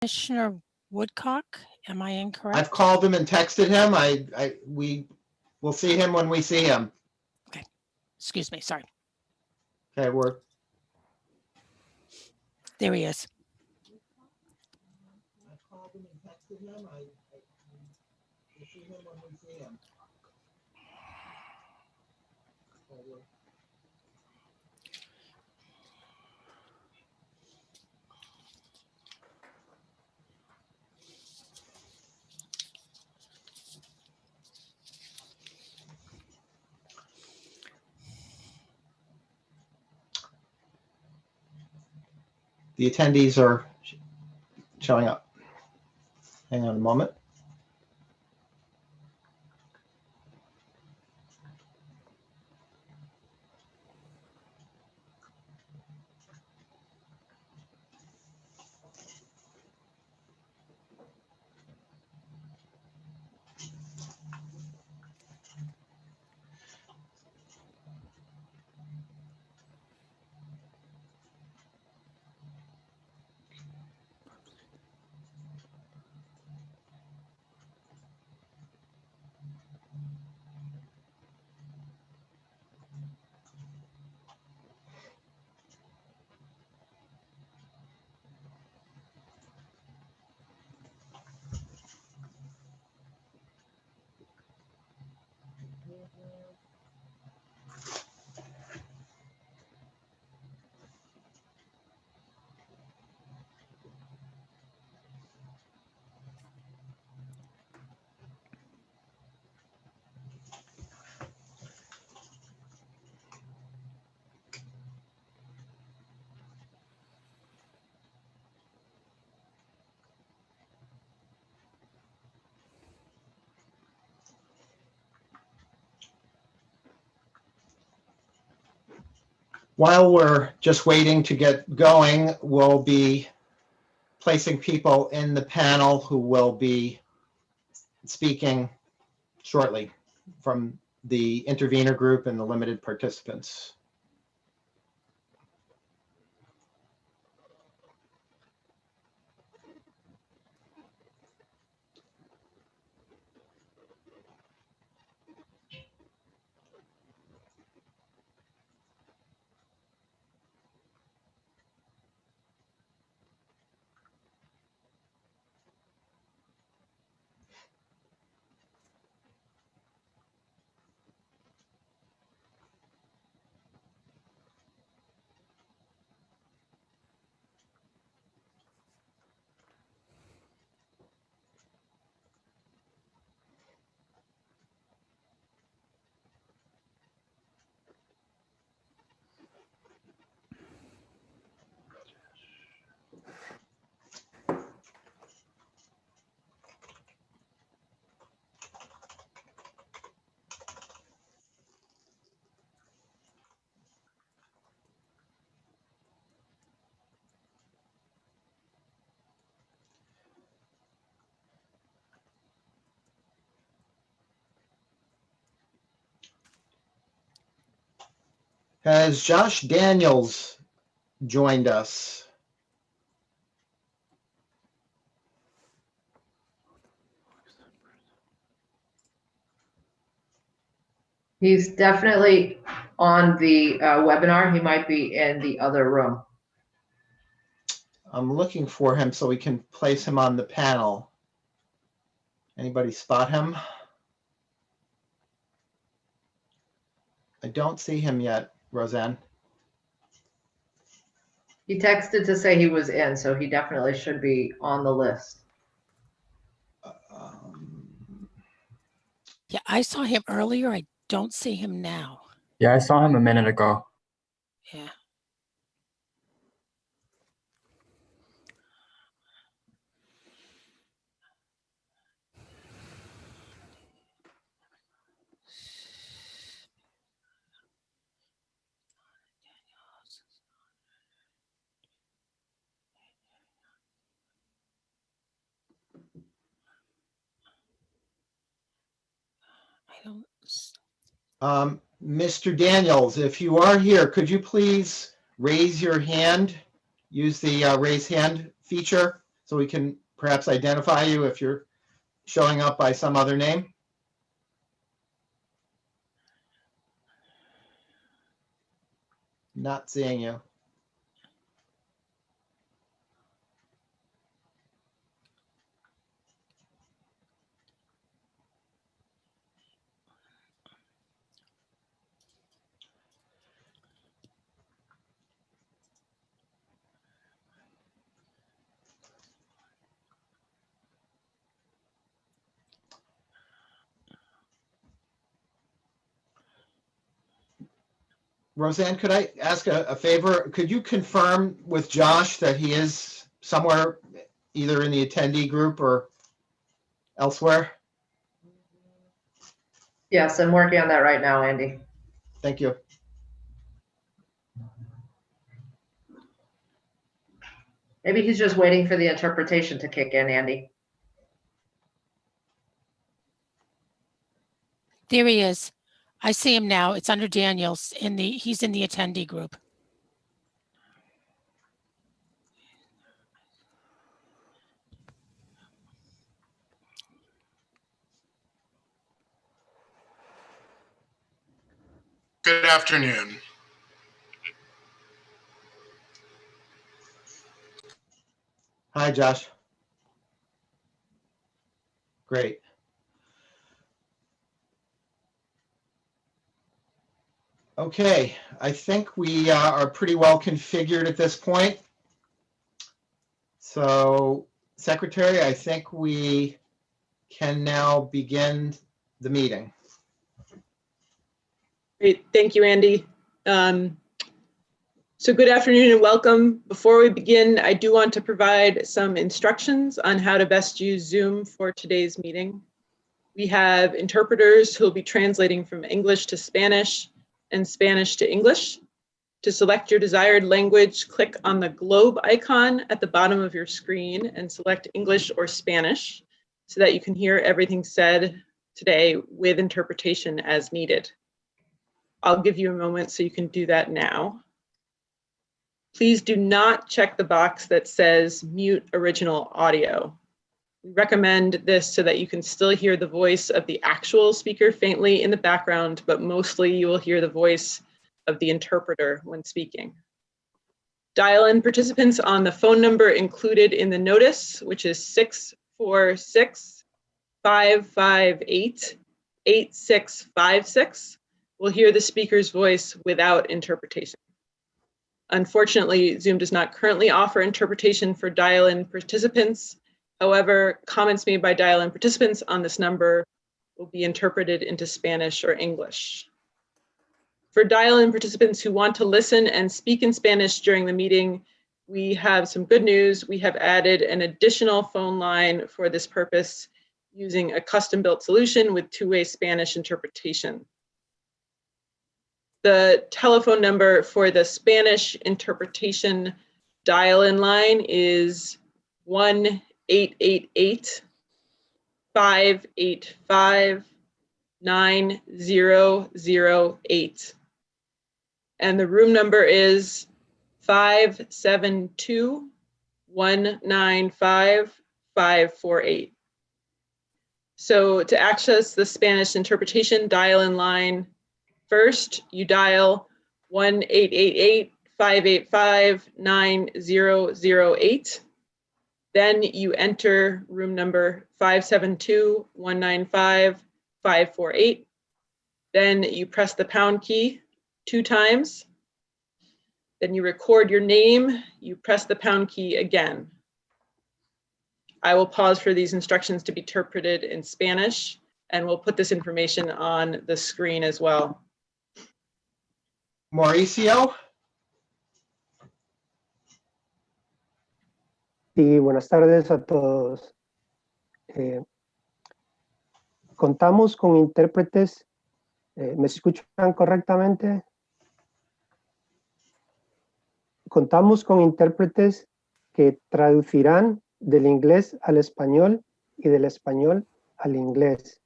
Commissioner Woodcock, am I incorrect? I've called him and texted him. We will see him when we see him. Okay, excuse me, sorry. Okay, There he is. I've called him and texted him. We'll see him when we see him. The attendees are showing up. Hang on a moment. While we're just waiting to get going, we'll be placing people in the panel who will be speaking shortly from the intervener group and the limited participants. Has Josh Daniels joined us? He's definitely on the webinar. He might be in the other room. I'm looking for him so we can place him on the panel. Anybody spot him? I don't see him yet, Roseanne. He texted to say he was in, so he definitely should be on the list. Yeah, I saw him earlier. I don't see him now. Yeah, I saw him a minute ago. Yeah. Mr. Daniels, if you are here, could you please raise your hand? Use the raise hand feature so we can perhaps identify you if you're showing up by some other name? Not seeing you. Roseanne, could I ask a favor? Could you confirm with Josh that he is somewhere, either in the attendee group or elsewhere? Yes, I'm working on that right now, Andy. Thank you. Maybe he's just waiting for the interpretation to kick in, Andy. There he is. I see him now. It's under Daniels he's in the attendee group. Good afternoon. Hi, Josh. Great. Okay, I think we are pretty well configured at this point. So, Secretary, I think we can now begin the meeting. Great, thank you, Andy. So good afternoon and welcome. Before we begin, I do want to provide some instructions on how to best use Zoom for today's meeting. We have interpreters who will be translating from English to Spanish and Spanish to English. To select your desired language, click on the globe icon at the bottom of your screen and select English or Spanish so that you can hear everything said today with interpretation as needed. I'll give you a moment so you can do that now. Please do not check the box that says mute original audio. We recommend this so that you can still hear the voice of the actual speaker faintly in the background, but mostly you will hear the voice of the interpreter when speaking. Dial-in participants on the phone number included in the notice, which is 646-558-8656, will hear the speaker's voice without interpretation. Unfortunately, Zoom does not currently offer interpretation for dial-in participants. However, comments made by dial-in participants on this number will be interpreted into Spanish or English. For dial-in participants who want to listen and speak in Spanish during the meeting, we have some good news. We have added an additional phone line for this purpose using a custom-built solution with two-way Spanish interpretation. The telephone number for the Spanish interpretation dial-in line is 1-888-585-9008. And the room number is 572-195-548. So to access the Spanish interpretation dial-in line, first you dial 1-888-585-9008. Then you enter room number 572-195-548. Then you press the pound key 2 times. Then you record your name, you press the pound key again. I will pause for these instructions to be interpreted in Spanish, and we'll put this information on the screen as well. Mauricio? Y buenas tardes a todos. Contamos con intérpretes. ¿Me escuchan correctamente? Contamos con intérpretes que traducirán del inglés al español y del español al inglés.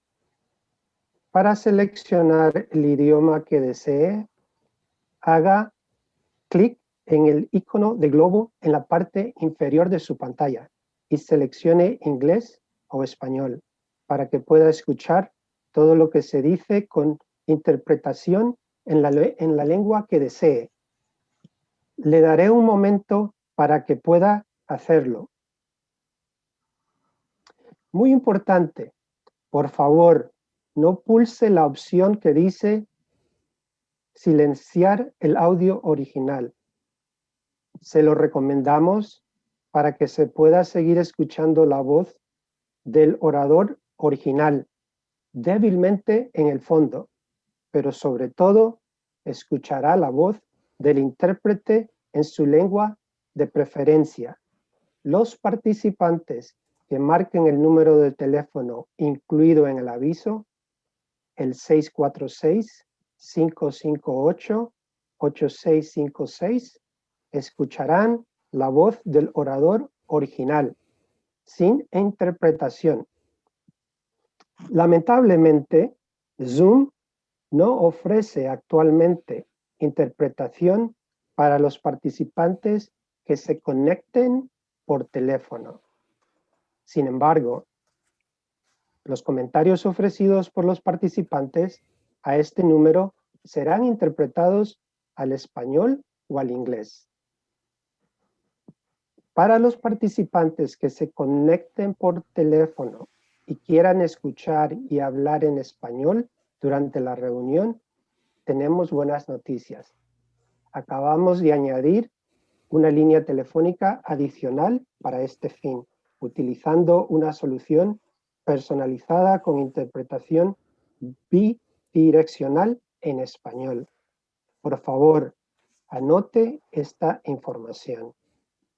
Para seleccionar el idioma que desee, haga clic en el icono de globo en la parte inferior de su pantalla. y seleccione inglés o español para que pueda escuchar todo lo que se dice con interpretación en la lengua que desee. Le daré un momento para que pueda hacerlo. Muy importante, por favor, no pulse la opción que dice silenciar el audio original. Se lo recomendamos para que se pueda seguir escuchando la voz del orador original, débilmente en el fondo, pero sobre todo escuchará la voz del intérprete en su lengua de preferencia. Los participantes que marquen el número de teléfono incluido en el aviso, el 646-558-8656, escucharán la voz del orador original, sin interpretación. Lamentablemente, Zoom no ofrece actualmente interpretación para los participantes que se conecten por teléfono. Sin embargo, los comentarios ofrecidos por los participantes a este número serán interpretados al español o al inglés. Para los participantes que se conecten por teléfono y quieran escuchar y hablar en español durante la reunión, tenemos buenas noticias. Acabamos de añadir una línea telefónica adicional para este fin, utilizando una solución personalizada con interpretación bidireccional en español. Por favor, anote esta información.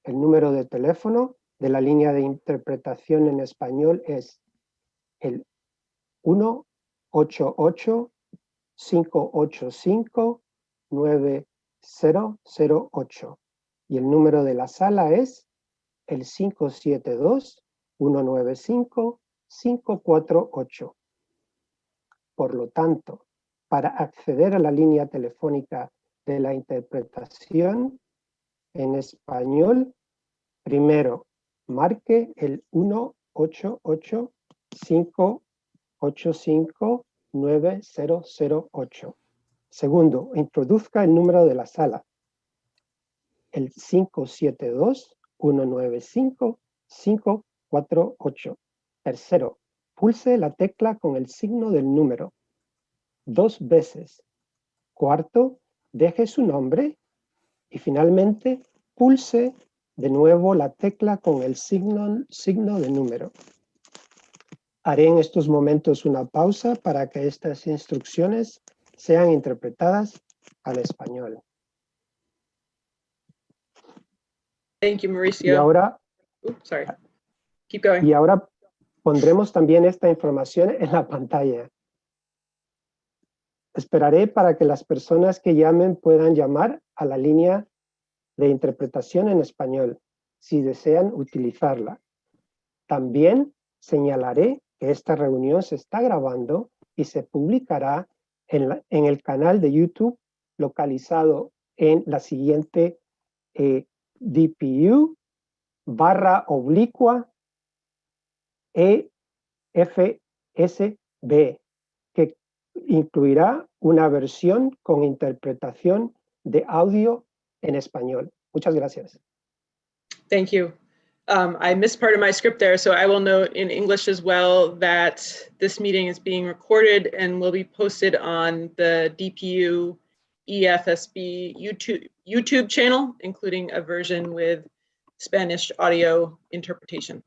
El número de teléfono de la línea de interpretación en español es el 1-888-585-9008 y el número de la sala es el 572-195-548. Por lo tanto, para acceder a la línea telefónica de la interpretación en español, primero, marque el 1-888-585-9008. Segundo, introduzca el número de la sala, el 572-195-548. Tercero, pulse la tecla con el signo del número 2 veces. Cuarto, deje su nombre y finalmente pulse de nuevo la tecla con el signo de número. Haré en estos momentos una pausa para que estas instrucciones sean interpretadas al español. Thank you, Y Mauricio. ahora, Oops, sorry. Keep going. y ahora pondremos también esta información en la pantalla. Esperaré para que las personas que llamen puedan llamar a la línea de interpretación en español, si desean utilizarla. También señalaré que esta reunión se está grabando y se publicará en el canal de YouTube localizado en la siguiente DPU/EFSB, que incluirá una versión con interpretación de audio en español. Muchas gracias. Thank you. I missed part of my script there, so I will note in English as well that this meeting is being recorded and will be posted on the DPU EFSB YouTube channel, including a version with Spanish audio interpretation.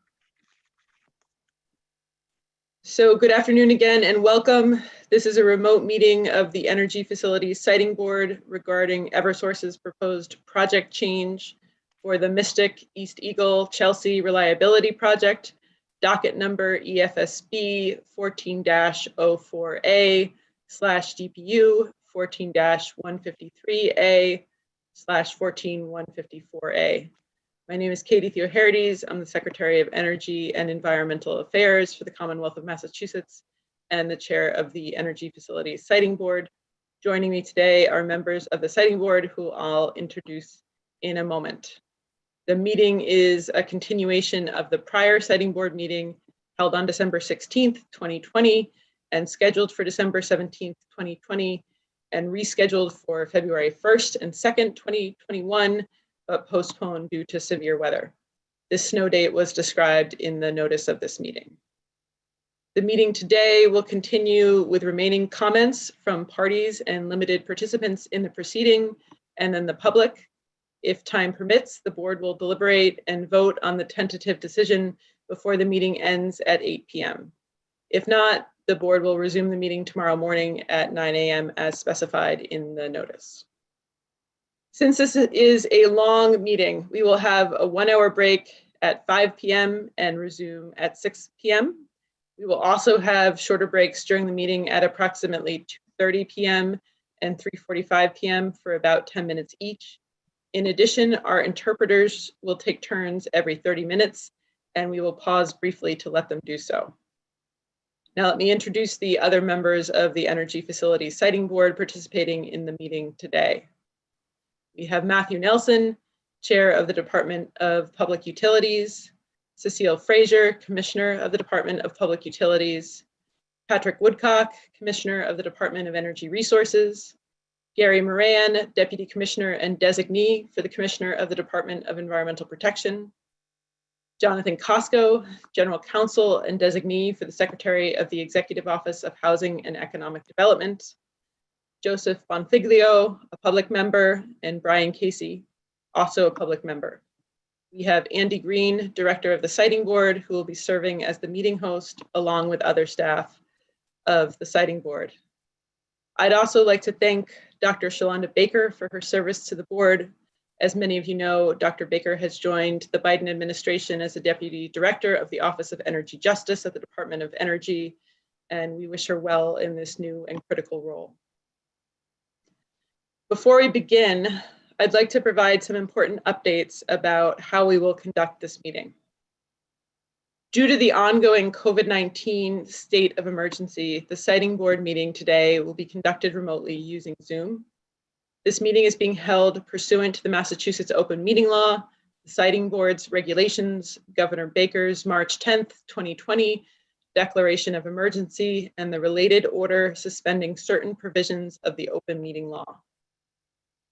So good afternoon again and welcome. This is a remote meeting of the Energy Facilities Siting Board regarding Eversource's proposed project change for the Mystic East Eagle Chelsea Reliability Project, docket number EFSB 14-04A/DPU 14-153A/14154A. My name is Katie Theoharides. I'm the Secretary of Energy and Environmental Affairs for the Commonwealth of Massachusetts and the chair of the Energy Facilities Siting Board. Joining me today are members of the Siting Board who I'll introduce in a moment. The meeting is a continuation of the prior siting board meeting held on December 16th, 2020, and scheduled for December 17th, 2020, and rescheduled for February 1st and 2nd, 2021, but postponed due to severe weather. This snow date was described in the notice of this meeting. The meeting today will continue with remaining comments from parties and limited participants in the proceeding, and then the public. If time permits, the board will deliberate and vote on the tentative decision before the meeting ends at 8 p.m. If not, the board will resume the meeting tomorrow morning at 9 a.m. as specified in the notice. Since this is a long meeting, we will have a 1-hour break at 5 p.m. and resume at 6 p.m. We will also have shorter breaks during the meeting at approximately 2:30 p.m. and 3:45 p.m. for about 10 minutes each. In addition, our interpreters will take turns every 30 minutes, and we will pause briefly to let them do so. Now let me introduce the other members of the Energy Facilities Siting Board participating in the meeting today. We have Matthew Nelson, Chair of the Department of Public Utilities, Cecile Frazier, Commissioner of the Department of Public Utilities, Patrick Woodcock, Commissioner of the Department of Energy Resources, Gary Moran, Deputy Commissioner and Designee for the Commissioner of the Department of Environmental Protection, Jonathan Cosco, General Counsel and Designee for the Secretary of the Executive Office of Housing and Economic Development, Joseph Bonfiglio, a public member, and Brian Casey, also a public member. We have Andy Green, Director of the Siting Board, who will be serving as the meeting host along with other staff of the Siting Board. I'd also like to thank Dr. Shalonda Baker for her service to the board. As many of you know, Dr. Baker has joined the Biden administration as the Deputy Director of the Office of Energy Justice at the Department of Energy, and we wish her well in this new and critical role. Before we begin, I'd like to provide some important updates about how we will conduct this meeting. Due to the ongoing COVID-19 state of emergency, the Siting Board meeting today will be conducted remotely using Zoom. This meeting is being held pursuant to the Massachusetts Open Meeting Law, the Siting Board's regulations, Governor Baker's March 10th, 2020 declaration of emergency, and the related order suspending certain provisions of the Open Meeting Law.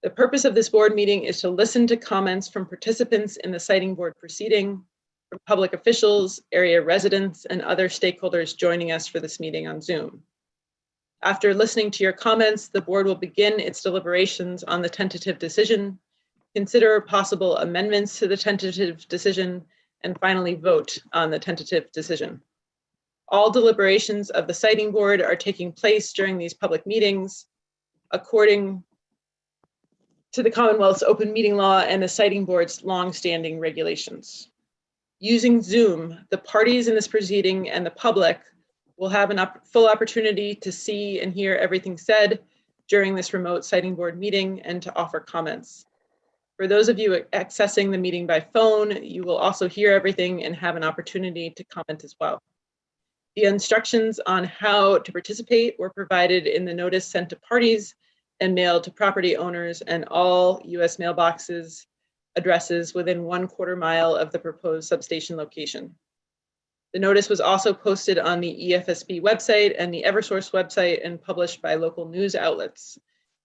The purpose of this board meeting is to listen to comments from participants in the Siting Board proceeding, from public officials, area residents, and other stakeholders joining us for this meeting on Zoom. After listening to your comments, the board will begin its deliberations on the tentative decision, consider possible amendments to the tentative decision, and finally vote on the tentative decision. All deliberations of the Siting Board are taking place during these public meetings according to the Commonwealth's Open Meeting Law and the Siting Board's longstanding regulations. Using Zoom, the parties in this proceeding and the public will have a full opportunity to see and hear everything said during this remote Siting Board meeting and to offer comments. For those of you accessing the meeting by phone, you will also hear everything and have an opportunity to comment as well. The instructions on how to participate were provided in the notice sent to parties and mailed to property owners and all US mailboxes addresses within 1/4 mile of the proposed substation location. The notice was also posted on the EFSB website and the Eversource website and published by local news outlets.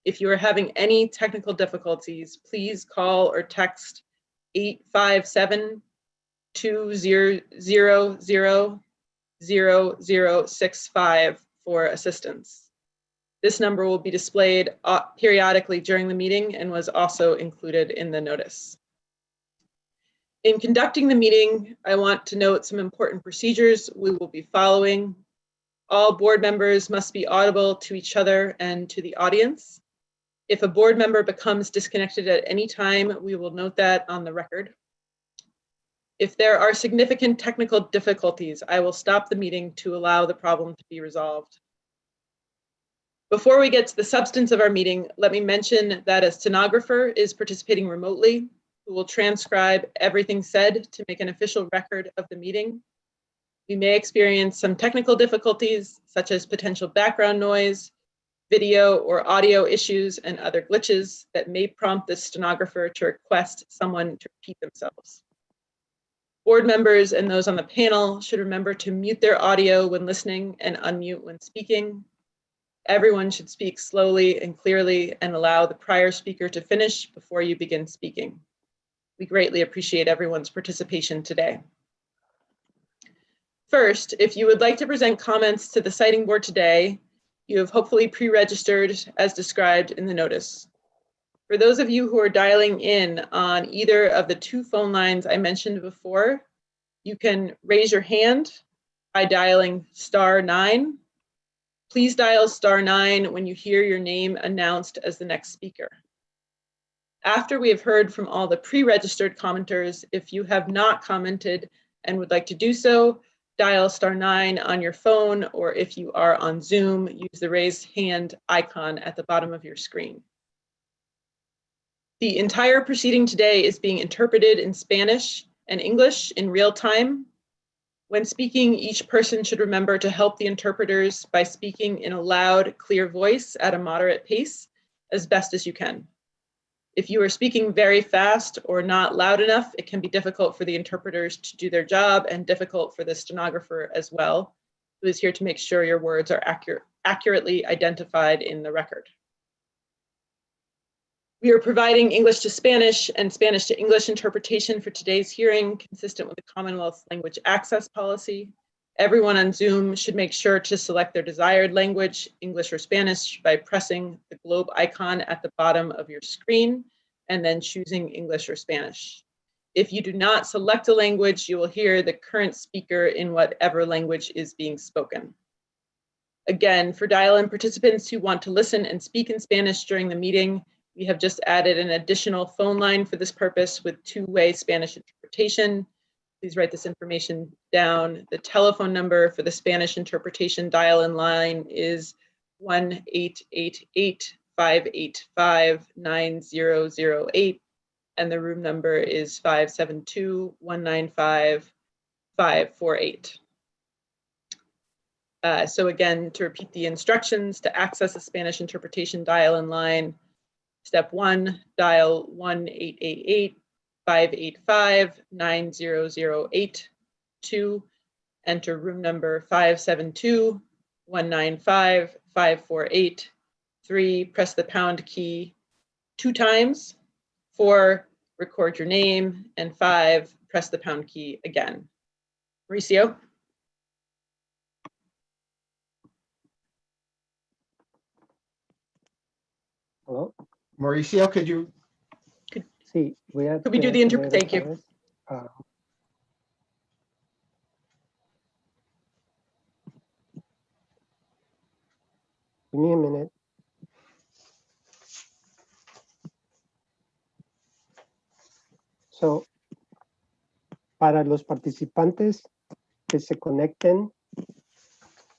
If you are having any technical difficulties, please call or text 857-200-0065 for assistance. This number will be displayed periodically during the meeting and was also included in the notice. In conducting the meeting, I want to note some important procedures we will be following. All board members must be audible to each other and to the audience. If a board member becomes disconnected at any time, we will note that on the record. If there are significant technical difficulties, I will stop the meeting to allow the problem to be resolved. Before we get to the substance of our meeting, let me mention that a stenographer is participating remotely, who will transcribe everything said to make an official record of the meeting. We may experience some technical difficulties, such as potential background noise, video or audio issues, and other glitches that may prompt the stenographer to request someone to repeat themselves. Board members and those on the panel should remember to mute their audio when listening and unmute when speaking. Everyone should speak slowly and clearly and allow the prior speaker to finish before you begin speaking. We greatly appreciate everyone's participation today. First, if you would like to present comments to the siting board today, you have hopefully pre-registered as described in the notice. For those of you who are dialing in on either of the 2 phone lines I mentioned before, you can raise your hand by dialing *9. Please dial *9 when you hear your name announced as the next speaker. After we have heard from all the pre-registered commenters, if you have not commented and would like to do so, dial *9 on your phone, or if you are on Zoom, use the raised hand icon at the bottom of your screen. The entire proceeding today is being interpreted in Spanish and English in real time. When speaking, each person should remember to help the interpreters by speaking in a loud, clear voice at a moderate pace as best as you can. If you are speaking very fast or not loud enough, it can be difficult for the interpreters to do their job and difficult for the stenographer as well, who is here to make sure your words are accurately identified in the record. We are providing English to Spanish and Spanish to English interpretation for today's hearing, consistent with the Commonwealth Language Access Policy. Everyone on Zoom should make sure to select their desired language, English or Spanish, by pressing the globe icon at the bottom of your screen and then choosing English or Spanish. If you do not select a language, you will hear the current speaker in whatever language is being spoken. Again, for dial-in participants who want to listen and speak in Spanish during the meeting, we have just added an additional phone line for this purpose with 2-way Spanish interpretation. Please write this information down. The telephone number for the Spanish interpretation dial-in line is 1-888-585-9008, and the room number is 572-195-548. So again, to repeat the instructions, to access the Spanish interpretation dial-in line, Step 1, dial 1-888-585-9008. 2, enter room number 572-195-548. 3, press the pound key 2 times. 4, record your name. And 5, press the pound key again. Mauricio? Hello. Mauricio, could you? Sí, voy a Could we do the tener Thank esta you. vez, give me a minute. So, para los participantes que se conecten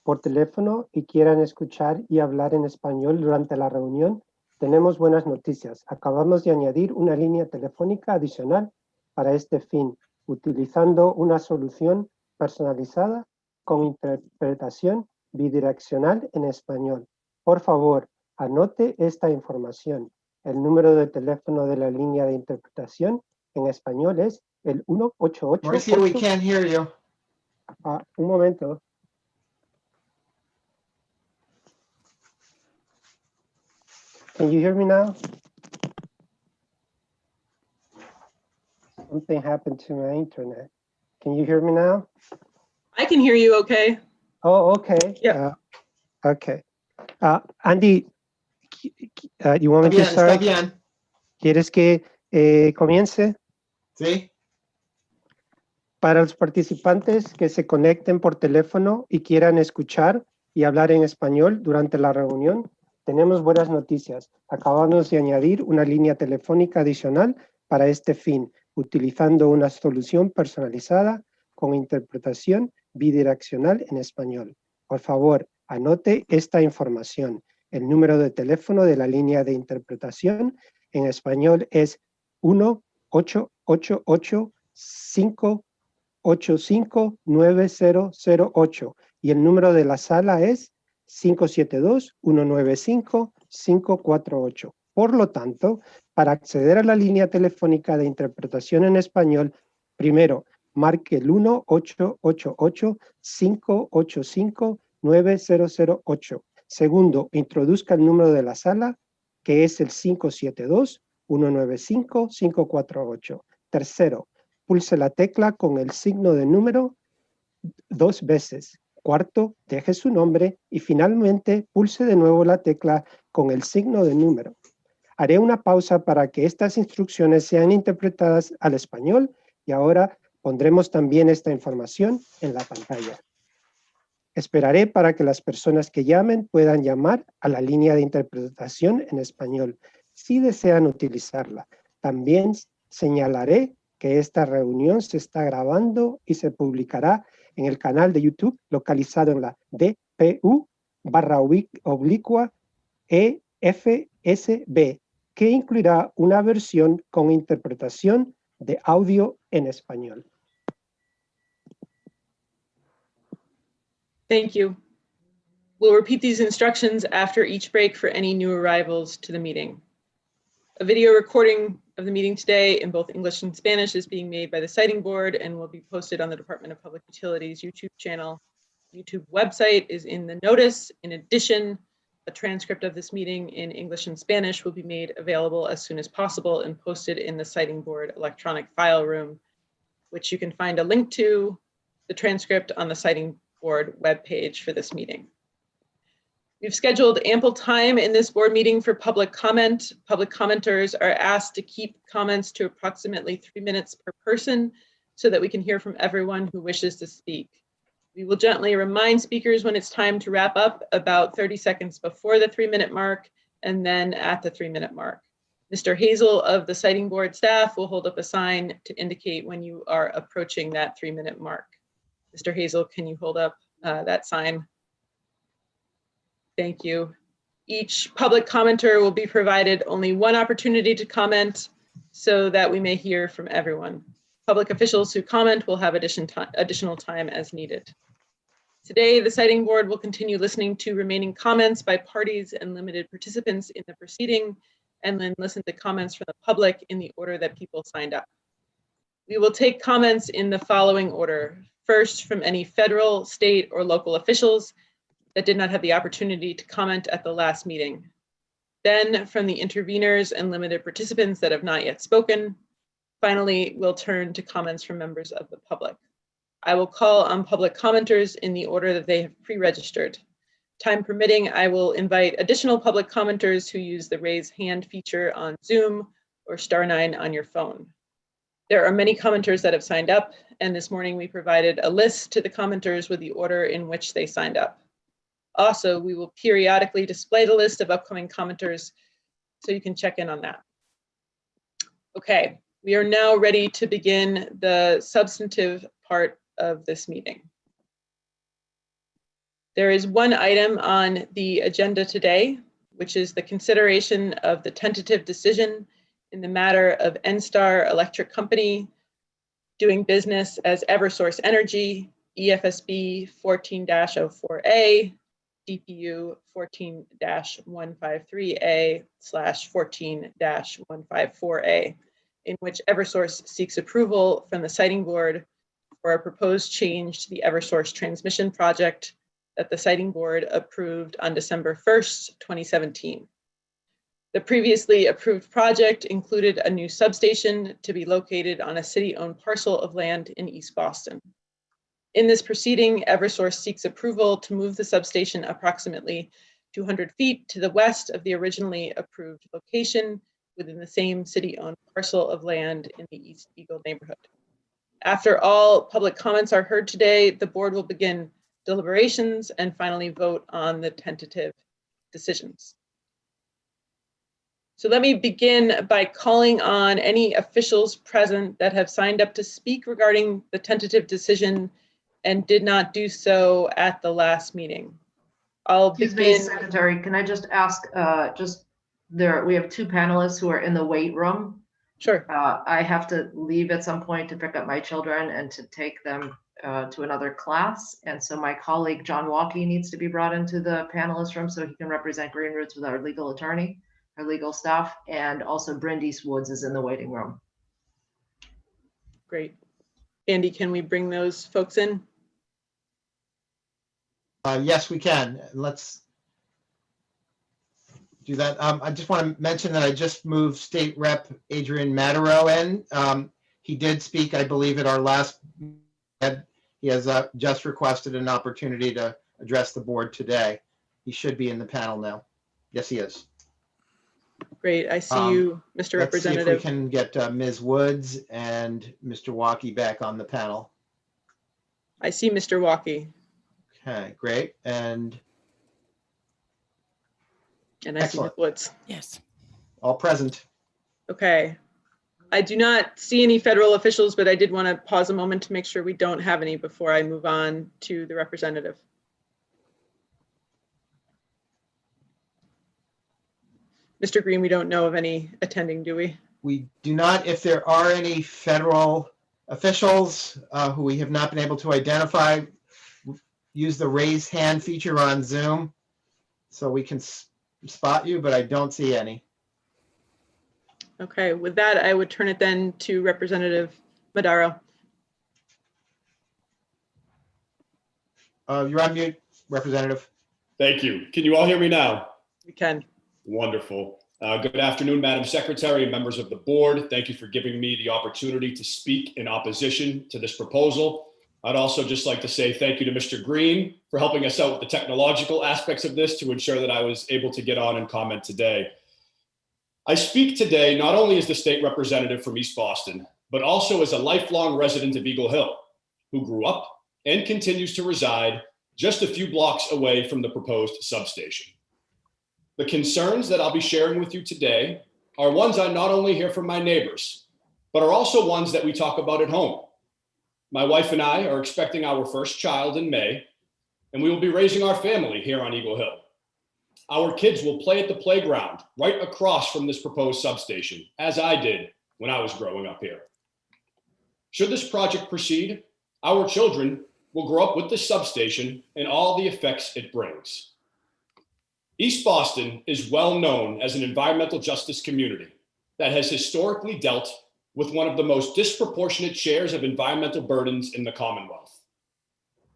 por teléfono y quieran escuchar y hablar en español durante la reunión, tenemos buenas noticias. Acabamos de añadir una línea telefónica adicional para este fin, utilizando una solución personalizada con interpretación bidireccional en español. Por favor, anote esta información. El número de teléfono de la línea de interpretación en español es el 188. Mauricio, we can't hear you. Un momento. Can you hear me now? Something happened to my internet. Can you hear me now? I can hear you okay. Oh, okay. Yeah. Okay. Andy, you want me to Bien, está start? bien. ¿Quieres que comience? ¿Sí? Para los participantes que se conecten por teléfono y quieran escuchar y hablar en español durante la reunión, tenemos buenas noticias. Acabamos de añadir una línea telefónica adicional para este fin, utilizando una solución personalizada con interpretación bidireccional en español. Por favor, anote esta información. El número de teléfono de la línea de interpretación en español es 1-888-585-9008 y el número de la sala es 572-195-548. Por lo tanto, para acceder a la línea telefónica de interpretación en español, primero, marque el 1-888-585-9008. Segundo, introduzca el número de la sala, que es el 572-195-548. Tercero, pulse la tecla con el signo de número 2 veces. Cuarto, deje su nombre y finalmente pulse de nuevo la tecla con el signo de número. Haré una pausa para que estas instrucciones sean interpretadas al español y ahora pondremos también esta información en la pantalla. Esperaré para que las personas que llamen puedan llamar a la línea de interpretación en español, si desean utilizarla. También señalaré que esta reunión se está grabando y se publicará en el canal de YouTube localizado en la DPU/EFSB, que incluirá una versión con interpretación de audio en español. Thank you. We'll repeat these instructions after each break for any new arrivals to the meeting. A video recording of the meeting today in both English and Spanish is being made by the Siting Board and will be posted on the Department of Public Utilities YouTube channel. YouTube website is in the notice. In addition, a transcript of this meeting in English and Spanish will be made available as soon as possible and posted in the Siting Board electronic file room, which you can find a link to the transcript on the Siting Board webpage for this meeting. We've scheduled ample time in this board meeting for public comment. Public commenters are asked to keep comments to approximately 3 minutes per person so that we can hear from everyone who wishes to speak. We will gently remind speakers when it's time to wrap up about 30 seconds before the 3-minute mark and then at the 3-minute mark. Mr. Hazel of the Siting Board staff will hold up a sign to indicate when you are approaching that 3-minute mark. Mr. Hazel, can you hold up that sign? Thank you. Each public commenter will be provided only one opportunity to comment so that we may hear from everyone. Public officials who comment will have additional time as needed. Today, the Siting Board will continue listening to remaining comments by parties and limited participants in the proceeding, and then listen to comments from the public in the order that people signed up. We will take comments in the following order. First, from any federal, state, or local officials that did not have the opportunity to comment at the last meeting. Then from the interveners and limited participants that have not yet spoken. Finally, we'll turn to comments from members of the public. I will call on public commenters in the order that they have pre-registered. Time permitting, I will invite additional public commenters who use the raise hand feature on Zoom or *9 on your phone. There are many commenters that have signed up, and this morning we provided a list to the commenters with the order in which they signed up. Also, we will periodically display the list of upcoming commenters so you can check in on that. Okay, we are now ready to begin the substantive part of this meeting. There is one item on the agenda today, which is the consideration of the tentative decision in the matter of NSTAR Electric Company doing business as Eversource Energy, EFSB 14-04A, DPU 14-153A/14-154A, in which Eversource seeks approval from the Siting Board for a proposed change to the Eversource transmission project that the Siting Board approved on December 1st, 2017. The previously approved project included a new substation to be located on a city-owned parcel of land in East Boston. In this proceeding, Eversource seeks approval to move the substation approximately 200 feet to the west of the originally approved location within the same city-owned parcel of land in the East Eagle neighborhood. After all public comments are heard today, the board will begin deliberations and finally vote on the tentative decisions. So let me begin by calling on any officials present that have signed up to speak regarding the tentative decision and did not do so at the last meeting. I'll Excuse me, begin. Secretary, can I just ask, we have 2 panelists who are in the wait room. Sure. I have to leave at some point to pick up my children and to take them to another class. And so my colleague, John Walkie, needs to be brought into the panelist room so he can represent Green Roots with our legal attorney, our legal staff, and also Brindis Woods is in the waiting room. Great. Andy, can we bring those folks in? Yes, we can. Let's do that. I just want to mention that I just moved State Rep Adrian Matero in. He did speak, I believe, at our last. He has just requested an opportunity to address the board today. He should be in the panel now. Yes, he is. Great. I see you, Mr. Let's see if we Representative. can get Ms. Woods and Mr. Walkie back on the panel. I see Mr. Walkie, Okay, great. and I see Ms. Excellent. Woods. Yes. All present. Okay. I do not see any federal officials, but I did want to pause a moment to make sure we don't have any before I move on to the representative. Mr. Green, we don't know of any attending, do we? We do not, if there are any federal officials who we have not been able to identify, use the raise hand feature on Zoom so we can spot you, but I don't see any. Okay, with that, I would turn it then to Representative Madaro. You're on mute, Representative. Thank you. Can you all hear me now? We can. Wonderful. Good afternoon, Madam Secretary and members of the board. Thank you for giving me the opportunity to speak in opposition to this proposal. I'd also just like to say thank you to Mr. Green for helping us out with the technological aspects of this to ensure that I was able to get on and comment today. I speak today not only as the state representative from East Boston, but also as a lifelong resident of Eagle Hill who grew up and continues to reside just a few blocks away from the proposed substation. The concerns that I'll be sharing with you today are ones I not only hear from my neighbors, but are also ones that we talk about at home. My wife and I are expecting our first child in May, and we will be raising our family here on Eagle Hill. Our kids will play at the playground right across from this proposed substation, as I did when I was growing up here. Should this project proceed, our children will grow up with this substation and all the effects it brings. East Boston is well known as an environmental justice community that has historically dealt with one of the most disproportionate shares of environmental burdens in the Commonwealth.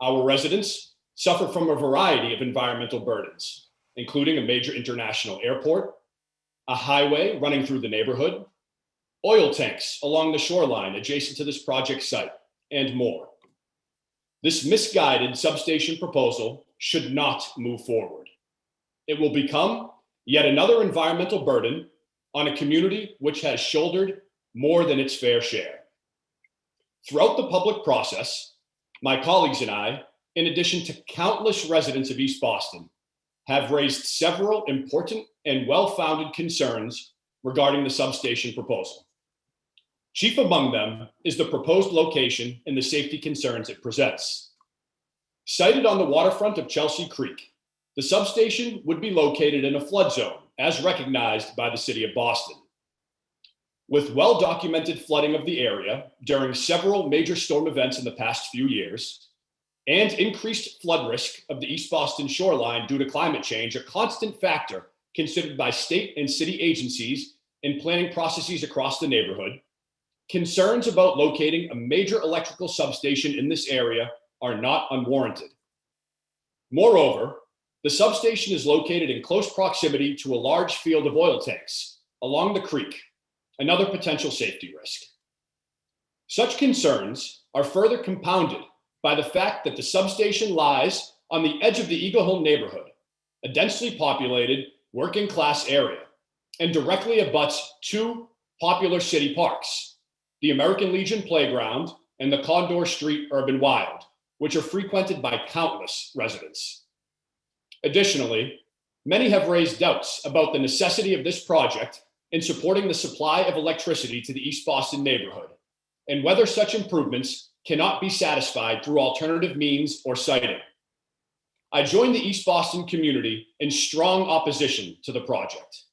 Our residents suffer from a variety of environmental burdens, including a major international airport, a highway running through the neighborhood, oil tanks along the shoreline adjacent to this project site, and more. This misguided substation proposal should not move forward. It will become yet another environmental burden on a community which has shouldered more than its fair share. Throughout the public process, my colleagues and I, in addition to countless residents of East Boston, have raised several important and well-founded concerns regarding the substation proposal. Chief among them is the proposed location and the safety concerns it presents. Sited on the waterfront of Chelsea Creek, the substation would be located in a flood zone as recognized by the city of Boston. With well-documented flooding of the area during several major storm events in the past few years, and increased flood risk of the East Boston shoreline due to climate change, a constant factor considered by state and city agencies in planning processes across the neighborhood, concerns about locating a major electrical substation in this area are not unwarranted. Moreover, the substation is located in close proximity to a large field of oil tanks along the creek, another potential safety risk. Such concerns are further compounded by the fact that the substation lies on the edge of the Eagle Hill neighborhood, a densely populated working class area, and directly abuts two popular city parks, the American Legion Playground and the Condor Street Urban Wild, which are frequented by countless residents. Additionally, many have raised doubts about the necessity of this project in supporting the supply of electricity to the East Boston neighborhood, and whether such improvements cannot be satisfied through alternative means or siting. I join the East Boston community in strong opposition to the project.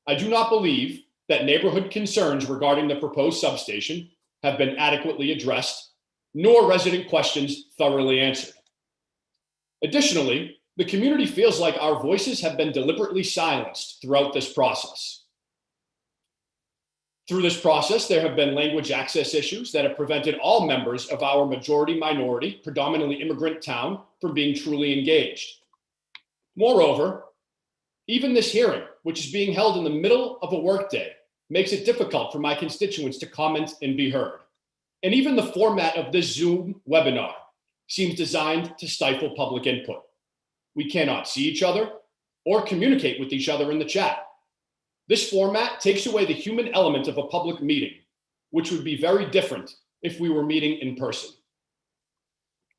I do not believe that neighborhood concerns regarding the proposed substation have been adequately addressed, nor resident questions thoroughly answered. Additionally, the community feels like our voices have been deliberately silenced throughout this process. Through this process, there have been language access issues that have prevented all members of our majority minority, predominantly immigrant town from being truly engaged. Moreover, even this hearing, which is being held in the middle of a workday, makes it difficult for my constituents to comment and be heard. And even the format of this Zoom webinar seems designed to stifle public input. We cannot see each other or communicate with each other in the chat. This format takes away the human element of a public meeting, which would be very different if we were meeting in person.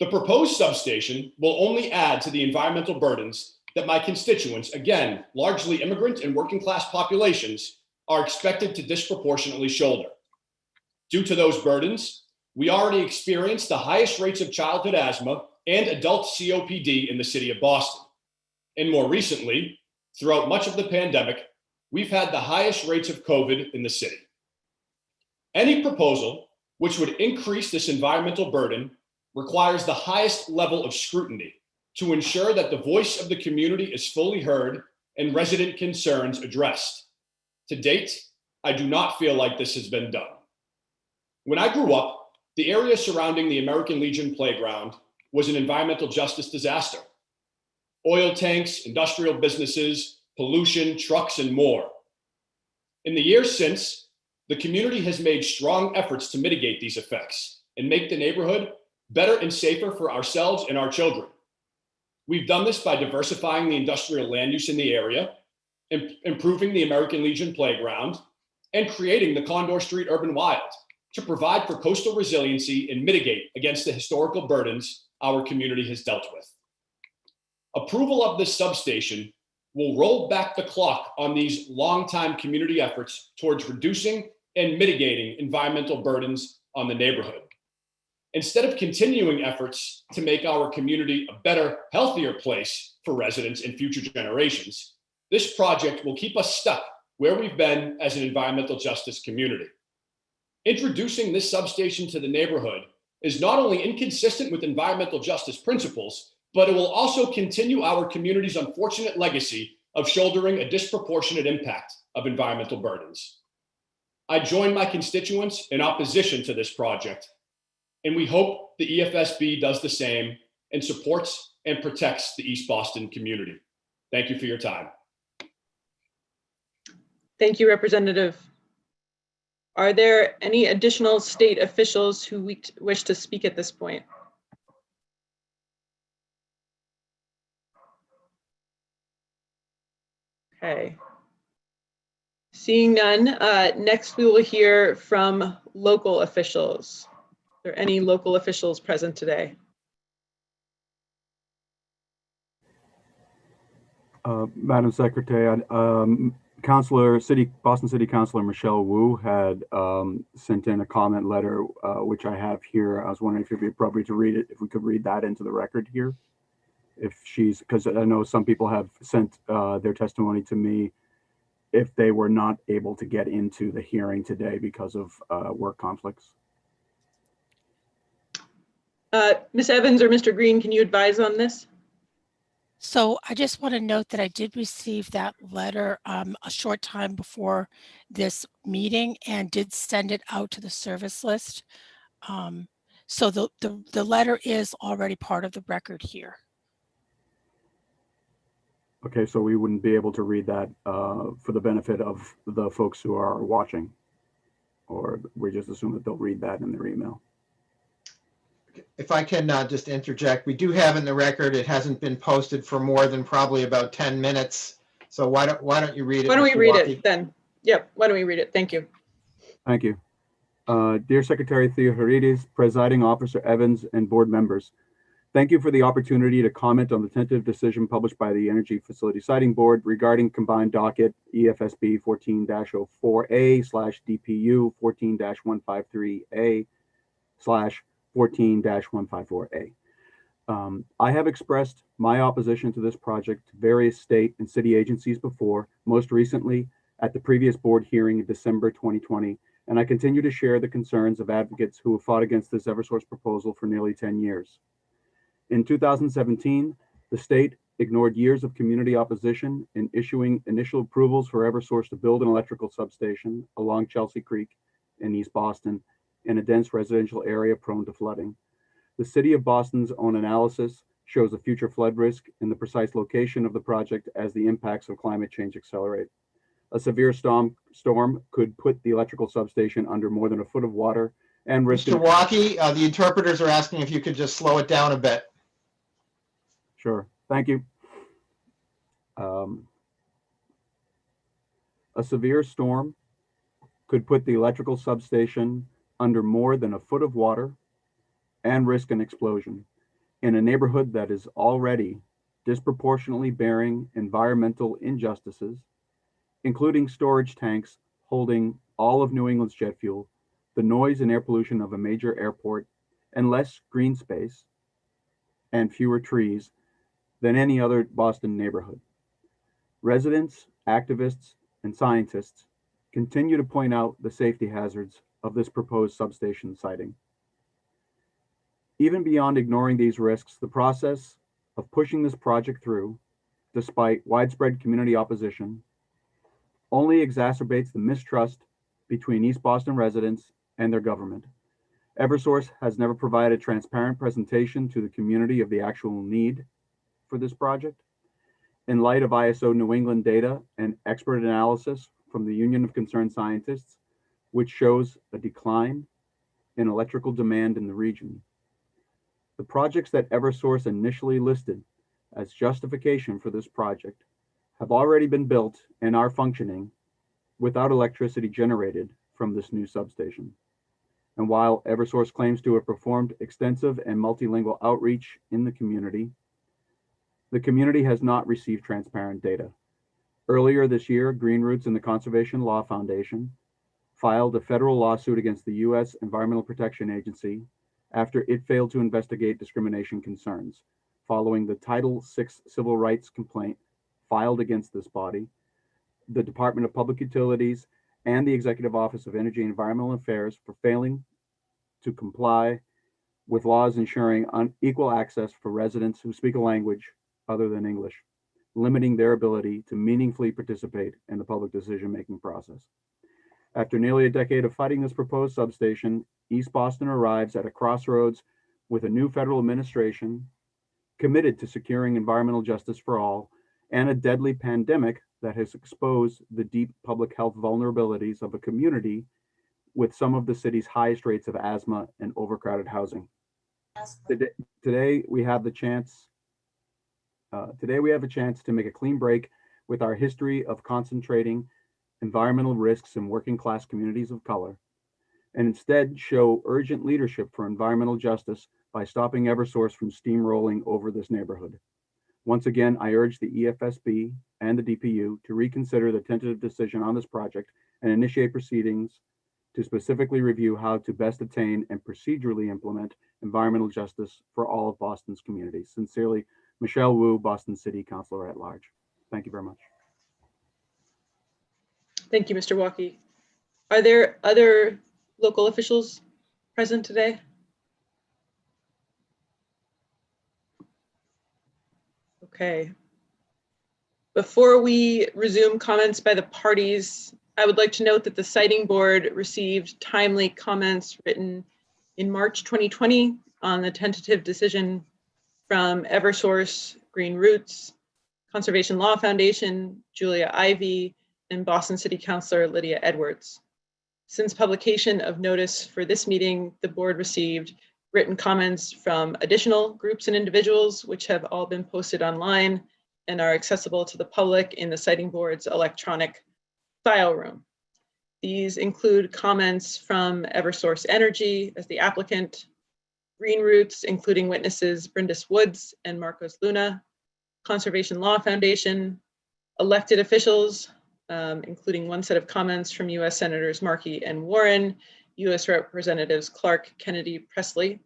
The proposed substation will only add to the environmental burdens that my constituents, again, largely immigrant and working class populations, are expected to disproportionately shoulder. Due to those burdens, we already experience the highest rates of childhood asthma and adult COPD in the city of Boston. And more recently, throughout much of the pandemic, we've had the highest rates of COVID in the city. Any proposal which would increase this environmental burden requires the highest level of scrutiny to ensure that the voice of the community is fully heard and resident concerns addressed. To date, I do not feel like this has been done. When I grew up, the area surrounding the American Legion playground was an environmental justice disaster. Oil tanks, industrial businesses, pollution, trucks, and more. In the years since, the community has made strong efforts to mitigate these effects and make the neighborhood better and safer for ourselves and our children. We've done this by diversifying the industrial land use in the area, improving the American Legion playground, and creating the Condor Street Urban Wild to provide for coastal resiliency and mitigate against the historical burdens our community has dealt with. Approval of this substation will roll back the clock on these longtime community efforts towards reducing and mitigating environmental burdens on the neighborhood. Instead of continuing efforts to make our community a better, healthier place for residents and future generations, this project will keep us stuck where we've been as an environmental justice community. Introducing this substation to the neighborhood is not only inconsistent with environmental justice principles, but it will also continue our community's unfortunate legacy of shouldering a disproportionate impact of environmental burdens. I join my constituents in opposition to this project, and we hope the EFSB does the same and supports and protects the East Boston community. Thank you for your time. Thank you, Representative. Are there any additional state officials who wish to speak at this point? Okay. Seeing none, next we will hear from local officials. Are there any local officials present today? Madam Secretary, Boston City Councilor Michelle Wu had sent in a comment letter, which I have here. I was wondering if it'd be appropriate to read it, if we could read that into the record here. If she's, because I know some people have sent their testimony to me if they were not able to get into the hearing today because of work conflicts. Ms. Evans or Mr. Green, can you advise on this? So I just want to note that I did receive that letter a short time before this meeting and did send it out to the service list. So the letter is already part of the record here. Okay, so we wouldn't be able to read that for the benefit of the folks who are watching, or we just assume that they'll read that in their email. If I can just interject, we do have in the record, it hasn't been posted for more than probably about 10 minutes. So why don't you read it? Why don't we Mr. read Walkie? it then? Yep, why don't we read it? Thank you. Thank you. Dear Secretary Theoharides, Presiding Officer Evans, and board members, thank you for the opportunity to comment on the tentative decision published by the Energy Facility Siting Board regarding combined docket EFSB 14-04A/DPU 14-153A/14-154A. I have expressed my opposition to this project to various state and city agencies before, most recently at the previous board hearing in December 2020, and I continue to share the concerns of advocates who have fought against this Eversource proposal for nearly 10 years. In 2017, the state ignored years of community opposition in issuing initial approvals for Eversource to build an electrical substation along Chelsea Creek in East Boston in a dense residential area prone to flooding. The City of Boston's own analysis shows a future flood risk in the precise location of the project as the impacts of climate change accelerate. A severe storm could put the electrical substation under more than a foot of water and risk. Mr. Walkie, the interpreters are asking if you could just slow it down a bit. Sure, thank you. A severe storm could put the electrical substation under more than a foot of water and risk an explosion in a neighborhood that is already disproportionately bearing environmental injustices, including storage tanks holding all of New England's jet fuel, the noise and air pollution of a major airport, and less green space and fewer trees than any other Boston neighborhood. Residents, activists, and scientists continue to point out the safety hazards of this proposed substation siting. Even beyond ignoring these risks, the process of pushing this project through, despite widespread community opposition, only exacerbates the mistrust between East Boston residents and their government. Eversource has never provided transparent presentation to the community of the actual need for this project. In light of ISO New England data and expert analysis from the Union of Concerned Scientists, which shows a decline in electrical demand in the region, the projects that Eversource initially listed as justification for this project have already been built and are functioning without electricity generated from this new substation. And while Eversource claims to have performed extensive and multilingual outreach in the community has not received transparent data. Earlier this year, Green Roots and the Conservation Law Foundation filed a federal lawsuit against the U.S. Environmental Protection Agency after it failed to investigate discrimination concerns following the Title VI civil rights complaint filed against this body. The Department of Public Utilities and the Executive Office of Energy and Environmental Affairs for failing to comply with laws ensuring unequal access for residents who speak a language other than English, limiting their ability to meaningfully participate in the public decision-making process. After nearly a decade of fighting this proposed substation, East Boston arrives at a crossroads with a new federal administration committed to securing environmental justice for all and a deadly pandemic that has exposed the deep public health vulnerabilities of a community with some of the city's highest rates of asthma and overcrowded housing. Today we have a chance to make a clean break with our history of concentrating environmental risks in working class communities of color, and instead show urgent leadership for environmental justice by stopping Eversource from steamrolling over this neighborhood. Once again, I urge the EFSB and the DPU to reconsider the tentative decision on this project and initiate proceedings to specifically review how to best attain and procedurally implement environmental justice for all of Boston's communities. Sincerely, Michelle Wu, Boston City Councilor at Large. Thank you very much. Thank you, Mr. Walkie. Are there other local officials present today? Okay. Before we resume comments by the parties, I would like to note that the Siting Board received timely comments written in March 2020 on the tentative decision from Eversource, Green Roots, Conservation Law Foundation, Julia Ivey, and Boston City Councilor Lydia Edwards. Since publication of notice for this meeting, the board received written comments from additional groups and individuals, which have all been posted online and are accessible to the public in the Siting Board's electronic file room. These include comments from Eversource Energy as the applicant, Green Roots, including witnesses Brindis Woods and Marcos Luna, Conservation Law Foundation, elected officials, including one set of comments from US Senators Markey and Warren, US Representatives Clark, Kennedy, Presley,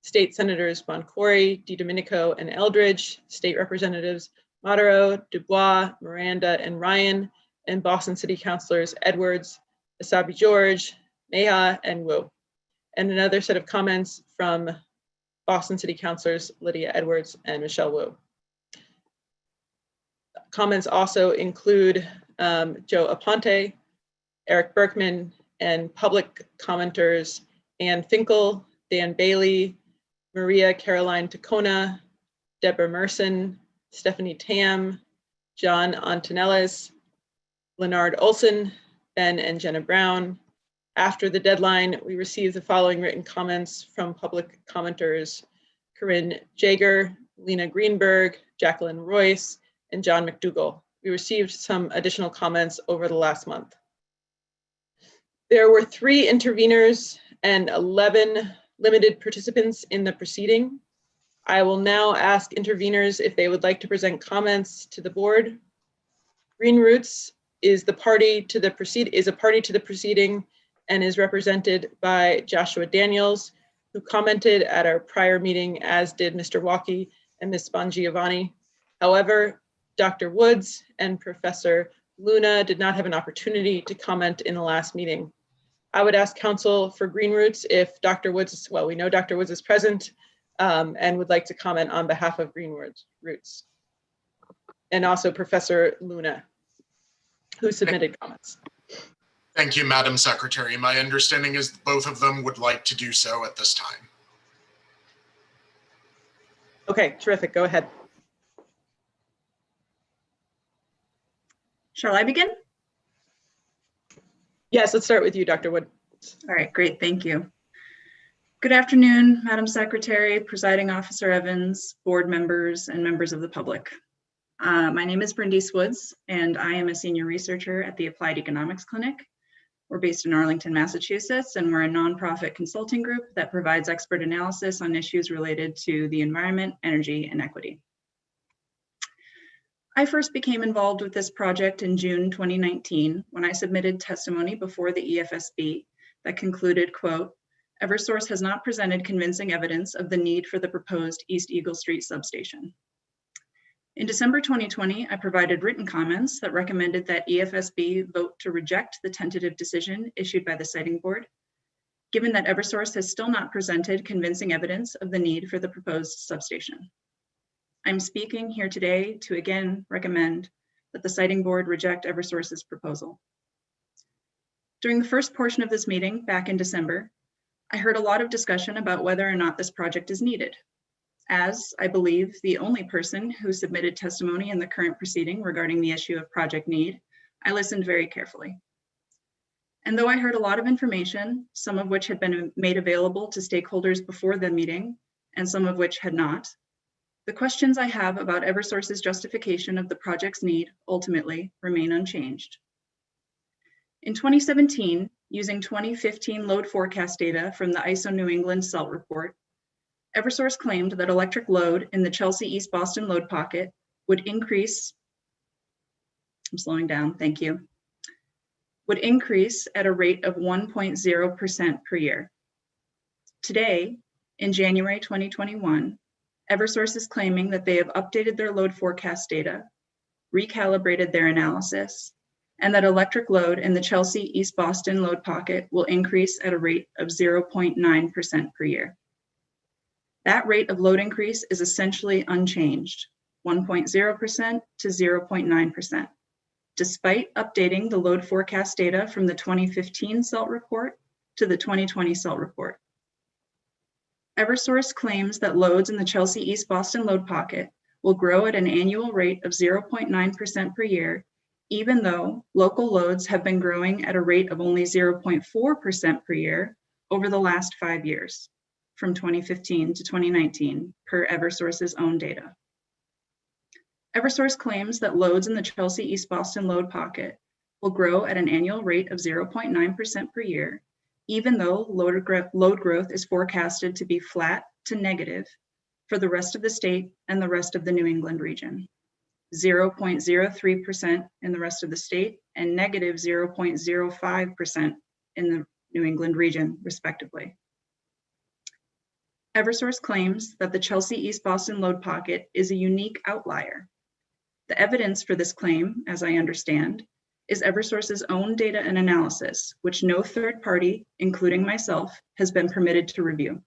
State Senators Boncory, DiDomenico, and Eldridge, State Representatives Modero, Dubois, Miranda, and Ryan, and Boston City Councilors Edwards, Asabi George, Neha, and Wu. And another set of comments from Boston City Councilors Lydia Edwards and Michelle Wu. Comments also include Joe Aponte, Eric Berkman, and public commenters Ann Finkel, Dan Bailey, Maria Caroline Tacona, Deborah Merson, Stephanie Tam, John Antonellis, Leonard Olson, Ben and Jenna Brown. After the deadline, we received the following written comments from public commenters: Corinne Jager, Lena Greenberg, Jacqueline Royce, and John McDougall. We received some additional comments over the last month. There were 3 interveners and 11 limited participants in the proceeding. I will now ask interveners if they would like to present comments to the board. Green Roots is a party to the proceeding and is represented by Joshua Daniels, who commented at our prior meeting, as did Mr. Walkie and Ms. Bongiovanni. However, Dr. Woods and Professor Luna did not have an opportunity to comment in the last meeting. I would ask counsel for Green Roots if Dr. Woods, well, we know Dr. Woods is present and would like to comment on behalf of Green Roots. And also Professor Luna, who submitted comments. Thank you, Madam Secretary. My understanding is both of them would like to do so at this time. Okay, terrific. Go ahead. Shall I begin? Yes, let's start with you, Dr. Wood. All right, great, thank you. Good afternoon, Madam Secretary, Presiding Officer Evans, board members, and members of the public. My name is Brindice Woods, and I am a senior researcher at the Applied Economics Clinic. We're based in Arlington, Massachusetts, and we're a nonprofit consulting group that provides expert analysis on issues related to the environment, energy, and equity. I first became involved with this project in June 2019 when I submitted testimony before the EFSB that concluded, quote, "Eversource has not presented convincing evidence of the need for the proposed East Eagle Street substation." In December 2020, I provided written comments that recommended that EFSB vote to reject the tentative decision issued by the Siting Board, given that Eversource has still not presented convincing evidence of the need for the proposed substation. I'm speaking here today to again recommend that the Siting Board reject Eversource's proposal. During the first portion of this meeting back in December, I heard a lot of discussion about whether or not this project is needed. As I believe the only person who submitted testimony in the current proceeding regarding the issue of project need, I listened very carefully. And though I heard a lot of information, some of which had been made available to stakeholders before the meeting, and some of which had not, the questions I have about Eversource's justification of the project's need ultimately remain unchanged. In 2017, using 2015 load forecast data from the ISO New England SELT report, Eversource claimed that electric load in the Chelsea East Boston load pocket would increase, I'm slowing down, thank you, would increase at a rate of 1.0% per year. Today, in January 2021, Eversource is claiming that they have updated their load forecast data, recalibrated their analysis, and that electric load in the Chelsea East Boston load pocket will increase at a rate of 0.9% per year. That rate of load increase is essentially unchanged, 1.0% to 0.9%, despite updating the load forecast data from the 2015 SELT report to the 2020 SELT report. Eversource claims that loads in the Chelsea East Boston load pocket will grow at an annual rate of 0.9% per year, even though local loads have been growing at a rate of only 0.4% per year over the last 5 years, from 2015 to 2019, per Eversource's own data. Eversource claims that loads in the Chelsea East Boston load pocket will grow at an annual rate of 0.9% per year, even though load growth is forecasted to be flat to negative for the rest of the state and the rest of the New England region, 0.03% in the rest of the state and negative 0.05% in the New England region, respectively. Eversource claims that the Chelsea East Boston load pocket is a unique outlier. The evidence for this claim, as I understand, is Eversource's own data and analysis, which no third party, including myself, has been permitted to review.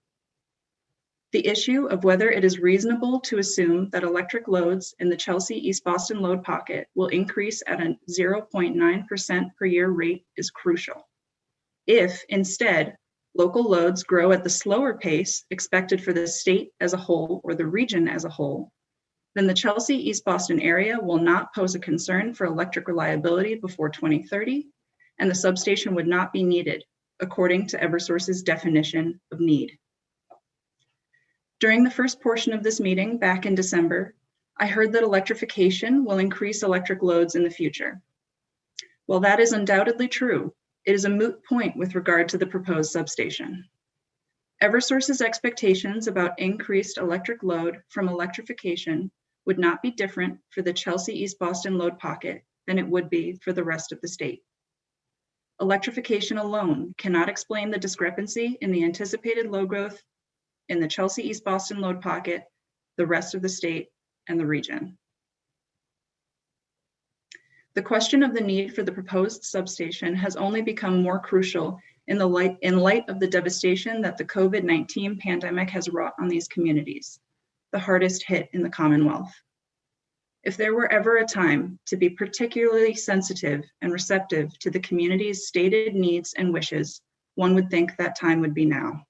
The issue of whether it is reasonable to assume that electric loads in the Chelsea East Boston load pocket will increase at a 0.9% per year rate is crucial. If instead, local loads grow at the slower pace expected for the state as a whole or the region as a whole, then the Chelsea East Boston area will not pose a concern for electric reliability before 2030, and the substation would not be needed, according to Eversource's definition of need. During the first portion of this meeting back in December, I heard that electrification will increase electric loads in the future. While that is undoubtedly true, it is a moot point with regard to the proposed substation. Eversource's expectations about increased electric load from electrification would not be different for the Chelsea East Boston load pocket than it would be for the rest of the state. Electrification alone cannot explain the discrepancy in the anticipated load growth in the Chelsea East Boston load pocket, the rest of the state, and the region. The question of the need for the proposed substation has only become more crucial in light of the devastation that the COVID-19 pandemic has wrought on these communities, the hardest hit in the Commonwealth. If there were ever a time to be particularly sensitive and receptive to the community's stated needs and wishes, one would think that time would be now.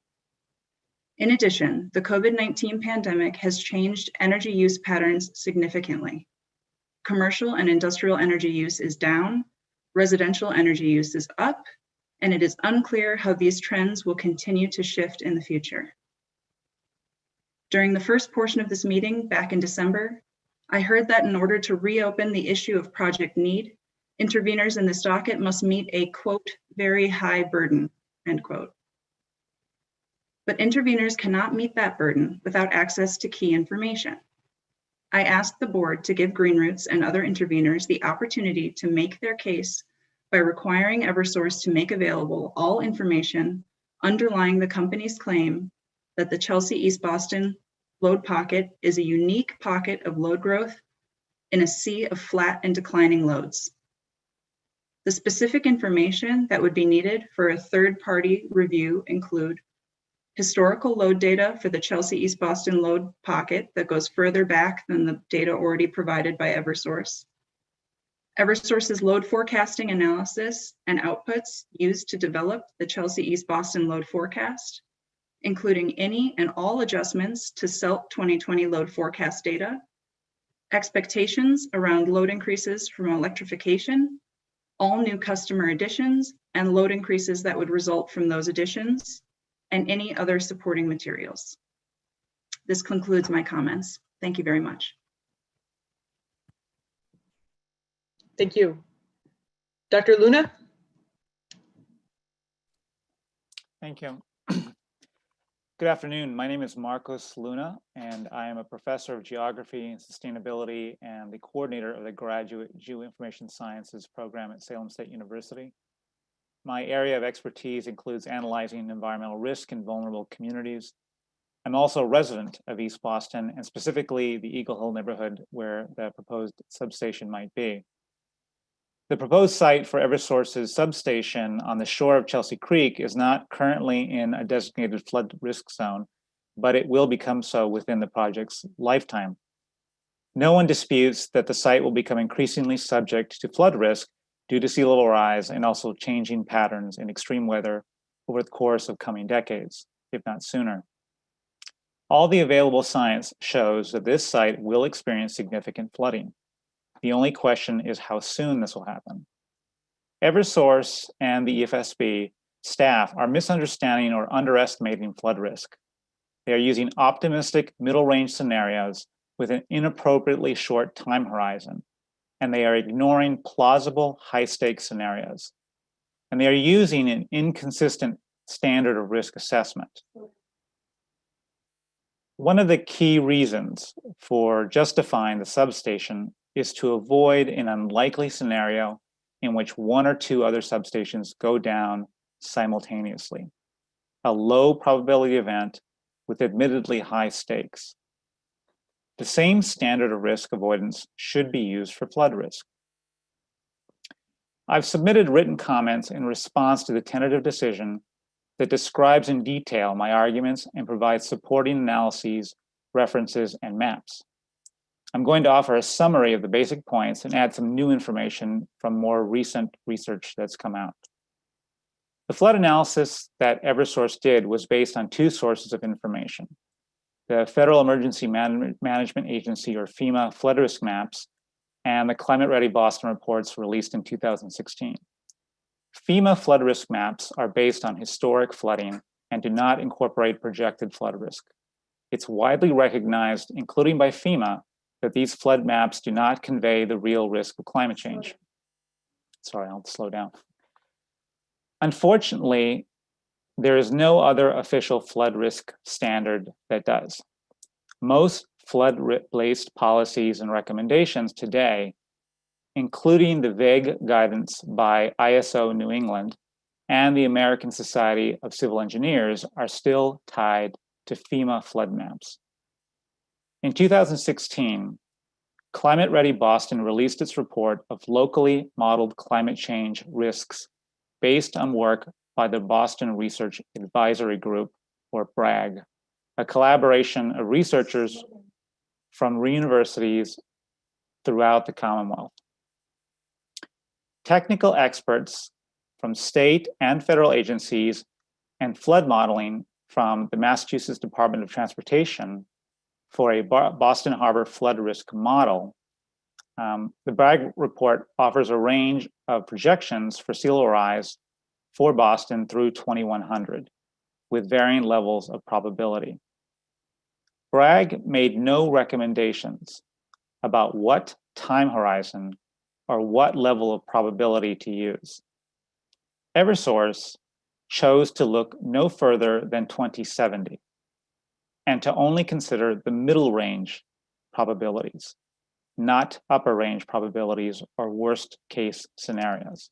In addition, the COVID-19 pandemic has changed energy use patterns significantly. Commercial and industrial energy use is down, residential energy use is up, and it is unclear how these trends will continue to shift in the future. During the first portion of this meeting back in December, I heard that in order to reopen the issue of project need, interveners in this docket must meet a, quote, very high burden, end quote. But interveners cannot meet that burden without access to key information. I asked the board to give Green Roots and other interveners the opportunity to make their case by requiring Eversource to make available all information underlying the company's claim that the Chelsea East Boston load pocket is a unique pocket of load growth in a sea of flat and declining loads. The specific information that would be needed for a third-party review include historical load data for the Chelsea East Boston load pocket that goes further back than the data already provided by Eversource. Eversource's load forecasting analysis and outputs used to develop the Chelsea East Boston load forecast, including any and all adjustments to CELT 2020 load forecast data, expectations around load increases from electrification, all new customer additions, and load increases that would result from those additions, and any other supporting materials. This concludes my comments. Thank you very much. Thank you. Dr. Luna? Thank you. Good afternoon. My name is Marcos Luna, and I am a professor of geography and sustainability and the coordinator of the Graduate Geoinformation Sciences program at Salem State University. My area of expertise includes analyzing environmental risk in vulnerable communities. I'm also a resident of East Boston, and specifically the Eagle Hill neighborhood where the proposed substation might be. The proposed site for Eversource's substation on the shore of Chelsea Creek is not currently in a designated flood risk zone, but it will become so within the project's lifetime. No one disputes that the site will become increasingly subject to flood risk due to sea level rise and also changing patterns in extreme weather over the course of coming decades, if not sooner. All the available science shows that this site will experience significant flooding. The only question is how soon this will happen. Eversource and the EFSB staff are misunderstanding or underestimating flood risk. They are using optimistic middle range scenarios with an inappropriately short time horizon, and they are ignoring plausible high stakes scenarios. And they are using an inconsistent standard of risk assessment. One of the key reasons for justifying the substation is to avoid an unlikely scenario in which one or two other substations go down simultaneously, a low probability event with admittedly high stakes. The same standard of risk avoidance should be used for flood risk. I've submitted written comments in response to the tentative decision that describes in detail my arguments and provides supporting analyses, references, and maps. I'm going to offer a summary of the basic points and add some new information from more recent research that's come out. The flood analysis that Eversource did was based on two sources of information: the Federal Emergency Management Agency, or FEMA, flood risk maps, and the Climate Ready Boston reports released in 2016. FEMA flood risk maps are based on historic flooding and do not incorporate projected flood risk. It's widely recognized, including by FEMA, that these flood maps do not convey the real risk of climate change. Sorry, I'll slow down. Unfortunately, there is no other official flood risk standard that does. Most flood-based policies and recommendations today, including the vague guidance by ISO New England and the American Society of Civil Engineers, are still tied to FEMA flood maps. In 2016, Climate Ready Boston released its report of locally modeled climate change risks based on work by the Boston Research Advisory Group, or BRAG, a collaboration of researchers from universities throughout the Commonwealth. Technical experts from state and federal agencies and flood modeling from the Massachusetts Department of Transportation for a Boston Harbor flood risk model. The BRAG report offers a range of projections for sea level rise for Boston through 2100, with varying levels of probability. BRAG made no recommendations about what time horizon or what level of probability to use. Eversource chose to look no further than 2070 and to only consider the middle range probabilities, not upper range probabilities or worst case scenarios.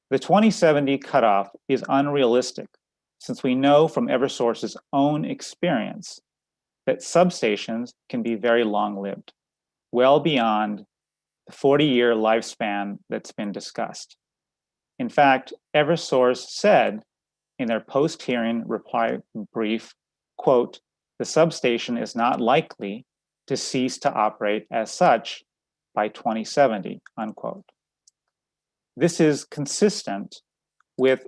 The 2070 cutoff is unrealistic, since we know from Eversource's own experience that substations can be very long-lived, well beyond the 40-year lifespan that's been discussed. In fact, Eversource said in their post-hearing reply brief, quote, "The substation is not likely to cease to operate as such by 2070, unquote." This is consistent with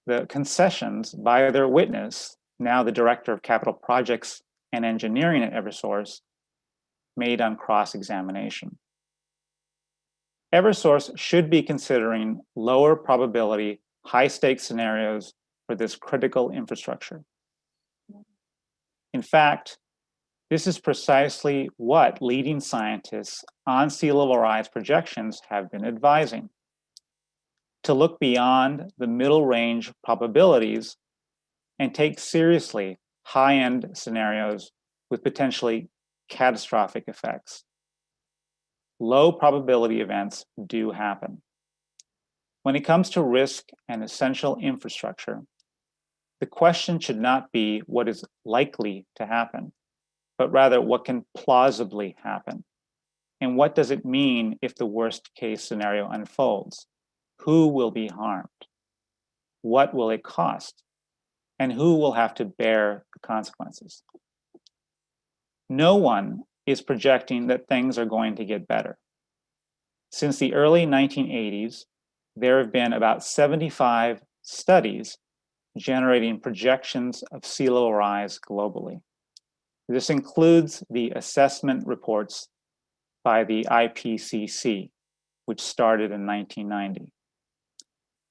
the concessions by their witness, now the Director of Capital Projects and Engineering at Eversource, made on cross-examination. Eversource should be considering lower probability, high-stakes scenarios for this critical infrastructure. In fact, this is precisely what leading scientists on sea level rise projections have been advising: to look beyond the middle range probabilities and take seriously high-end scenarios with potentially catastrophic effects. Low probability events do happen. When it comes to risk and essential infrastructure, the question should not be what is likely to happen, but rather what can plausibly happen. And what does it mean if the worst case scenario unfolds? Who will be harmed? What will it cost? And who will have to bear the consequences? No one is projecting that things are going to get better. Since the early 1980s, there have been about 75 studies generating projections of sea level rise globally. This includes the assessment reports by the IPCC, which started in 1990.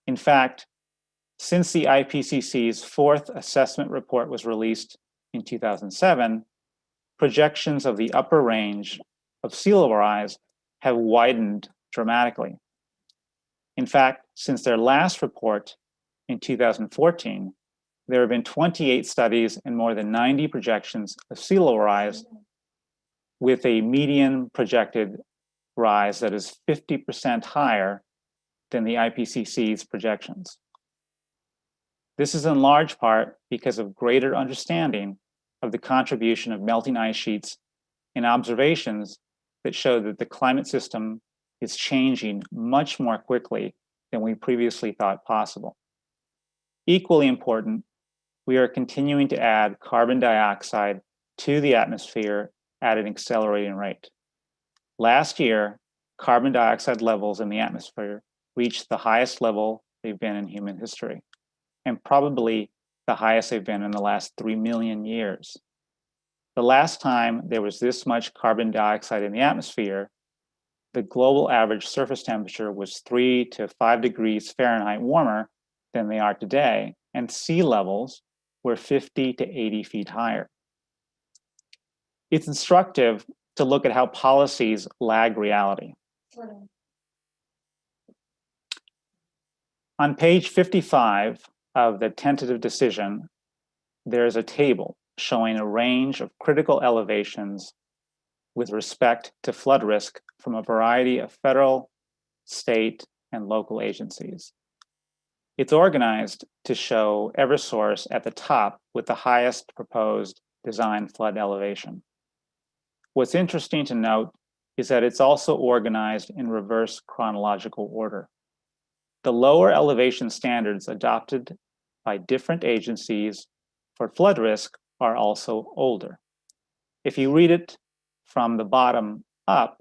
In fact, since the IPCC's fourth assessment report was released in 2007, projections of the upper range of sea level rise have widened dramatically. In fact, since their last report in 2014, there have been 28 studies and more than 90 projections of sea level rise, with a median projected rise that is 50% higher than the IPCC's projections. This is in large part because of greater understanding of the contribution of melting ice sheets and observations that show that the climate system is changing much more quickly than we previously thought possible. Equally important, we are continuing to add carbon dioxide to the atmosphere at an accelerating rate. Last year, carbon dioxide levels in the atmosphere reached the highest level they've been in human history, and probably the highest they've been in the last 3 million years. The last time there was this much carbon dioxide in the atmosphere, the global average surface temperature was 3 to 5 degrees Fahrenheit warmer than they are today, and sea levels were 50 to 80 feet higher. It's instructive to look at how policies lag reality. On page 55 of the tentative decision, there is a table showing a range of critical elevations with respect to flood risk from a variety of federal, state, and local agencies. It's organized to show Eversource at the top with the highest proposed design flood elevation. What's interesting to note is that it's also organized in reverse chronological order. The lower elevation standards adopted by different agencies for flood risk are also older. If you read it from the bottom up,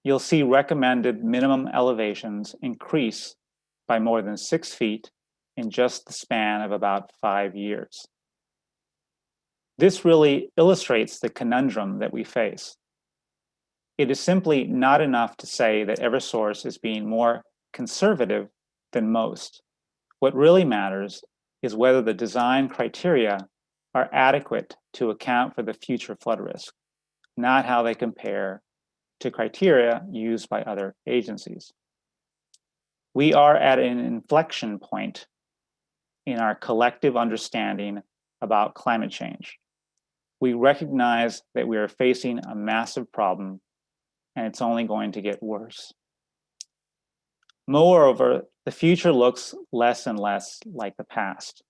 you'll see recommended minimum elevations increase by more than 6 feet in just the span of about 5 years. This really illustrates the conundrum that we face. It is simply not enough to say that Eversource is being more conservative than most. What really matters is whether the design criteria are adequate to account for the future flood risk, not how they compare to criteria used by other agencies. We are at an inflection point in our collective understanding about climate change. We recognize that we are facing a massive problem, and it's only going to get worse. Moreover, the future looks less and less like the past.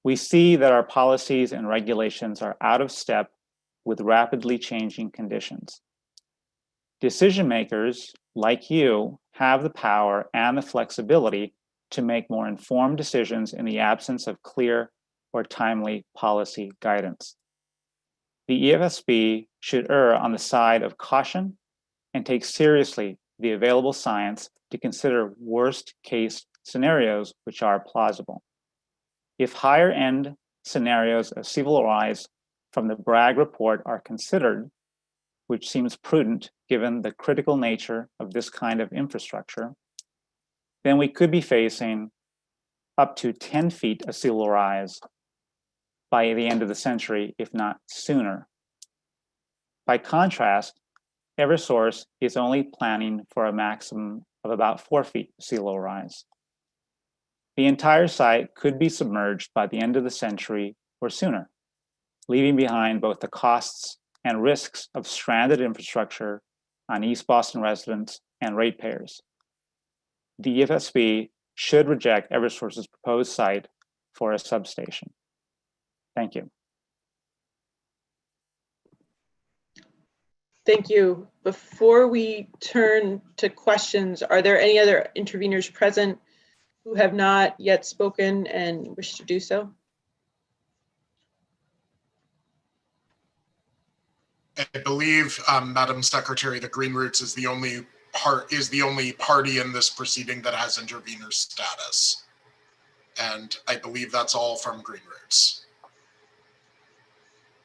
We see that our policies and regulations are out of step with rapidly changing conditions. Decision makers, like you, have the power and the flexibility to make more informed decisions in the absence of clear or timely policy guidance. The EFSB should err on the side of caution and take seriously the available science to consider worst case scenarios which are plausible. If higher end scenarios of sea level rise from the Bragg report are considered, which seems prudent given the critical nature of this kind of infrastructure, then we could be facing up to 10 feet of sea level rise by the end of the century, if not sooner. By contrast, Eversource is only planning for a maximum of about 4 feet sea level rise. The entire site could be submerged by the end of the century or sooner, leaving behind both the costs and risks of stranded infrastructure on East Boston residents and ratepayers. The EFSB should reject Eversource's proposed site for a substation. Thank you. Thank you. Before we turn to questions, are there any other interveners present who have not yet spoken and wish to do so? I believe, Madam Secretary, that Green Roots is the only party in this proceeding that has intervener status. And I believe that's all from Green Roots.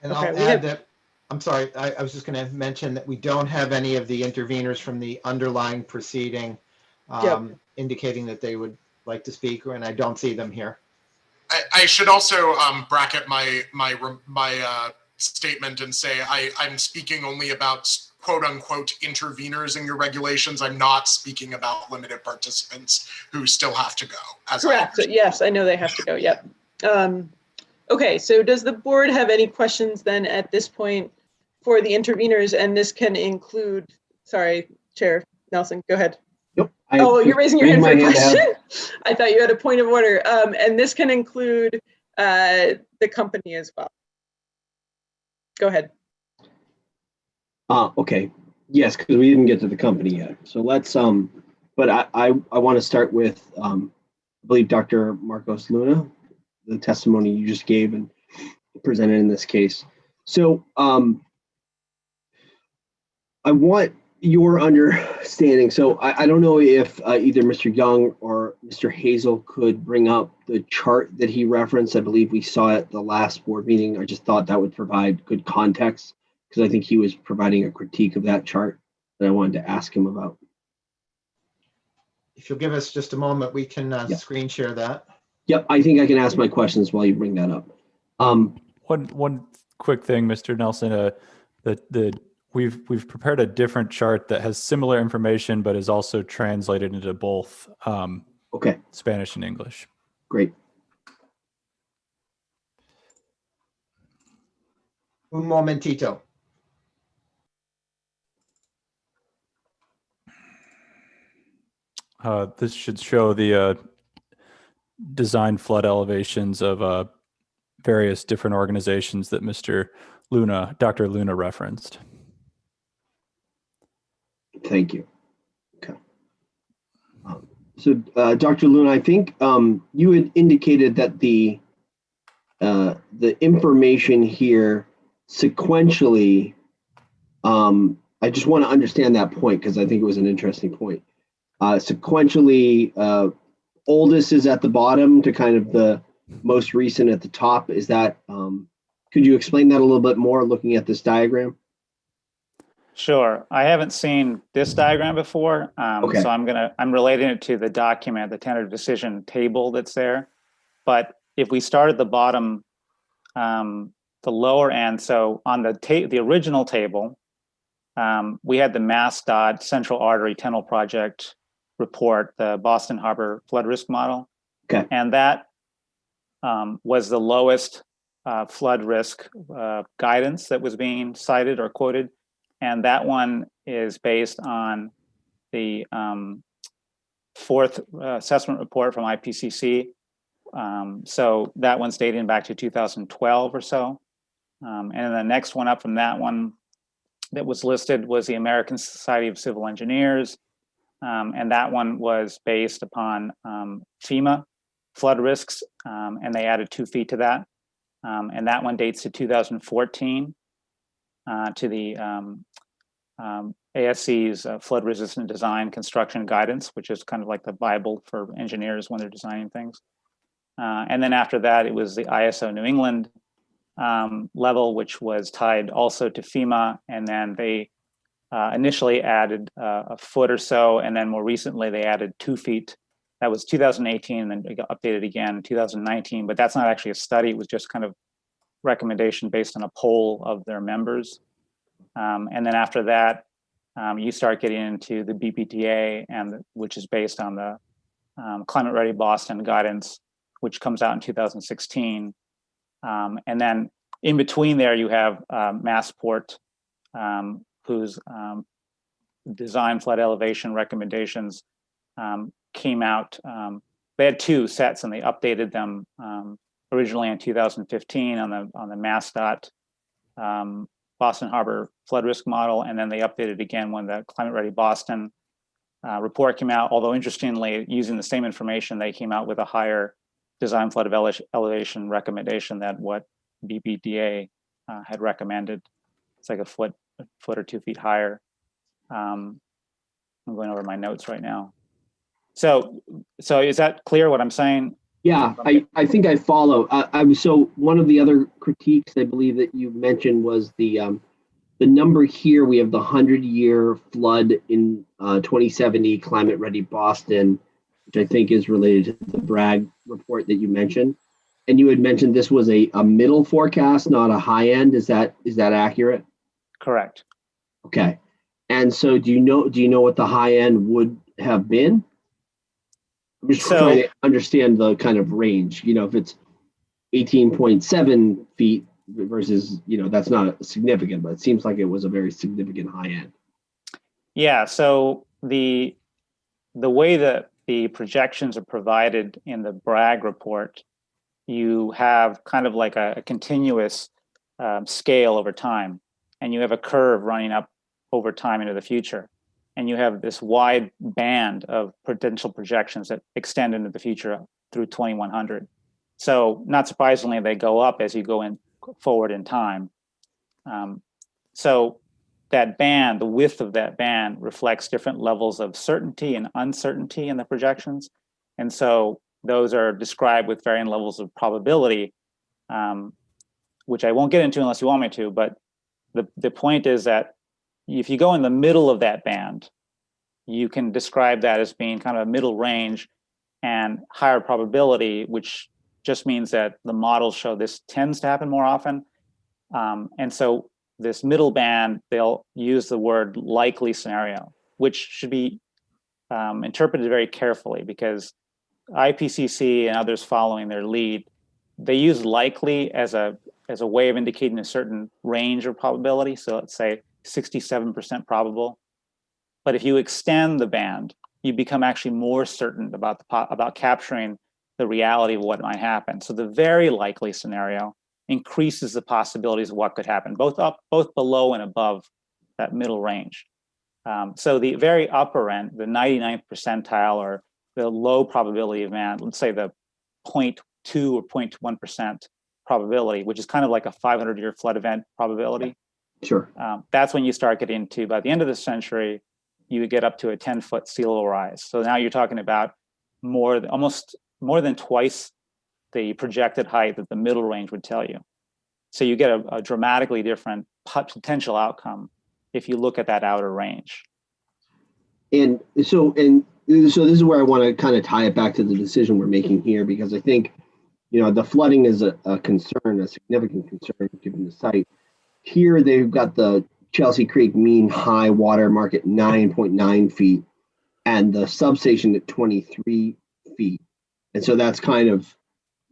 And Okay, I'll add that, I'm sorry, I was just going to mention that we don't have any of the interveners from the underlying proceeding indicating that they would like to speak, and I don't see them here. I should also bracket my statement and say I'm speaking only about quote unquote interveners in your regulations. I'm not speaking about limited participants who still have to go. Correct. Yes, I know they have to go. Yep. Okay, so does the board have any questions then at this point for the interveners? And this can include, sorry, Chair Nelson, go ahead. Yep. Oh, you're raising your hand for a question? I thought you had a point of order. And this can include the company as well. Go ahead. Okay. Yes, because we didn't get to the company yet. So let's, but I want to start with, I believe Dr. Marcos Luna, the testimony you just gave and presented in this case. So I want your understanding. So I don't know if either Mr. Young or Mr. Hazel could bring up the chart that he referenced. I believe we saw it at the last board meeting. I just thought that would provide good context because I think he was providing a critique of that chart that I wanted to ask him about. If you'll give us just a moment, we can Yeah. screen share that. Yep, I think I can ask my questions while you bring that up. One quick thing, Mr. Nelson, we've prepared a different chart that has similar information, but is also translated into both Okay, Spanish and English. great. Un momentito. This should show the design flood elevations of various different organizations that Dr. Luna referenced. Thank you. Okay. So, Dr. Luna, I think you had indicated that the information here sequentially, I just want to understand that point because I think it was an interesting point. Sequentially, oldest is at the bottom to kind of the most recent at the top. Is that, could you explain that a little bit more looking at this diagram? Sure. I haven't seen this diagram before, Okay. so I'm relating it to the document, the tentative decision table that's there. But if we start at the bottom, the lower end, so on the original table, we had the MassDOT Central Artery Tunnel Project report, the Boston Harbor flood risk model. Okay. And that was the lowest flood risk guidance that was being cited or quoted. And that one is based on the fourth assessment report from IPCC. So that one's dating back to 2012 or so. And then the next one up from that one that was listed was the American Society of Civil Engineers. And that one was based upon FEMA flood risks, and they added 2 feet to that. And that one dates to 2014 to the ASC's flood resistant design construction guidance, which is kind of like the Bible for engineers when they're designing things. And then after that, it was the ISO New England level, which was tied also to FEMA. And then they initially added a foot or so. And then more recently, they added 2 feet. That was 2018, and then it got updated again in 2019. But that's not actually a study. It was just kind of recommendation based on a poll of their members. And then after that, you start getting into the BPDA, which is based on the Climate Ready Boston guidance, which comes out in 2016. And then in between there, you have Massport, whose design flood elevation recommendations came out. They had 2 sets, and they updated them originally in 2015 on the MassDOT Boston Harbor flood risk model, and then they updated again when the Climate Ready Boston report came out. Although interestingly, using the same information, they came out with a higher design flood elevation recommendation than what BPDA had recommended. It's like a foot or 2 feet higher. I'm going over my notes right now. So is that clear what I'm saying? Yeah, I think I follow. So one of the other critiques I believe that you mentioned was the number here. We have the 100-year flood in 2070 Climate Ready Boston, which I think is related to the Bragg report that you mentioned. And you had mentioned this was a middle forecast, not a high end. Is that accurate? Correct. Okay. And so do you know what the high end would have been? I'm just trying to understand the kind of range, if it's 18.7 feet versus, that's not significant, but it seems like it was a very significant high end. Yeah, so the way that the projections are provided in the Bragg report, you have kind of like a continuous scale over time, and you have a curve running up over time into the future. And you have this wide band of potential projections that extend into the future through 2100. So not surprisingly, they go up as you go in forward in time. So that band, the width of that band, reflects different levels of certainty and uncertainty in the projections. And so those are described with varying levels of probability, which I won't get into unless you want me to. But the point is that if you go in the middle of that band, you can describe that as being kind of a middle range and higher probability, which just means that the models show this tends to happen more often. And so this middle band, they'll use the word likely scenario, which should be interpreted very carefully, because IPCC and others following their lead, they use likely as a way of indicating a certain range of probability. So let's say 67% probable. But if you extend the band, you become actually more certain about capturing the reality of what might happen. So the very likely scenario increases the possibilities of what could happen, both below and above that middle range. So the very upper end, the 99th percentile, or the low probability event, let's say the 0.2 or 0.1% probability, which is kind of like a 500-year flood event probability. Sure. That's when you start getting to, by the end of the century, you would get up to a 10-foot sea level rise. So now you're talking about almost more than twice the projected height that the middle range would tell you. So you get a dramatically different potential outcome if you look at that outer range. And so this is where I want to kind of tie it back to the decision we're making here, because I think, the flooding is a concern, a significant concern given the site. Here they've got the Chelsea Creek mean high water mark at 9.9 feet and the substation at 23 feet. And so that's kind of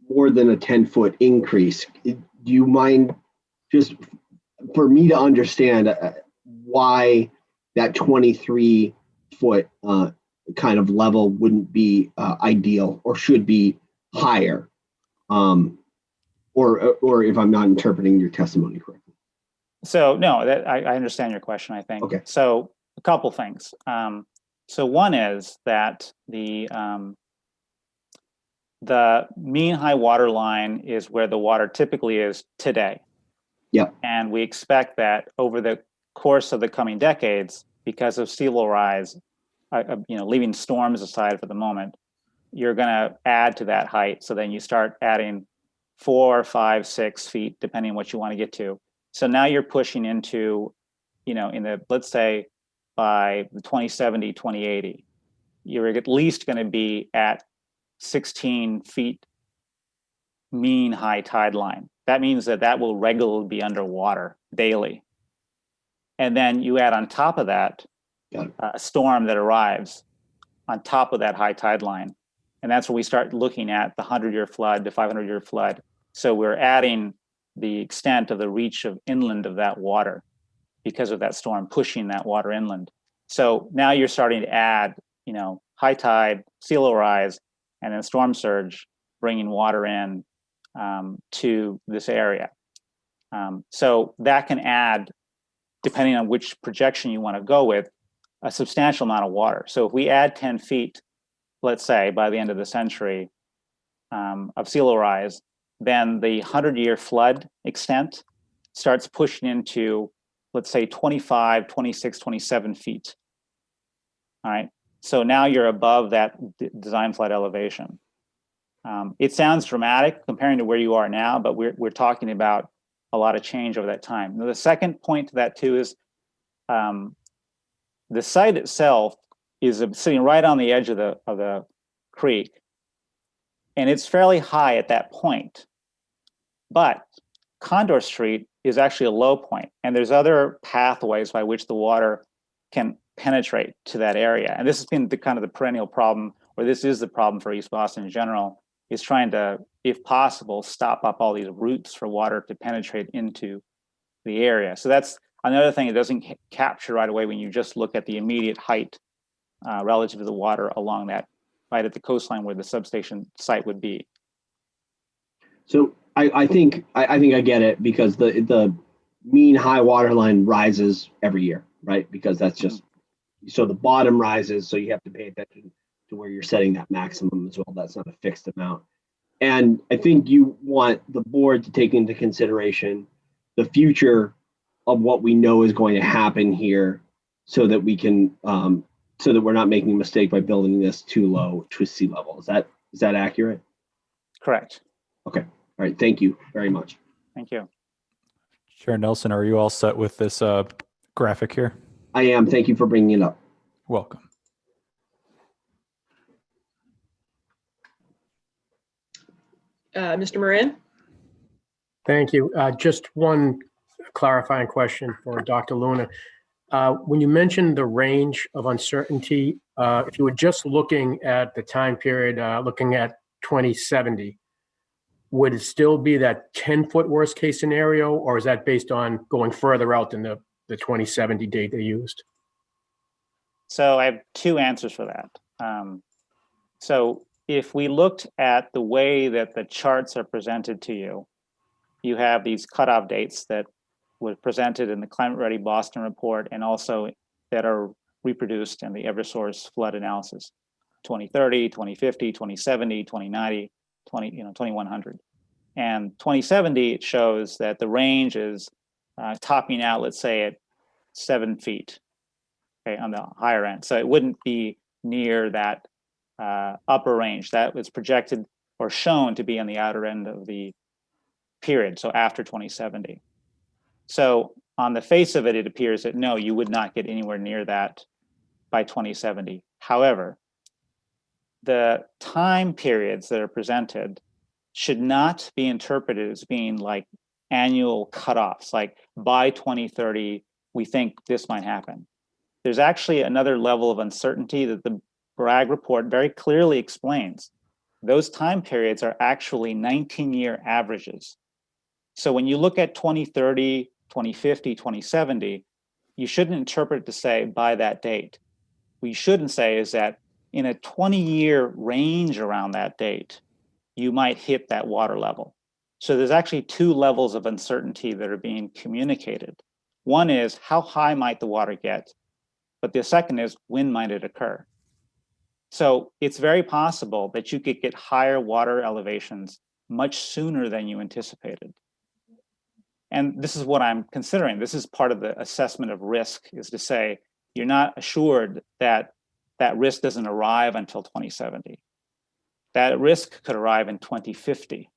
more than a 10-foot increase. Do you mind just for me to understand why that 23-foot kind of level wouldn't be ideal or should be higher? Or if I'm not interpreting your testimony correctly. So no, I understand your question, I think. Okay. So a couple things. So one is that the mean high water line is where the water typically is today. Yep. And we expect that over the course of the coming decades, because of sea level rise, leaving storms aside for the moment, you're going to add to that height. So then you start adding 4, 5, 6 feet, depending on what you want to get to. So now you're pushing into, let's say by the 2070, 2080, you're at least going to be at 16 feet mean high tide line. That means that will regularly be underwater daily. And then you add on top of that a storm that arrives on top of that high tide line. And that's when we start looking at the 100-year flood, the 500-year flood. So we're adding the extent of the reach of inland of that water because of that storm pushing that water inland. So now you're starting to add, high tide, sea level rise, and then storm surge, bringing water in to this area. So that can add, depending on which projection you want to go with, a substantial amount of water. So if we add 10 feet, let's say by the end of the century of sea level rise, then the 100-year flood extent starts pushing into, let's say, 25, 26, 27 feet. All right. So now you're above that design flood elevation. It sounds dramatic comparing to where you are now, but we're talking about a lot of change over that time. Now, the second point to that too is the site itself is sitting right on the edge of the creek, and it's fairly high at that point. But Condor Street is actually a low point, and there's other pathways by which the water can penetrate to that area. And this has been the perennial problem, or this is the problem for East Boston in general, is trying to, if possible, stop up all these routes for water to penetrate into the area. So that's another thing it doesn't capture right away when you just look at the immediate height relative to the water along that, right at the coastline where the substation site would be. So I think I get it, because the mean high water line rises every year. right? Because that's just, so the bottom rises, so you have to pay attention to where you're setting that maximum as well. That's not a fixed amount. And I think you want the board to take into consideration the future of what we know is going to happen here, so that we can, so that we're not making a mistake by building this too low to sea level. Is that accurate? Correct. Okay. All right. Thank you very much. Thank you. Chair Nelson, are you all set with this graphic here? I am. Thank you for bringing it up. Welcome. Mr. Moran? Thank you. Just one clarifying question for Dr. Luna. When you mentioned the range of uncertainty, if you were just looking at the time period, looking at 2070, would it still be that 10-foot worst case scenario, or is that based on going further out than the 2070 date they used? So I have two answers for that. So if we looked at the way that the charts are presented to you, you have these cutoff dates that were presented in the Climate Ready Boston report, and also that are reproduced in the Eversource flood analysis, 2030, 2050, 2070, 2090, 2100. And 2070, it shows that the range is topping out, let's say, at 7 feet, okay, on the higher end. So it wouldn't be near that upper range that was projected or shown to be on the outer end of the period, so after 2070. So on the face of it, it appears that no, you would not get anywhere near that by 2070. However, the time periods that are presented should not be interpreted as being like annual cutoffs, like by 2030, we think this might happen. There's actually another level of uncertainty that the Bragg report very clearly explains. Those time periods are actually 19-year averages. So when you look at 2030, 2050, 2070, you shouldn't interpret it to say by that date. What you shouldn't say is that in a 20-year range around that date, you might hit that water level. So there's actually two levels of uncertainty that are being communicated. One is how high might the water get, but the second is when might it occur. So it's very possible that you could get higher water elevations much sooner than you anticipated. And this is what I'm considering. This is part of the assessment of risk, is to say, you're not assured that that risk doesn't arrive until 2070. That risk could arrive in 2050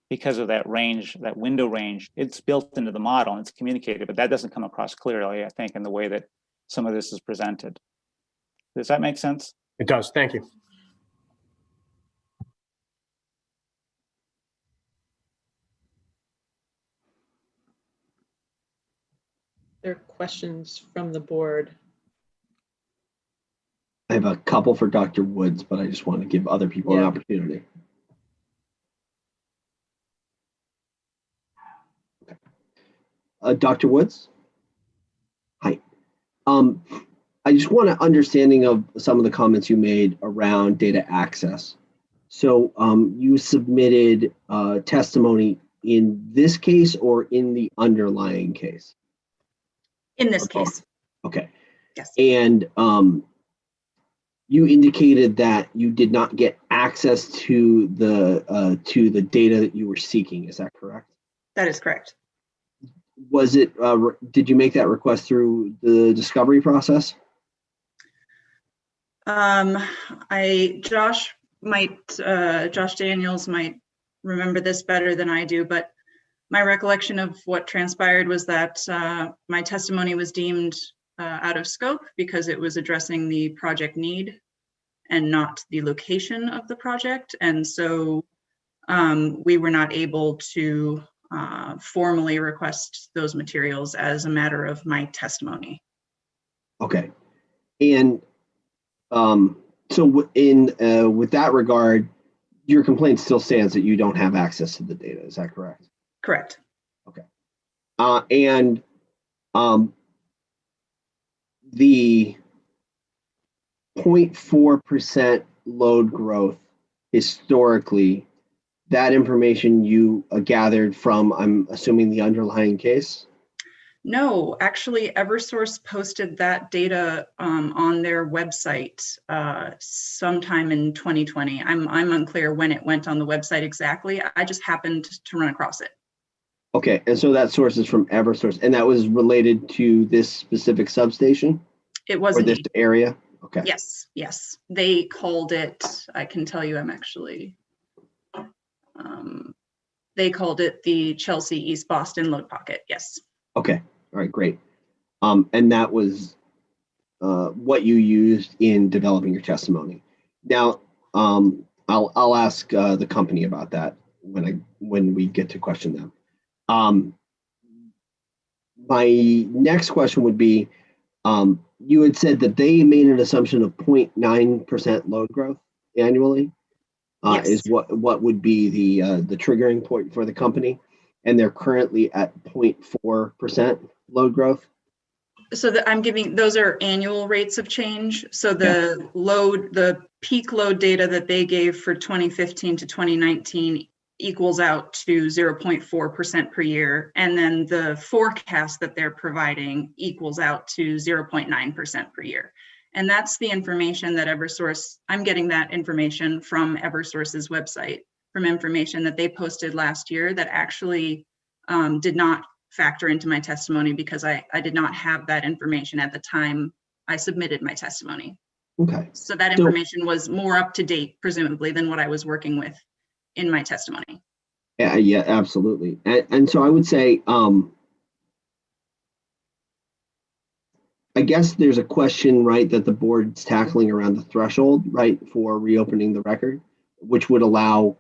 because of that range, that window range. It's built into the model and it's communicated, but that doesn't come across clearly, I think, in the way that some of this is presented. Does that make sense? It does. Thank you. There are questions from the board. I have a couple for Dr. Woods, but I just want to give other people an opportunity. Okay. Dr. Woods? Hi. I just want an understanding of some of the comments you made around data access. So you submitted testimony in this case or in the underlying case? In this case. Okay. Yes. And you indicated that you did not get access to the data that you were seeking. Is that correct? That is correct. Was it? Did you make that request through the discovery process? Josh Daniels might remember this better than I do, but my recollection of what transpired was that my testimony was deemed out of scope because it was addressing the project need and not the location of the project. And so we were not able to formally request those materials as a matter of my testimony. Okay. And so with that regard, your complaint still stands that you don't have access to the data. Is that correct? Correct. Okay. And the 0.4% load growth historically, that information you gathered from, I'm assuming, the underlying case? No, actually, Eversource posted that data on their website sometime in 2020. I'm unclear when it went on the website exactly. I just happened to run across it. Okay, and so that source is from Eversource, and that was related to this specific substation? It was or this indeed. area? Okay. Yes, yes. They called it, I can tell you, I'm actually, they called it the Chelsea East Boston load pocket. Yes. Okay. All right, great. And that was what you used in developing your testimony. Now, I'll ask the company about that when we get to question them. My next question would be, you had said that they made an assumption of 0.9% load growth annually. Yes. Is what would be the triggering point for the company, and they're currently at 0.4% load growth. So I'm giving, those are annual rates of change. So the peak load data that they gave for 2015 to 2019 equals out to 0.4% per year. And then the forecast that they're providing equals out to 0.9% per year. And that's the information that Eversource, I'm getting that information from Eversource's website, from information that they posted last year that actually did not factor into my testimony because I did not have that information at the time I submitted my testimony. Okay. So that information was more up to date, presumably, than what I was working with in my testimony. Yeah, absolutely. And so I would say, I guess there's a question, right, that the board's tackling around the threshold, right, for reopening the record, which would allow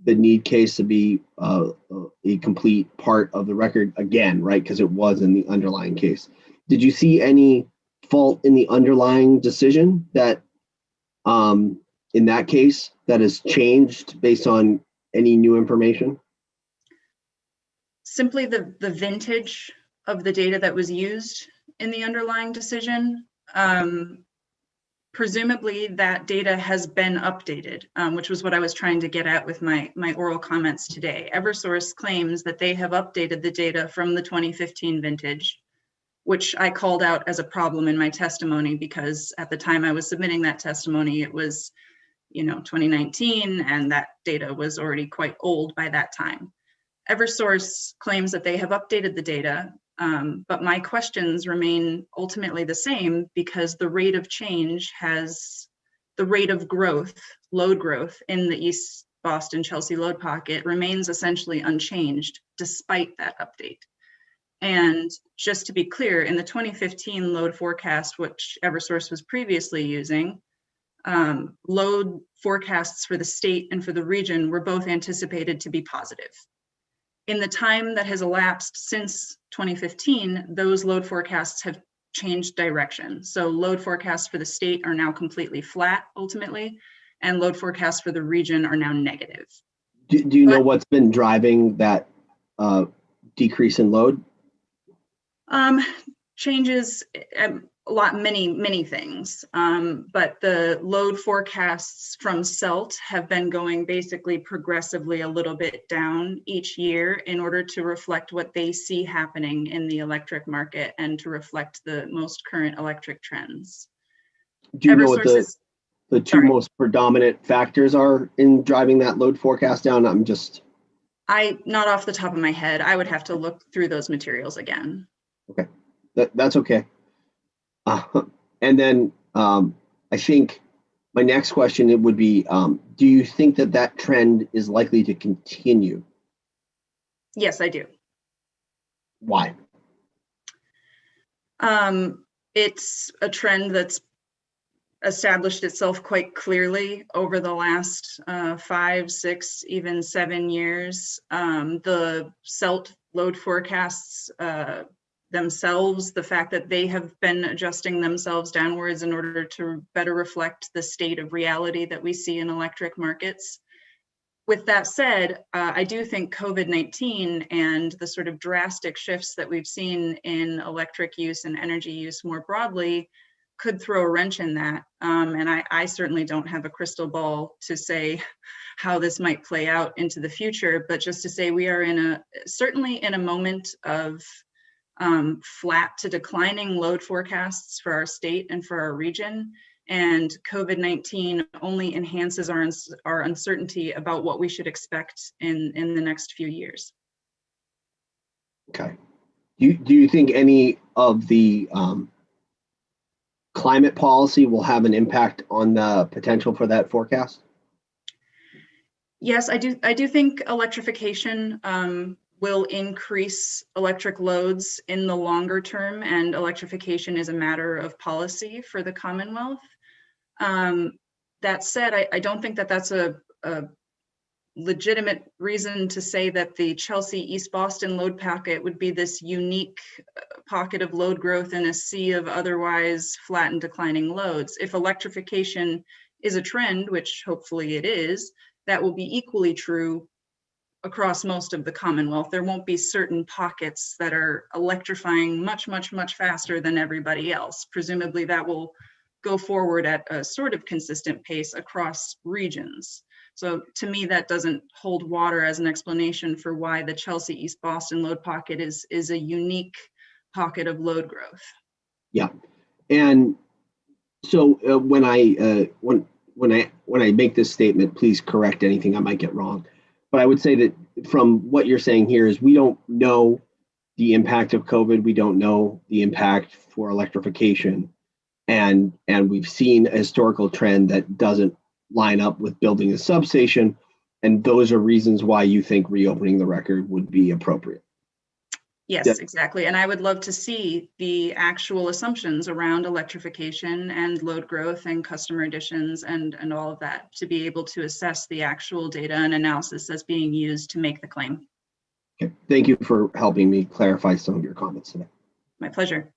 the need case to be a complete part of the record again, right, because it was in the underlying case. Did you see any fault in the underlying decision that, in that case, that has changed based on any new information? Simply the vintage of the data that was used in the underlying decision. Presumably that data has been updated, which was what I was trying to get at with my oral comments today. Eversource claims that they have updated the data from the 2015 vintage, which I called out as a problem in my testimony because at the time I was submitting that testimony, it was 2019, and that data was already quite old by that time. Eversource claims that they have updated the data, but my questions remain ultimately the same because the rate of change the rate of growth, load growth in the East Boston Chelsea load pocket remains essentially unchanged despite that update. And just to be clear, in the 2015 load forecast, which Eversource was previously using, load forecasts for the state and for the region were both anticipated to be positive. In the time that has elapsed since 2015, those load forecasts have changed direction. So load forecasts for the state are now completely flat ultimately, and load forecasts for the region are now negative. Do you know what's been driving that decrease in load? Changes, many things, but the load forecasts from CELT have been going basically progressively a little bit down each year in order to reflect what they see happening in the electric market and to reflect the most current electric trends. Do you know what the two most predominant factors are in driving that load forecast down? Not off the top of my head. I would have to look through those materials again. Okay, that's okay. And then I think my next question would be, do you think that trend is likely to continue? Yes, I do. Why? It's a trend that's established itself quite clearly over the last 5, 6, even 7 years. The CELT load forecasts themselves, the fact that they have been adjusting themselves downwards in order to better reflect the state of reality that we see in electric markets. With that said, I do think COVID-19 and the sort of drastic shifts that we've seen in electric use and energy use more broadly could throw a wrench in that. And I certainly don't have a crystal ball to say how this might play out into the future, but just to say we are certainly in a moment of flat to declining load forecasts for our state and for our region. And COVID-19 only enhances our uncertainty about what we should expect in the next few years. Okay. Do you think any of the climate policy will have an impact on the potential for that forecast? Yes, I do think electrification will increase electric loads in the longer term, and electrification is a matter of policy for the Commonwealth. That said, I don't think that that's a legitimate reason to say that the Chelsea East Boston load packet would be this unique pocket of load growth in a sea of otherwise flat and declining loads. If electrification is a trend, which hopefully it is, that will be equally true across most of the Commonwealth. There won't be certain pockets that are electrifying much, much, much faster than everybody else. Presumably that will go forward at a sort of consistent pace across regions. So to me, that doesn't hold water as an explanation for why the Chelsea East Boston load pocket is a unique pocket of load growth. Yeah, and so when I make this statement, please correct anything I might get wrong. But I would say that from what you're saying here is we don't know the impact of COVID. We don't know the impact for electrification, and we've seen a historical trend that doesn't line up with building a substation, and those are reasons why you think reopening the record would be appropriate. Yes, exactly. And I would love to see the actual assumptions around electrification and load growth and customer additions and all of that to be able to assess the actual data and analysis that's being used to make the claim. Okay. Thank you for helping me clarify some of your comments today. My pleasure.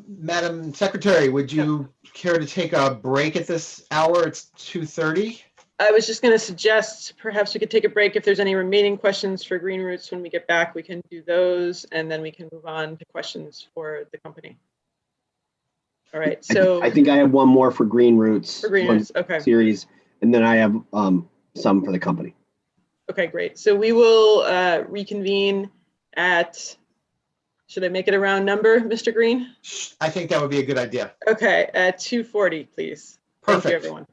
Madam Secretary, would you care to take a break at this hour? It's 2:30. I was just going to suggest perhaps we could take a break. If there's any remaining questions for Green Roots when we get back, we can do those, and then we can move on to questions for the company. All right. So I think I have one more for Green Roots. For Green Roots, okay. Series, and then I have some for the company. Okay, great. So we will reconvene at, should I make it a round number, Mr. Green? I think that would be a good idea. Okay, at 2:40, please. Perfect. Thank you, everyone.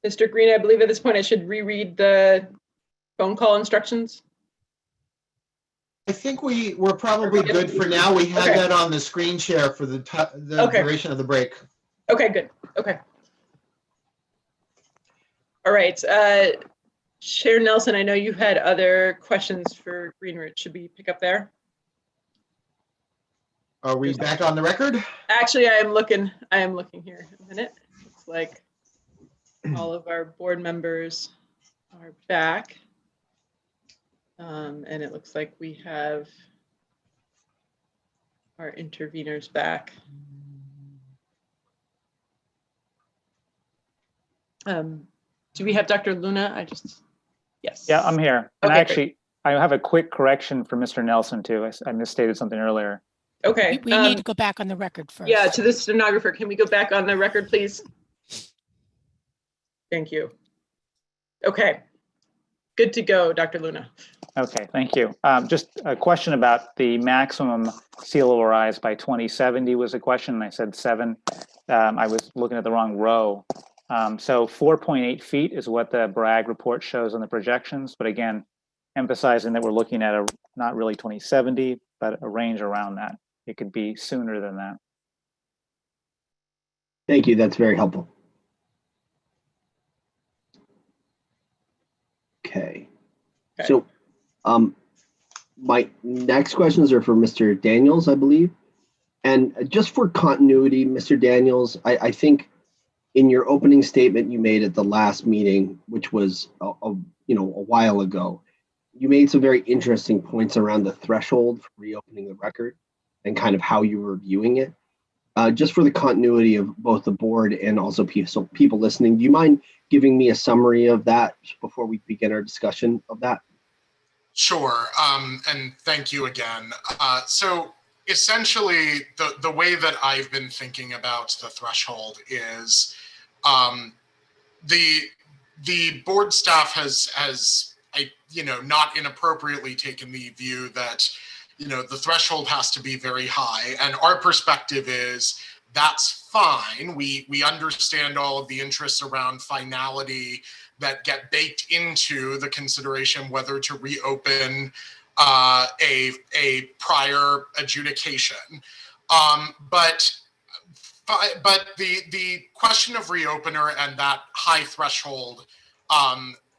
Mr. Green, I believe at this point I should reread the phone call instructions. I think we're probably good for now. We had Okay. that on the screen share for the Okay. duration of the break. Okay, good. Okay. All right. Chair Nelson, I know you had other questions for Greenroot. Should we pick up there? Are we back on the record? Actually, I am looking here a minute. Looks like all of our board members are back. And it looks like we have our interveners back. Do we have Dr. Luna? Yes. Yeah, I'm here. And Okay, actually, I have a quick correction for Mr. Nelson too. I misstated something earlier. Okay. We need to go back on the record first. Yeah, to the stenographer. Can we go back on the record, please? Thank you. Okay. Good to go, Dr. Luna. Okay, thank you. Just a question about the maximum sea level rise by 2070 was a question, and I said 7. I was looking at the wrong row. So 4.8 feet is what the Bragg report shows on the projections, but again, emphasizing that we're looking at not really 2070, but a range around that. It could be sooner than that. Thank you. That's very helpful. Okay. So my next questions are for Mr. Daniels, I believe. And just for continuity, Mr. Daniels, I think in your opening statement you made at the last meeting, which was a while ago, you made some very interesting points around the threshold for reopening the record and kind of how you were viewing it. Just for the continuity of both the board and also people listening, do you mind giving me a summary of that before we begin our discussion of that? Sure, and thank you again. So essentially, the way that I've been thinking about the threshold is the board staff has not inappropriately taken the view that the threshold has to be very high, and our perspective is that's fine. We understand all of the interests around finality that get baked into the consideration whether to reopen a prior adjudication. But the question of reopener and that high threshold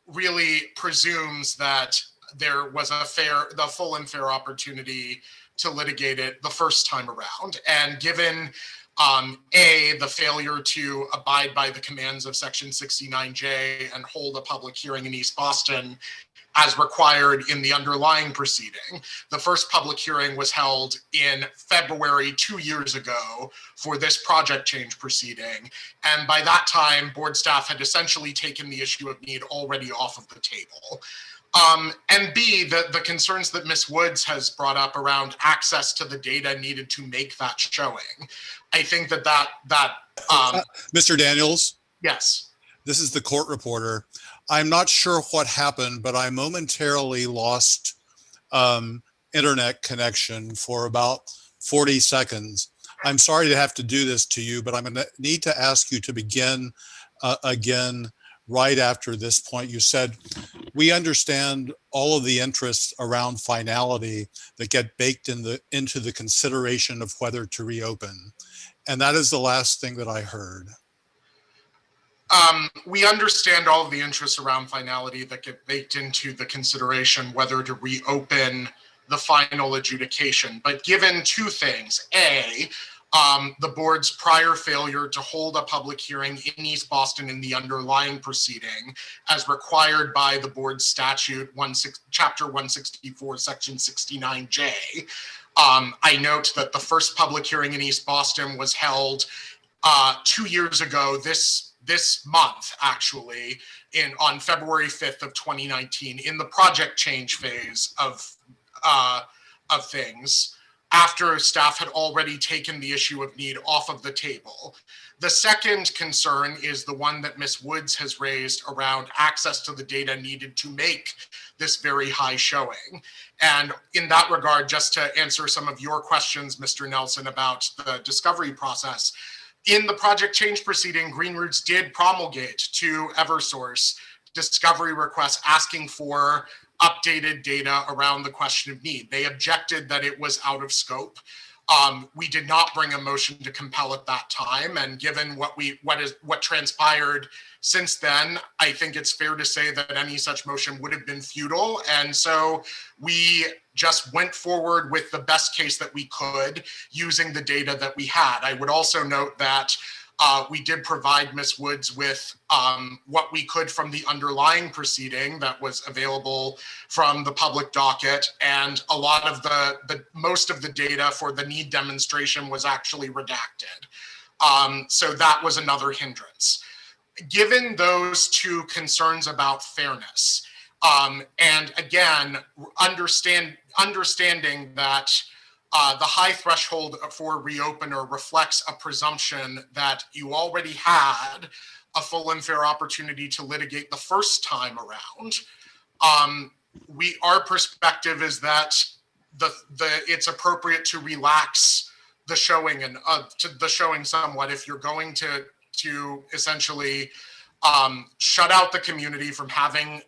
really presumes that there was the full and fair opportunity to litigate it the first time around. And given the failure to abide by the commands of Section 69J and hold a public hearing in East Boston as required in the underlying proceeding. The first public hearing was held in February 2 years ago for this project change proceeding. And by that time, board staff had essentially taken the issue of need already off of the table. And B, the concerns that Ms. Woods has brought up around access to the data needed to make that showing. I think that Mr. Daniels? Yes. This is the court reporter. I'm not sure what happened, but I momentarily lost internet connection for about 40 seconds. I'm sorry to have to do this to you, but I'm going to need to ask you to begin again right after this point. You said, we understand all of the interests around finality that get baked into the consideration of whether to reopen. And that is the last thing that I heard. We understand all of the interests around finality that get baked into the consideration whether to reopen the final adjudication. But given two things, A, the board's prior failure to hold a public hearing in East Boston in the underlying proceeding as required by the board's statute, Chapter 164, Section 69J. I note that the first public hearing in East Boston was held 2 years ago this month, actually, on February 5th of 2019, in the project change phase of things, after staff had already taken the issue of need off of the table. The second concern is the one that Ms. Woods has raised around access to the data needed to make this very high showing. And in that regard, just to answer some of your questions, Mr. Nelson, about the discovery process, In the project change proceeding, Green Roots did promulgate to Eversource discovery requests asking for updated data around the question of need. They objected that it was out of scope. We did not bring a motion to compel at that time, and given what transpired since then, I think it's fair to say that any such motion would have been futile. And so we just went forward with the best case that we could using the data that we had. I would also note that we did provide Ms. Woods with what we could from the underlying proceeding that was available from the public docket, and a lot of most of the data for the need demonstration was actually redacted. So that was another hindrance. Given those two concerns about fairness, and again, understanding that the high threshold for reopener reflects a presumption that you already had a full and fair opportunity to litigate the first time around. Our perspective is that it's appropriate to relax the showing and the showing somewhat if you're going to essentially shut out the community from having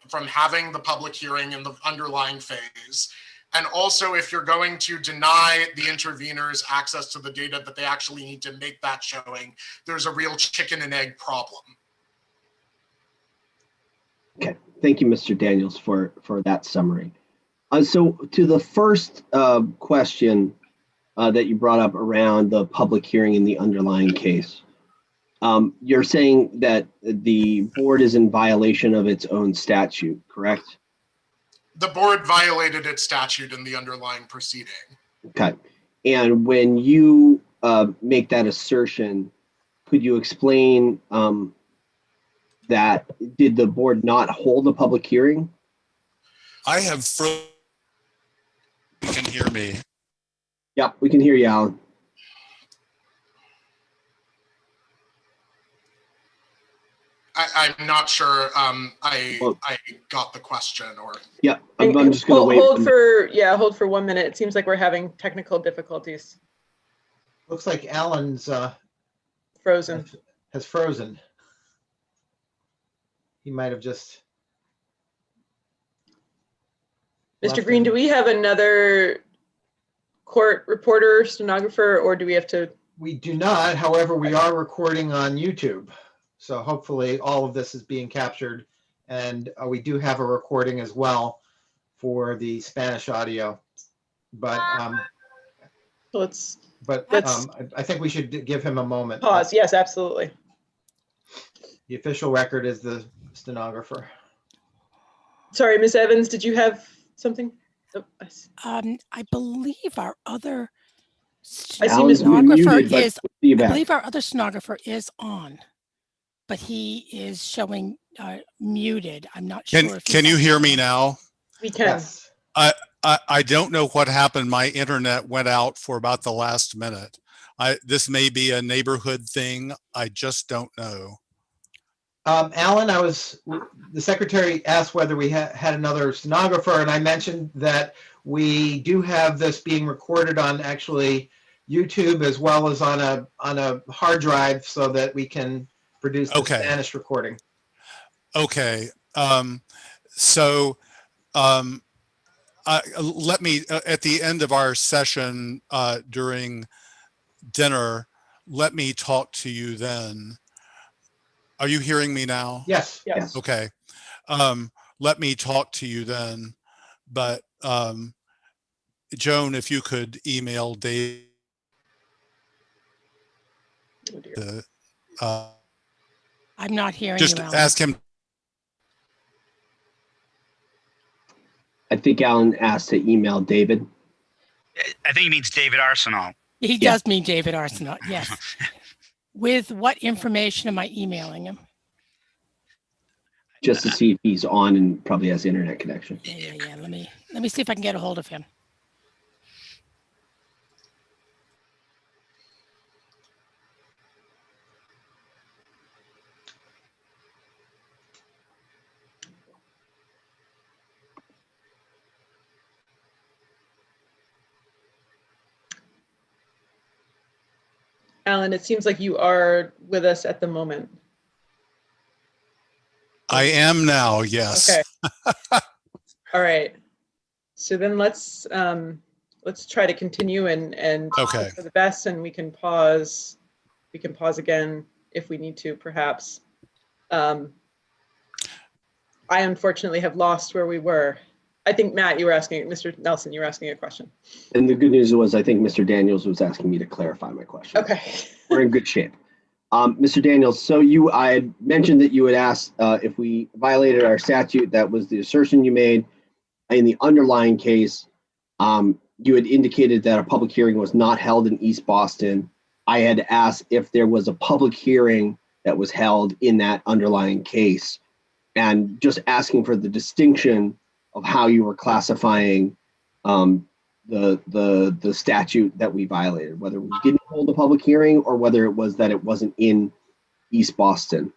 the public hearing in the underlying phase. And also, if you're going to deny the interveners access to the data that they actually need to make that showing, there's a real chicken and egg problem. Okay, thank you, Mr. Daniels, for that summary. So to the first question that you brought up around the public hearing in the underlying case, you're saying that the board is in violation of its own statute, correct? The board violated its statute in the underlying proceeding. Okay. And when you make that assertion, could you explain that did the board not hold a public hearing? I have further. You can hear me. Yeah, we can hear you, Alan. I'm not sure I got the question, or. Yeah, I'm just going to wait. Hold for 1 minute. It seems like we're having technical difficulties. Looks like Alan's frozen. Has frozen. He might have just. Mr. Green, do we have another court reporter, stenographer, or do we have to? We do not. However, we are recording on YouTube. So hopefully all of this is being captured, and we do have a recording as well for the Spanish audio. But I think we should give him a moment. Pause. Yes, absolutely. The official record is the stenographer. Sorry, Ms. Evans, did you have something? Oh, I believe our other stenographer is on. But he is showing muted. I'm not sure. Can you hear me now? We can. Yes. I don't know what happened. My internet went out for about the last minute. This may be a neighborhood thing. I just don't know. Alan, the secretary asked whether we had another stenographer, and I mentioned that we do have this being recorded on actually YouTube as well as on a hard drive so that we can produce the Spanish recording. Okay. Let me, at the end of our session during dinner, let me talk to you then. Are you hearing me now? Yes. Yes. Okay. Let me talk to you then. But Joan, if you could email Dave. I'm not hearing just you, Alan. ask him. I think Alan asked to email David. I think he means David Arsenal. He does mean David Arsenal, yes. With what information am I emailing him? Just to see if he's on and probably has internet connection. Yeah. Let me see if I can get a hold of him. Alan, it seems like you are with us at the moment. I am now, yes. Okay. All right. So then let's try to continue and Okay. hope for the best, and we can pause. We can pause again if we need to, perhaps. I unfortunately have lost where we were. I think, Matt, you were asking, Mr. Nelson, you were asking a question. And the good news was, I think Mr. Daniels was asking me to clarify my question. Okay. We're in good shape. Mr. Daniels, so I had mentioned that you had asked if we violated our statute. That was the assertion you made. In the underlying case, you had indicated that a public hearing was not held in East Boston. I had asked if there was a public hearing that was held in that underlying case, and just asking for the distinction of how you were classifying the statute that we violated, whether we didn't hold a public hearing or whether it was that it wasn't in East Boston.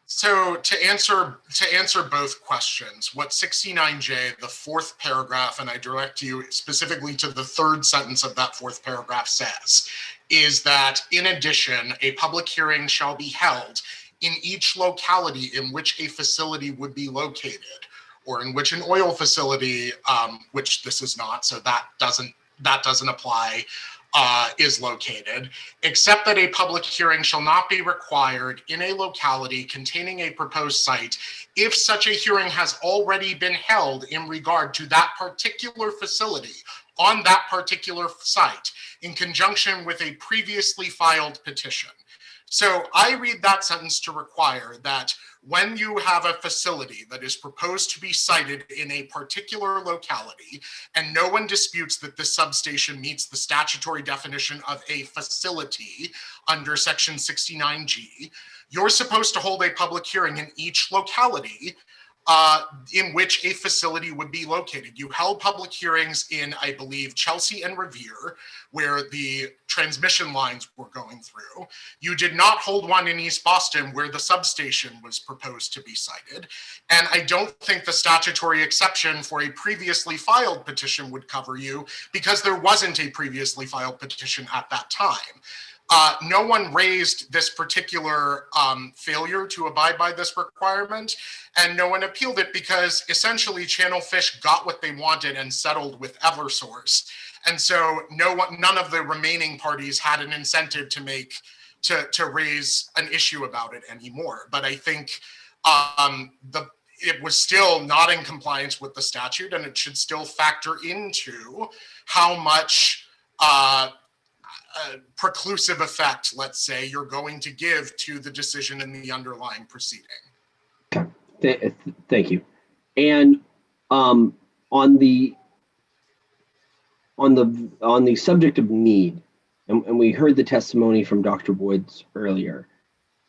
So to answer both questions, what 69J, the fourth paragraph, and I direct you specifically to the third sentence of that fourth paragraph, says, is that in addition, a public hearing shall be held in each locality in which a facility would be located, or in which an oil facility, which this is not, so that doesn't apply, is located, except that a public hearing shall not be required in a locality containing a proposed site if such a hearing has already been held in regard to that particular facility on that particular site in conjunction with a previously filed petition. So I read that sentence to require that when you have a facility that is proposed to be sited in a particular locality, and no one disputes that this substation meets the statutory definition of a facility under Section 69G, you're supposed to hold a public hearing in each locality in which a facility would be located. You held public hearings in, I believe, Chelsea and Revere, where the transmission lines were going through. You did not hold one in East Boston where the substation was proposed to be sited. And I don't think the statutory exception for a previously filed petition would cover you because there wasn't a previously filed petition at that time. No one raised this particular failure to abide by this requirement, and no one appealed it because essentially Channel Fish got what they wanted and settled with Eversource. And so none of the remaining parties had an incentive to raise an issue about it anymore. But I think it was still not in compliance with the statute, and it should still factor into how much preclusive effect, let's say, you're going to give to the decision in the underlying proceeding. Thank you. And on the subject of need, and we heard the testimony from Dr. Boyd's earlier.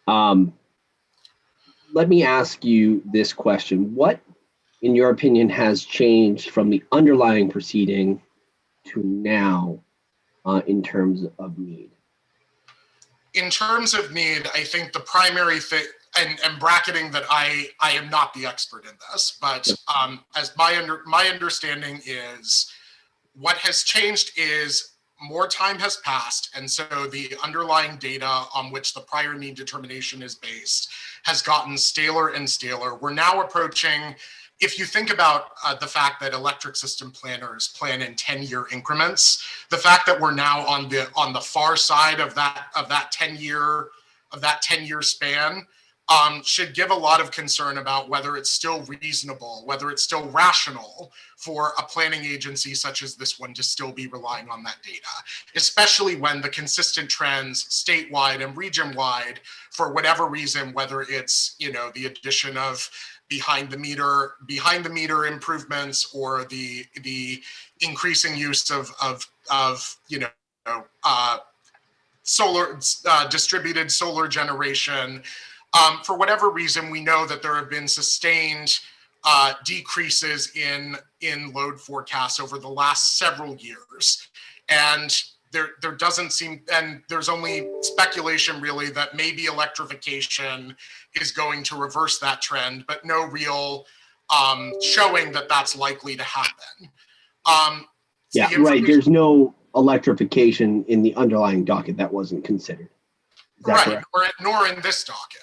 Let me ask you this question: what, in your opinion, has changed from the underlying proceeding to now in terms of need? In terms of need, I think the primary thing, and bracketing that I am not the expert in this, but as my understanding is, what has changed is more time has passed, and so the underlying data on which the prior need determination is based has gotten staler and staler. We're now approaching, if you think about the fact that electric system planners plan in 10-year increments, the fact that we're now on the far side of that 10-year span should give a lot of concern about whether it's still reasonable, whether it's still rational for a planning agency such as this one to still be relying on that data, especially when the consistent trends statewide and region-wide, for whatever reason, whether it's the addition of behind the meter improvements or the increasing use of solar distributed solar generation. For whatever reason, we know that there have been sustained decreases in load forecasts over the last several years. And there doesn't seem, and there's only speculation really that maybe electrification is going to reverse that trend, but no real showing that that's likely to happen. Yeah, right. There's no electrification in the underlying docket. That wasn't considered. Is that Right, correct? nor in this docket.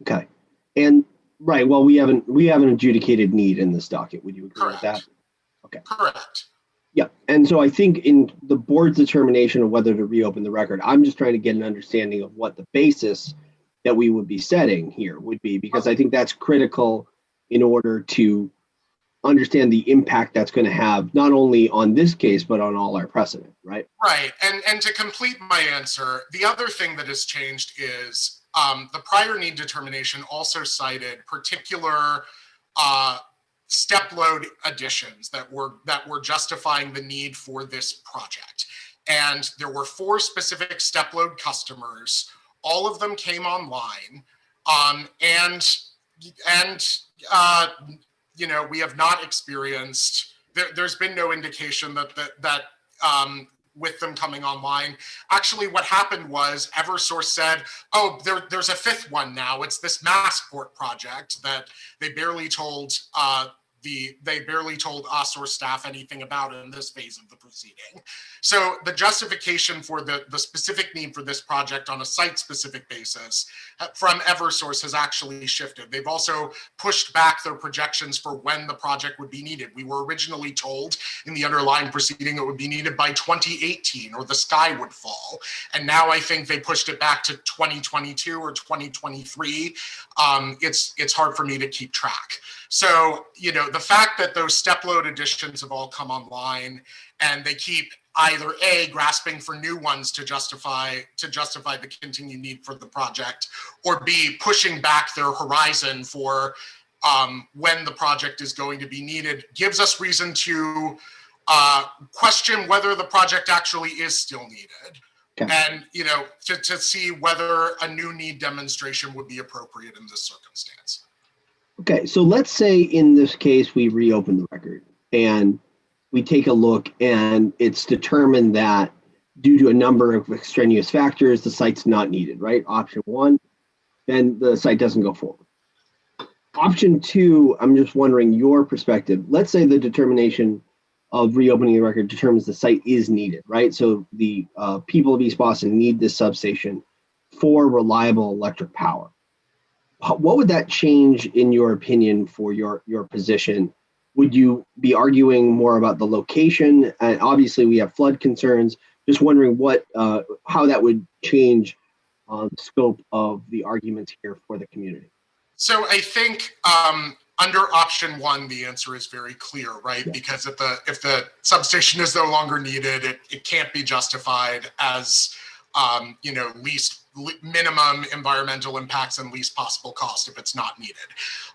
Okay. And right, well, we haven't adjudicated need in this docket. Would you agree with that? Okay. Correct. Yeah. And so I think in the board's determination of whether to reopen the record, I'm just trying to get an understanding of what the basis that we would be setting here would be, because I think that's critical in order to understand the impact that's going to have not only on this case, but on all our precedent, right? Right. And to complete my answer, the other thing that has changed is the prior need determination also cited particular step load additions that were justifying the need for this project. And there were 4 specific step load customers. All of them came online. You know, we have not experienced, there's been no indication that with them coming online. Actually, what happened was Eversource said, oh, there's a 5th one now. It's this Massport project that they barely told us or staff anything about in this phase of the proceeding. So the justification for the specific need for this project on a site-specific basis from Eversource has actually shifted. They've also pushed back their projections for when the project would be needed. We were originally told in the underlying proceeding it would be needed by 2018 or the sky would fall. And now I think they pushed it back to 2022 or 2023. It's hard for me to keep track. So, you know, the fact that those step load additions have all come online and they keep either A, grasping for new ones to justify the continued need for the project, or B, pushing back their horizon for when the project is going to be needed, gives us reason to question whether the project actually is still needed. Okay. And, you know, to see whether a new need demonstration would be appropriate in this circumstance. Okay, so let's say in this case we reopen the record and we take a look and it's determined that due to a number of extraneous factors, the site's not needed, right? Option 1, then the site doesn't go forward. Option 2, I'm just wondering your perspective. Let's say the determination of reopening the record determines the site is needed, right? So the people of East Boston need this substation for reliable electric power. What would that change in your opinion for your position? Would you be arguing more about the location? And obviously we have flood concerns. Just wondering how that would change the scope of the arguments here for the community. So I think under option 1, the answer is very clear, right? Yeah. Because if the substation is no longer needed, it can't be justified as you know, minimum environmental impacts and least possible cost if it's not needed.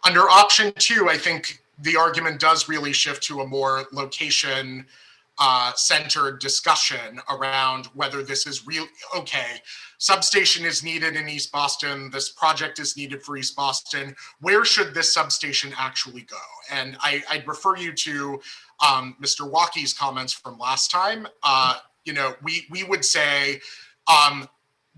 Under option 2, I think the argument does really shift to a more location centered discussion around whether this is real. Okay, substation is needed in East Boston. This project is needed for East Boston. Where should this substation actually go? And I'd refer you to Mr. Walkey's comments from last time. You know, we would say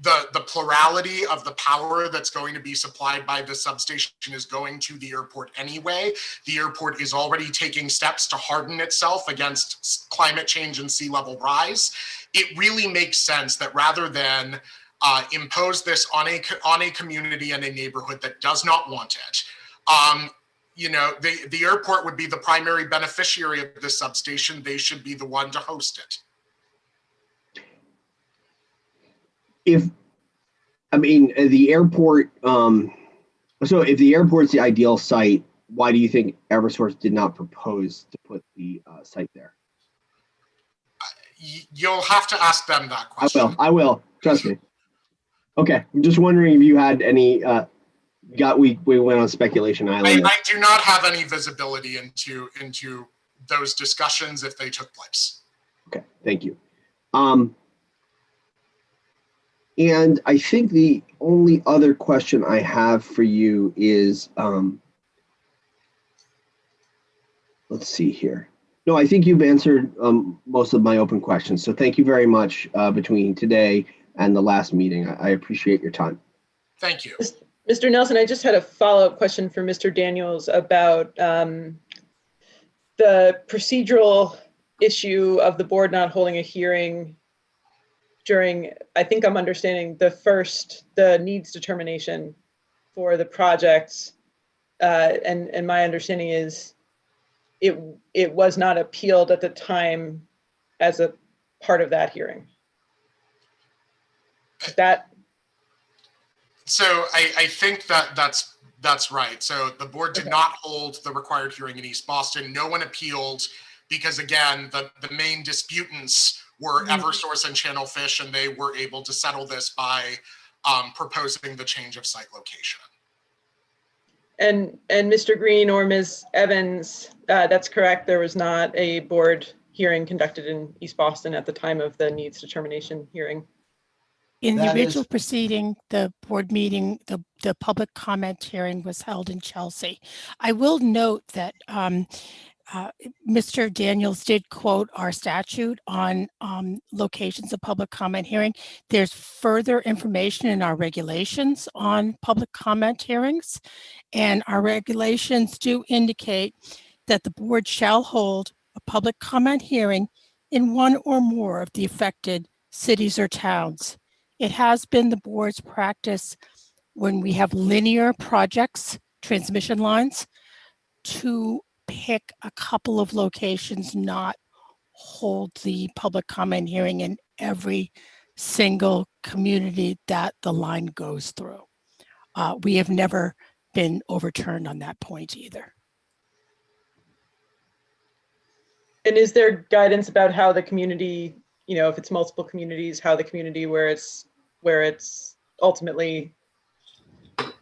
the plurality of the power that's going to be supplied by the substation is going to the airport anyway. The airport is already taking steps to harden itself against climate change and sea level rise. It really makes sense that rather than impose this on a community and a neighborhood that does not want it, you know, the airport would be the primary beneficiary of this substation. They should be the one to host it. The airport, so if the airport's the ideal site, why do you think Eversource did not propose to put the site there? You'll have to ask them that question. I will, trust me. Okay, I'm just wondering if you had any, we went on speculation island. I do not have any visibility into those discussions if they took place. Okay, thank you. And I think the only other question I have for you is, let's see here. No, I think you've answered most of my open questions. So thank you very much between today and the last meeting. I appreciate your time. Thank you. Mr. Nelson, I just had a follow-up question for Mr. Daniels about the procedural issue of the board not holding a hearing during, I think I'm understanding the needs determination for the project. And my understanding is it was not appealed at the time as a part of that hearing. So I think that's right. So the board did not hold the required hearing in East Boston. No one appealed because, again, the main disputants were Eversource and Channel Fish, and they were able to settle this by proposing the change of site location. And Mr. Green or Ms. Evans, that's correct. There was not a board hearing conducted in East Boston at the time of the needs determination hearing. In the original proceeding, the board meeting, the public comment hearing was held in Chelsea. I will note that Mr. Daniels did quote our statute on locations of public comment hearing. There's further information in our regulations on public comment hearings, and our regulations do indicate that the board shall hold a public comment hearing in one or more of the affected cities or towns. It has been the board's practice when we have linear projects, transmission lines, to pick a couple of locations, not hold the public comment hearing in every single community that the line goes through. We have never been overturned on that point either. And is there guidance about how the community, if it's multiple communities, how the community where it's ultimately,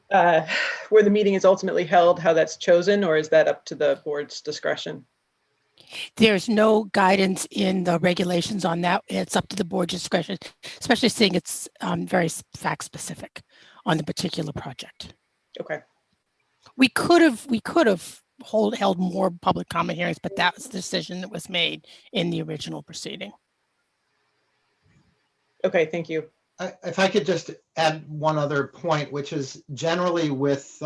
where the meeting is ultimately held, how that's chosen, or is that up to the board's discretion? There's no guidance in the regulations on that. It's up to the board's discretion, especially seeing it's very fact specific on the particular project. Okay. We could have held more public comment hearings, but that was the decision that was made in the original proceeding. Okay, thank you. If I could just add one other point, which is generally with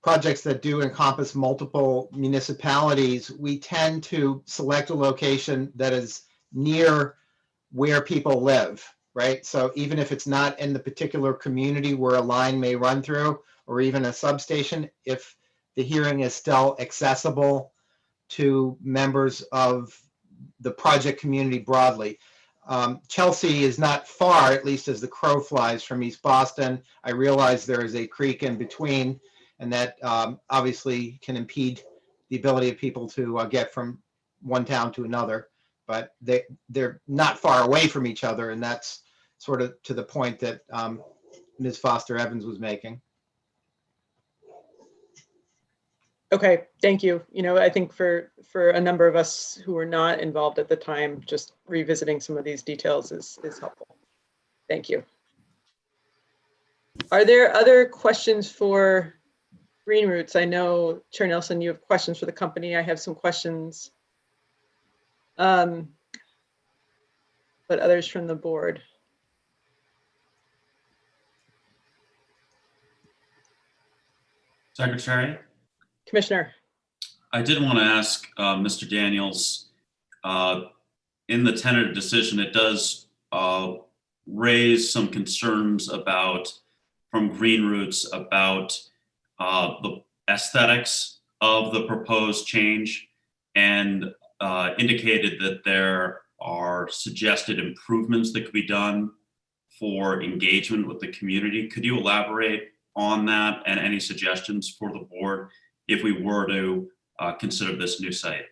projects that do encompass multiple municipalities, we tend to select a location that is near where people live, right? So even if it's not in the particular community where a line may run through, or even a substation, if the hearing is still accessible to members of the project community broadly. Chelsea is not far, at least as the crow flies, from East Boston. I realize there is a creek in between, and that obviously can impede the ability of people to get from one town to another, but they're not far away from each other, and that's sort of to the point that Ms. Foster Evans was making. Okay, thank you. I think for a number of us who were not involved at the time, just revisiting some of these details is helpful. Thank you. Are there other questions for Green Roots? I know, Chair Nelson, you have questions for the company. I have some questions, but others from the board. Secretary? Commissioner. I did want to ask Mr. Daniels, in the tentative decision, it does raise some concerns from Green Roots about the aesthetics of the proposed change, and indicated that there are suggested improvements that could be done for engagement with the community. Could you elaborate on that and any suggestions for the board if we were to consider this new site?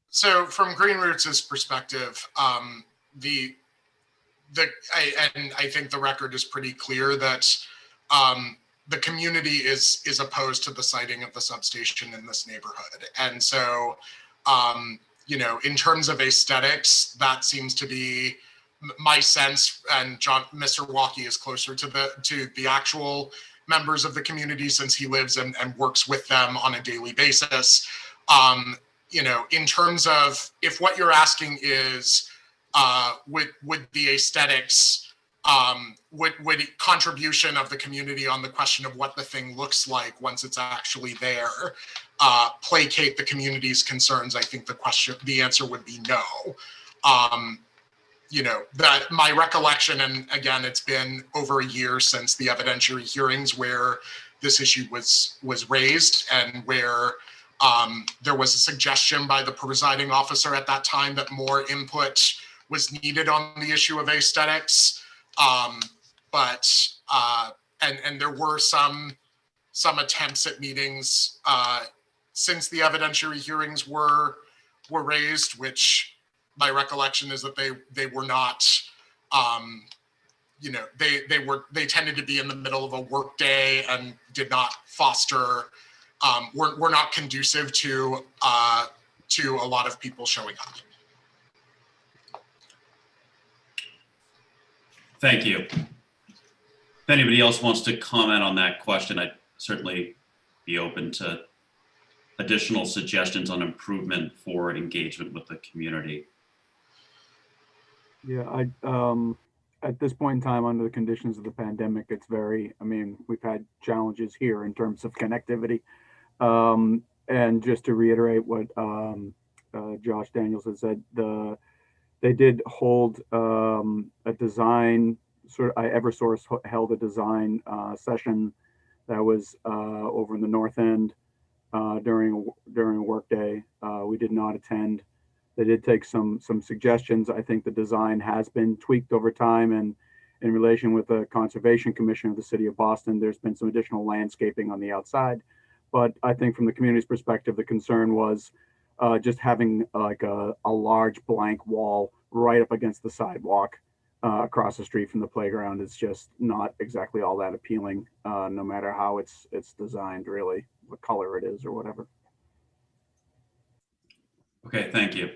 So from Green Roots' perspective, I think the record is pretty clear that the community is opposed to the siting of the substation in this neighborhood. And so, in terms of aesthetics, that seems to be my sense, and Mr. Walkie is closer to the actual members of the community since he lives and works with them on a daily basis. In terms of if what you're asking is would the aesthetics, would contribution of the community on the question of what the thing looks like once it's actually there placate the community's concerns, I think the answer would be no. you know, that my recollection, and again, it's been over a year since the evidentiary hearings where this issue was raised, and where there was a suggestion by the presiding officer at that time that more input was needed on the issue of aesthetics. And there were some attempts at meetings since the evidentiary hearings were raised, which my recollection is that they were not, you know, they tended to be in the middle of a work day and did not foster, were not conducive to a lot of people showing up. Thank you. If anybody else wants to comment on that question, I'd certainly be open to additional suggestions on improvement for engagement with the community. Yeah, at this point in time, under the conditions of the pandemic, it's very, I mean, we've had challenges here in terms of connectivity. And just to reiterate what Josh Daniels has said, they did hold a design, Eversource held a design session that was over in the North End during a work day. We did not attend. They did take some suggestions. I think the design has been tweaked over time, and in relation with the Conservation Commission of the City of Boston, there's been some additional landscaping on the outside. But I think from the community's perspective, the concern was just having like a large blank wall right up against the sidewalk across the street from the playground. It's just not exactly all that appealing, no matter how it's designed, really, what color it is or whatever. Okay, thank you.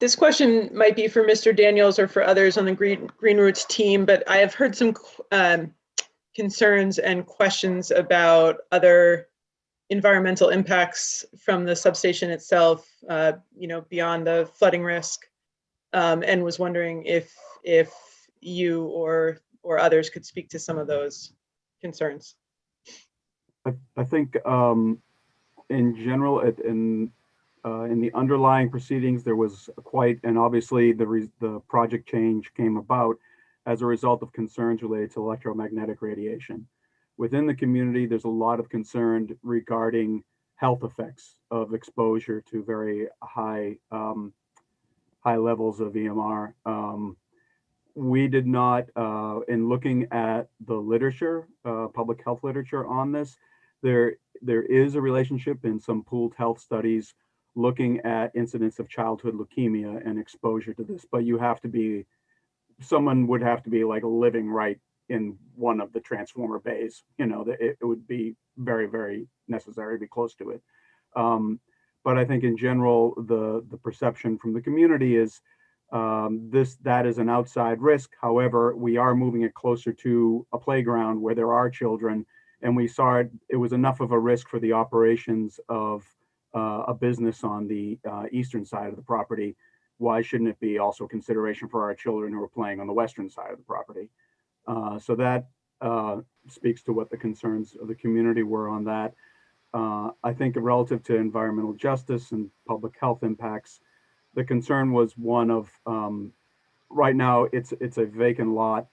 This question might be for Mr. Daniels or for others on the Green Roots team, but I have heard some concerns and questions about other environmental impacts from the substation itself, you know, beyond the flooding risk, and was wondering if you or others could speak to some of those concerns. I think in general, in the underlying proceedings, there was quite, and obviously the project change came about as a result of concerns related to electromagnetic radiation. Within the community, there's a lot of concern regarding health effects of exposure to very high levels of EMR. We did not, in looking at the literature, public health literature on this, there is a relationship in some pooled health studies looking at incidence of childhood leukemia and exposure to this, but you have to be, someone would have to be like living right in one of the transformer bays, you know, that it would be very, very necessary to be close to it. But I think in general, the perception from the community is that is an outside risk. However, we are moving it closer to a playground where there are children, and we saw it was enough of a risk for the operations of a business on the eastern side of the property. Why shouldn't it be also consideration for our children who are playing on the western side of the property? So that speaks to what the concerns of the community were on that. I think relative to environmental justice and public health impacts, the concern was one of, right now it's a vacant lot.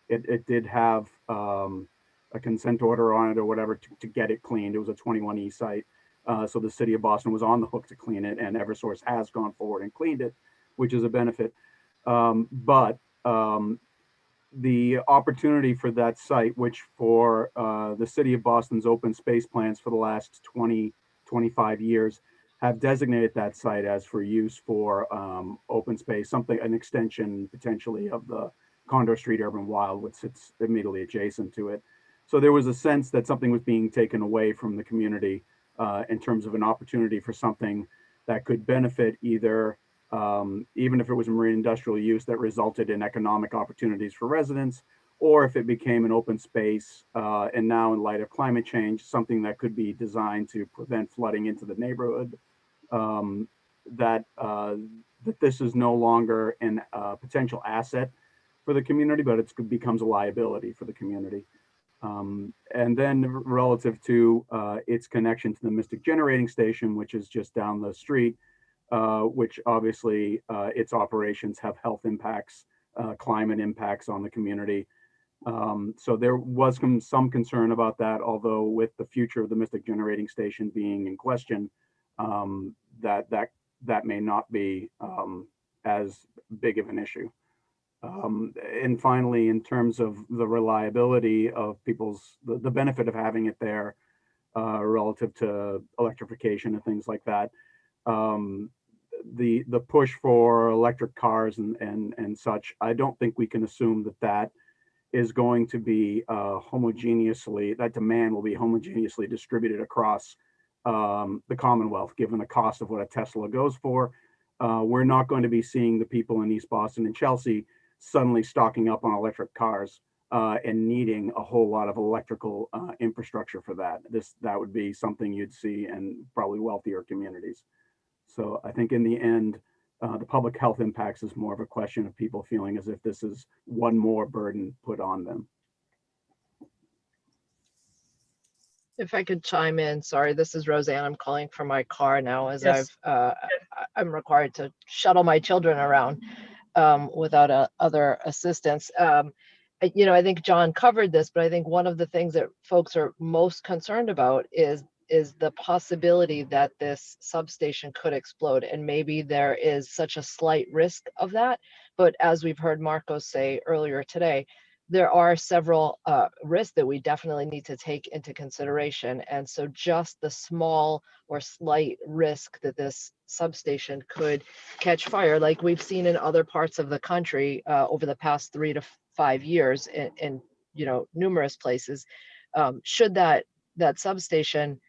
It did have a consent order on it or whatever to get it cleaned. It was a 21E site. So the city of Boston was on the hook to clean it, and Eversource has gone forward and cleaned it, which is a benefit. But the opportunity for that site, which for the city of Boston's open space plans for the last 25 years have designated that site as for use for open space, an extension potentially of the Condor Street Urban Wild, which sits immediately adjacent to it. So there was a sense that something was being taken away from the community in terms of an opportunity for something that could benefit either, even if it was a marine industrial use that resulted in economic opportunities for residents, or if it became an open space, and now in light of climate change, something that could be designed to prevent flooding into the neighborhood, that this is no longer a potential asset for the community, but it becomes a liability for the community. And then relative to its connection to the Mystic Generating Station, which is just down the street, which obviously its operations have health impacts, climate impacts on the community. So there was some concern about that, although with the future of the Mystic Generating Station being in question, that may not be as big of an issue. And finally, in terms of the reliability of the benefit of having it there relative to electrification and things like that, the push for electric cars and such, I don't think we can assume that is going to be that demand will be homogeneously distributed across the Commonwealth, given the cost of what a Tesla goes for. We're not going to be seeing the people in East Boston and Chelsea suddenly stocking up on electric cars and needing a whole lot of electrical infrastructure for that. That would be something you'd see in probably wealthier communities. So I think in the end, the public health impacts is more of a question of people feeling as if this is one more burden put on them. If I could chime in, sorry, this is Roseanne. I'm calling from my car now as Yes. I'm required to shuttle my children around without other assistance. I think John covered this, but I think one of the things that folks are most concerned about is the possibility that this substation could explode. And maybe there is such a slight risk of that. But as we've heard Marcos say earlier today, there are several risks that we definitely need to take into consideration. And so just the small or slight risk that this substation could catch fire, like we've seen in other parts of the country over the past 3 to 5 years in numerous places, should that substation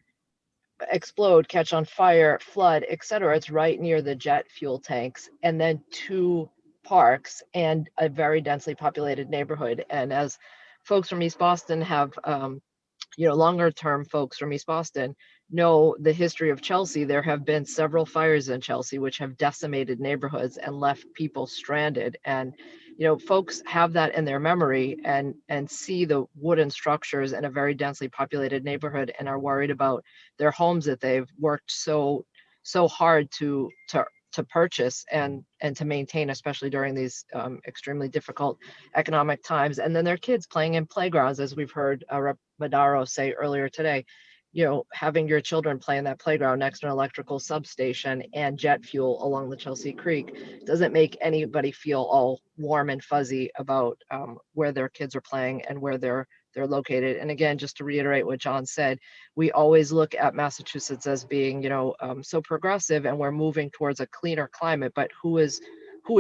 explode, catch on fire, flood, etc., it's right near the jet fuel tanks, and then 2 parks and a very densely populated neighborhood. And as folks from East Boston have, longer term folks from East Boston know the history of Chelsea, there have been several fires in Chelsea which have decimated neighborhoods and left people stranded. And folks have that in their memory and see the wooden structures in a very densely populated neighborhood and are worried about their homes that they've worked so hard to purchase and to maintain, especially during these extremely difficult economic times. And then their kids playing in playgrounds, as we've heard Rep. Madaro say earlier today. Having your children play in that playground next to an electrical substation and jet fuel along the Chelsea Creek doesn't make anybody feel all warm and fuzzy about where their kids are playing and where they're located. And again, just to reiterate what John said, we always look at Massachusetts as being, so progressive, and we're moving towards a cleaner climate. But who is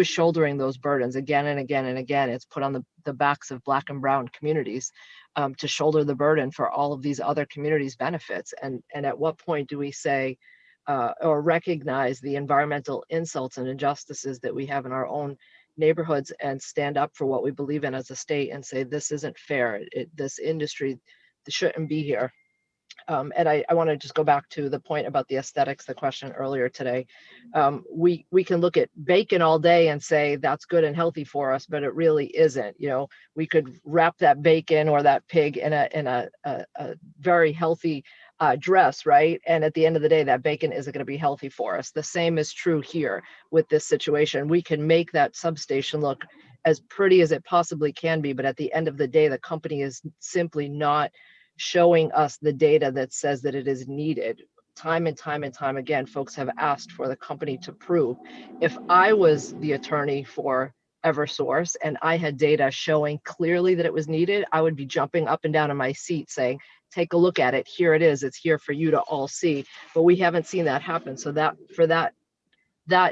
shouldering those burdens again and again and again? It's put on the backs of Black and brown communities to shoulder the burden for all of these other communities' benefits. And at what point do we say or recognize the environmental insults and injustices that we have in our own neighborhoods and stand up for what we believe in as a state and say, this isn't fair, this industry shouldn't be here? And I want to just go back to the point about the aesthetics, the question earlier today. We can look at bacon all day and say that's good and healthy for us, but it really isn't. We could wrap that bacon or that pig in a very healthy dress, right? And at the end of the day, that bacon isn't going to be healthy for us. The same is true here with this situation. We can make that substation look as pretty as it possibly can be, but at the end of the day, the company is simply not showing us the data that says that it is needed. Time and time and time again, folks have asked for the company to prove. If I was the attorney for Eversource and I had data showing clearly that it was needed, I would be jumping up and down in my seat saying, take a look at it. Here it is. It's here for you to all see. But we haven't seen that happen. So that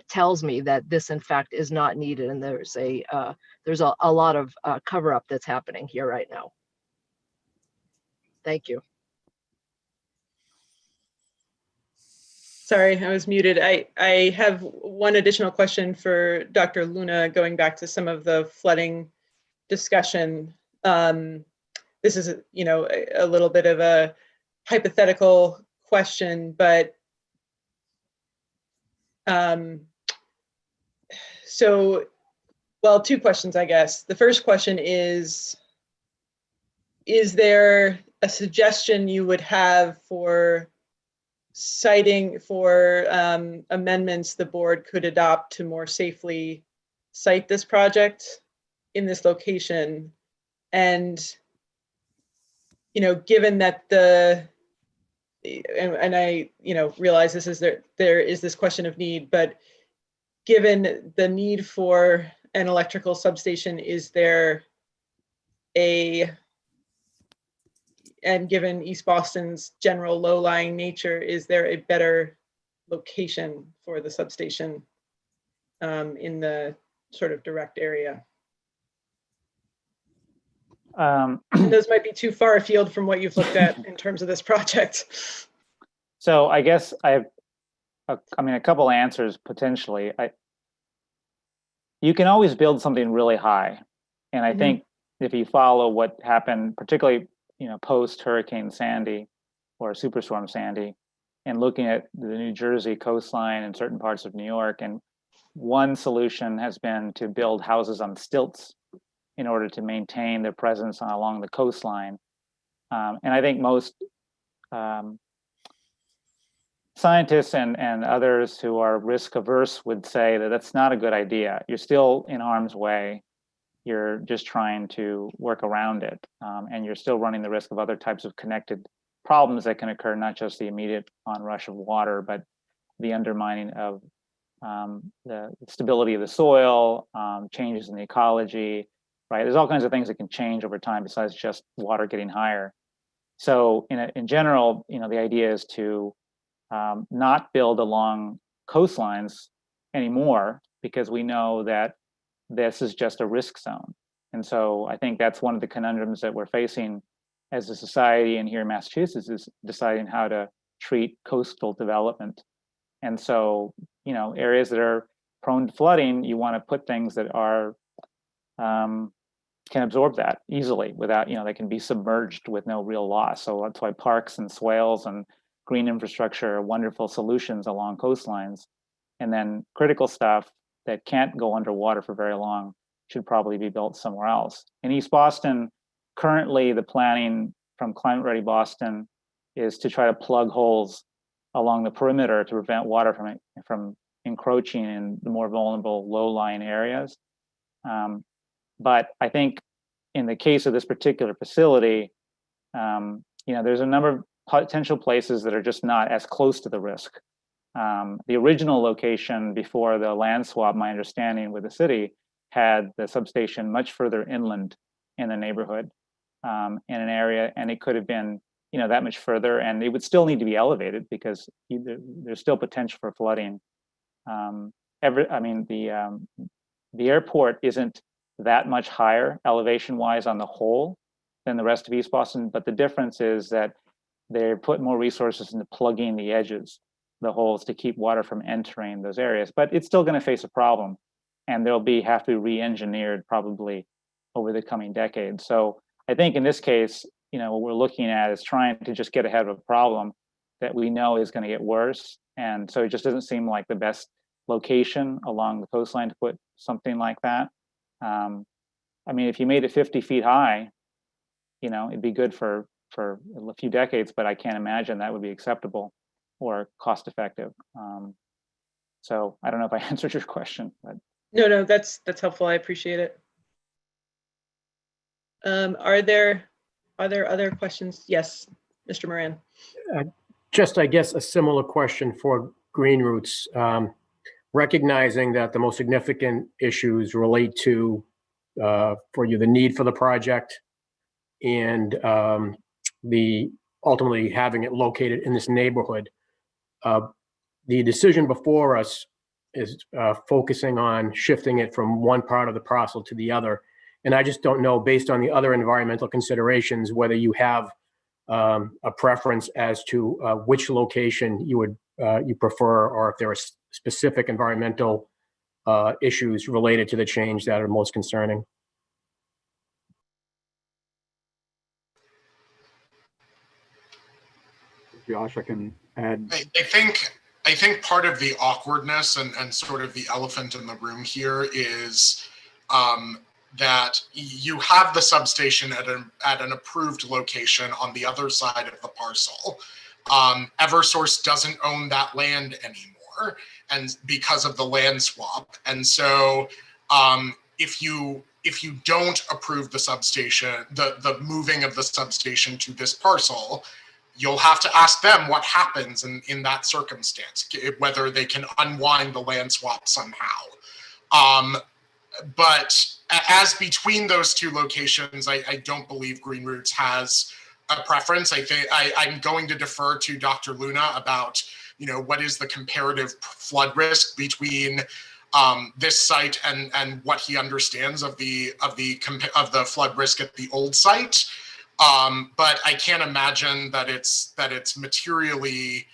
tells me that this, in fact, is not needed. And there's a lot of cover up that's happening here right now. Thank you. Sorry, I was muted. I have one additional question for Dr. Luna, going back to some of the flooding discussion. This is, a little bit of a hypothetical question, but two questions, I guess. The first question is there a suggestion you would have for citing for amendments the board could adopt to more safely site this project in this location. And, you know, given that and I, you know, realize this is there is this question of need, but given the need for an electrical substation, is there and given East Boston's general low-lying nature, is there a better location for the substation in the sort of direct area? And those might be too far afield from what you've looked at in terms of this project. So I guess I have, a couple answers potentially. You can always build something really high, and I think if you follow what happened, particularly post Hurricane Sandy or Superstorm Sandy, and looking at the New Jersey coastline and certain parts of New York, and one solution has been to build houses on stilts in order to maintain their presence along the coastline. And I think most scientists and others who are risk averse would say that that's not a good idea. You're still in harm's way. You're just trying to work around it. And you're still running the risk of other types of connected problems that can occur, not just the immediate onrush of water, but the undermining of the stability of the soil, changes in the ecology, right? There's all kinds of things that can change over time besides just water getting higher. So in general, the idea is to not build along coastlines anymore, because we know that this is just a risk zone. And so I think that's one of the conundrums that we're facing as a society, and here in Massachusetts, is deciding how to treat coastal development. And so, areas that are prone to flooding, you want to put things that are can absorb that easily without, they can be submerged with no real loss. So that's why parks and swales and green infrastructure are wonderful solutions along coastlines. And then critical stuff that can't go underwater for very long should probably be built somewhere else. In East Boston, currently the planning from Climate Ready Boston is to try to plug holes along the perimeter to prevent water from encroaching in the more vulnerable low-lying areas. But I think in the case of this particular facility, there's a number of potential places that are just not as close to the risk. The original location before the land swap, my understanding with the city, had the substation much further inland in the neighborhood, in an area, and it could have been, that much further, and it would still need to be elevated because there's still potential for flooding. The airport isn't that much higher elevation-wise on the whole than the rest of East Boston, but the difference is that they put more resources into plugging the edges, the holes, to keep water from entering those areas. But it's still going to face a problem, and have to be re-engineered probably over the coming decades. So I think in this case, what we're looking at is trying to just get ahead of a problem that we know is going to get worse. And so it just doesn't seem like the best location along the coastline to put something like that. If you made it 50 feet high, it'd be good for a few decades, but I can't imagine that would be acceptable or cost effective. So I don't know if I answered your question, but. No, that's helpful. I appreciate it. Are there other questions? Yes, Mr. Moran. Just, I guess, a similar question for Green Roots. Recognizing that the most significant issues relate to, for you, the need for the project and the ultimately having it located in this neighborhood. The decision before us is focusing on shifting it from one part of the parcel to the other. And I just don't know, based on the other environmental considerations, whether you have a preference as to which location you prefer, or if there are specific environmental issues related to the change that are most concerning. Josh, I can add. I think part of the awkwardness and sort of the elephant in the room here is that you have the substation at an approved location on the other side of the parcel. Eversource doesn't own that land anymore, and because of the land swap. And so if you don't approve the substation, the moving of the substation to this parcel, you'll have to ask them what happens in that circumstance, whether they can unwind the land swap somehow. But as between those two locations, I don't believe Green Roots has a preference. I think I'm going to defer to Dr. Luna about, what is the comparative flood risk between this site and what he understands of the flood risk at the old site. But I can't imagine that it's materially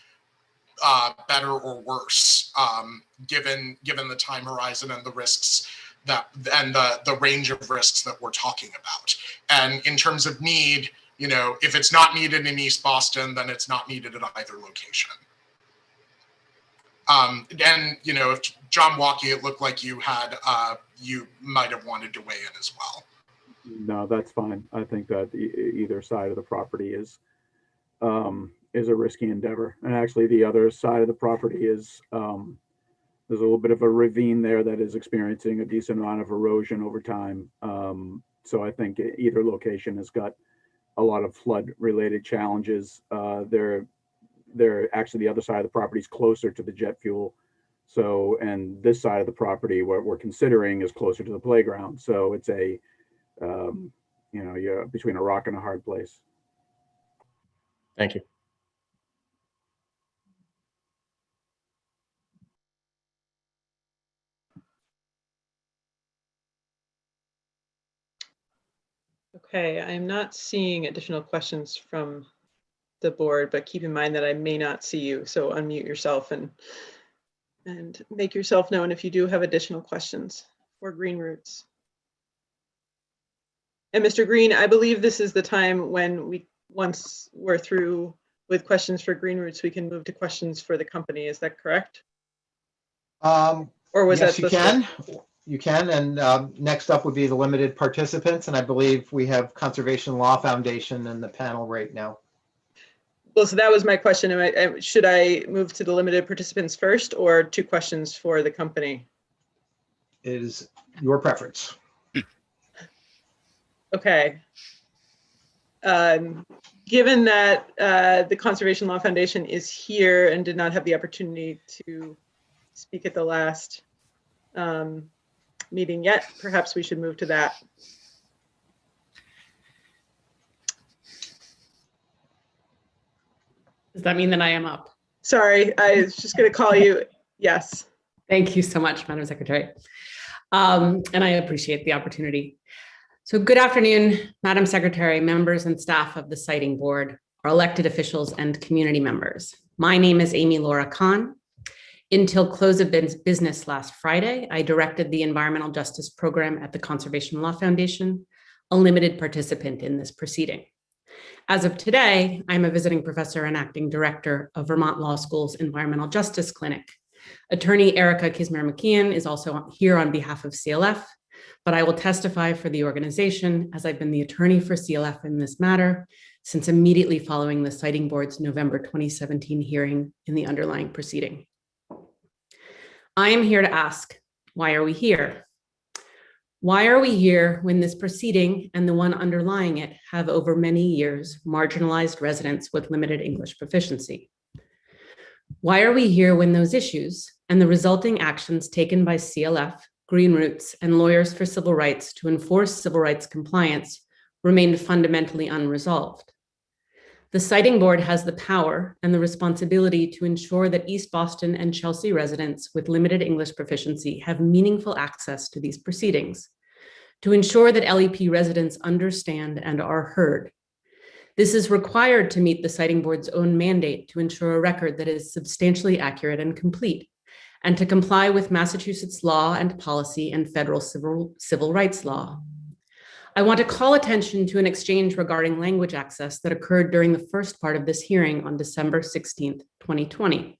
better or worse, given the time horizon and the risks and the range of risks that we're talking about. And in terms of need, if it's not needed in East Boston, then it's not needed at either location. And if John Walkie, it looked like you might have wanted to weigh in as well. No, that's fine. I think that either side of the property is a risky endeavor. And actually the other side of the property is, there's a little bit of a ravine there that is experiencing a decent amount of erosion over time. So I think either location has got a lot of flood related challenges. They're actually, the other side of the property is closer to the jet fuel. So, and this side of the property, what we're considering, is closer to the playground. So it's you're between a rock and a hard place. Thank you. Okay, I'm not seeing additional questions from the board, but keep in mind that I may not see you. So unmute yourself and make yourself known if you do have additional questions for Green Roots. And Mr. Green, I believe this is the time when once we're through with questions for Green Roots, we can move to questions for the company. Is that correct? Or was yes, that you can. You can. And next up would be the limited participants. And I believe we have Conservation Law Foundation in the panel right now. Well, so that was my question. Should I move to the limited participants first, or 2 questions for the company? It is your preference. Okay. Given that the Conservation Law Foundation is here and did not have the opportunity to speak at the last meeting yet, perhaps we should move to that. Does that mean that I am up? Sorry, I was just going to call you. Yes. Thank you so much, Madam Secretary. And I appreciate the opportunity. So good afternoon, Madam Secretary, members and staff of the Siting Board, our elected officials and community members. My name is Amy Laura Khan. Until close of business last Friday, I directed the Environmental Justice Program at the Conservation Law Foundation, a limited participant in this proceeding. As of today, I'm a visiting professor and acting director of Vermont Law School's Environmental Justice Clinic. Attorney Erica Kismer-McKeon is also here on behalf of CLF, but I will testify for the organization as I've been the attorney for CLF in this matter since immediately following the Siting Board's November 2017 hearing in the underlying proceeding. I am here to ask, why are we here? Why are we here when this proceeding and the one underlying it have over many years marginalized residents with limited English proficiency? Why are we here when those issues and the resulting actions taken by CLF, Green Roots, and lawyers for civil rights to enforce civil rights compliance remained fundamentally unresolved? The Siting Board has the power and the responsibility to ensure that East Boston and Chelsea residents with limited English proficiency have meaningful access to these proceedings, to ensure that LEP residents understand and are heard. This is required to meet the Siting Board's own mandate to ensure a record that is substantially accurate and complete, and to comply with Massachusetts law and policy and federal civil rights law. I want to call attention to an exchange regarding language access that occurred during the first part of this hearing on December 16th, 2020.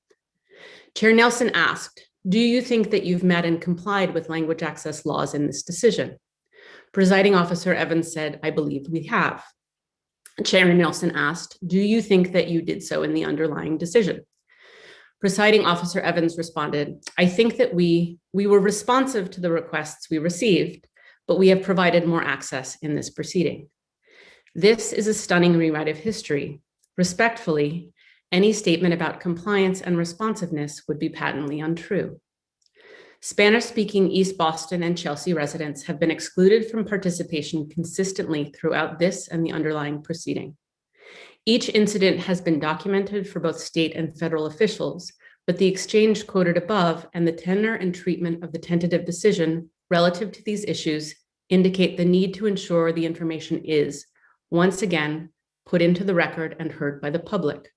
Chair Nelson asked, "Do you think that you've met and complied with language access laws in this decision?" Presiding Officer Evans said, "I believe we have." Chairman Nelson asked, "Do you think that you did so in the underlying decision?" Presiding Officer Evans responded, "I think that we were responsive to the requests we received, but we have provided more access in this proceeding. This is a stunning rewrite of history. Respectfully, any statement about compliance and responsiveness would be patently untrue." Spanish-speaking East Boston and Chelsea residents have been excluded from participation consistently throughout this and the underlying proceeding. Each incident has been documented for both state and federal officials, but the exchange quoted above and the tenor and treatment of the tentative decision relative to these issues indicate the need to ensure the information is, once again, put into the record and heard by the public.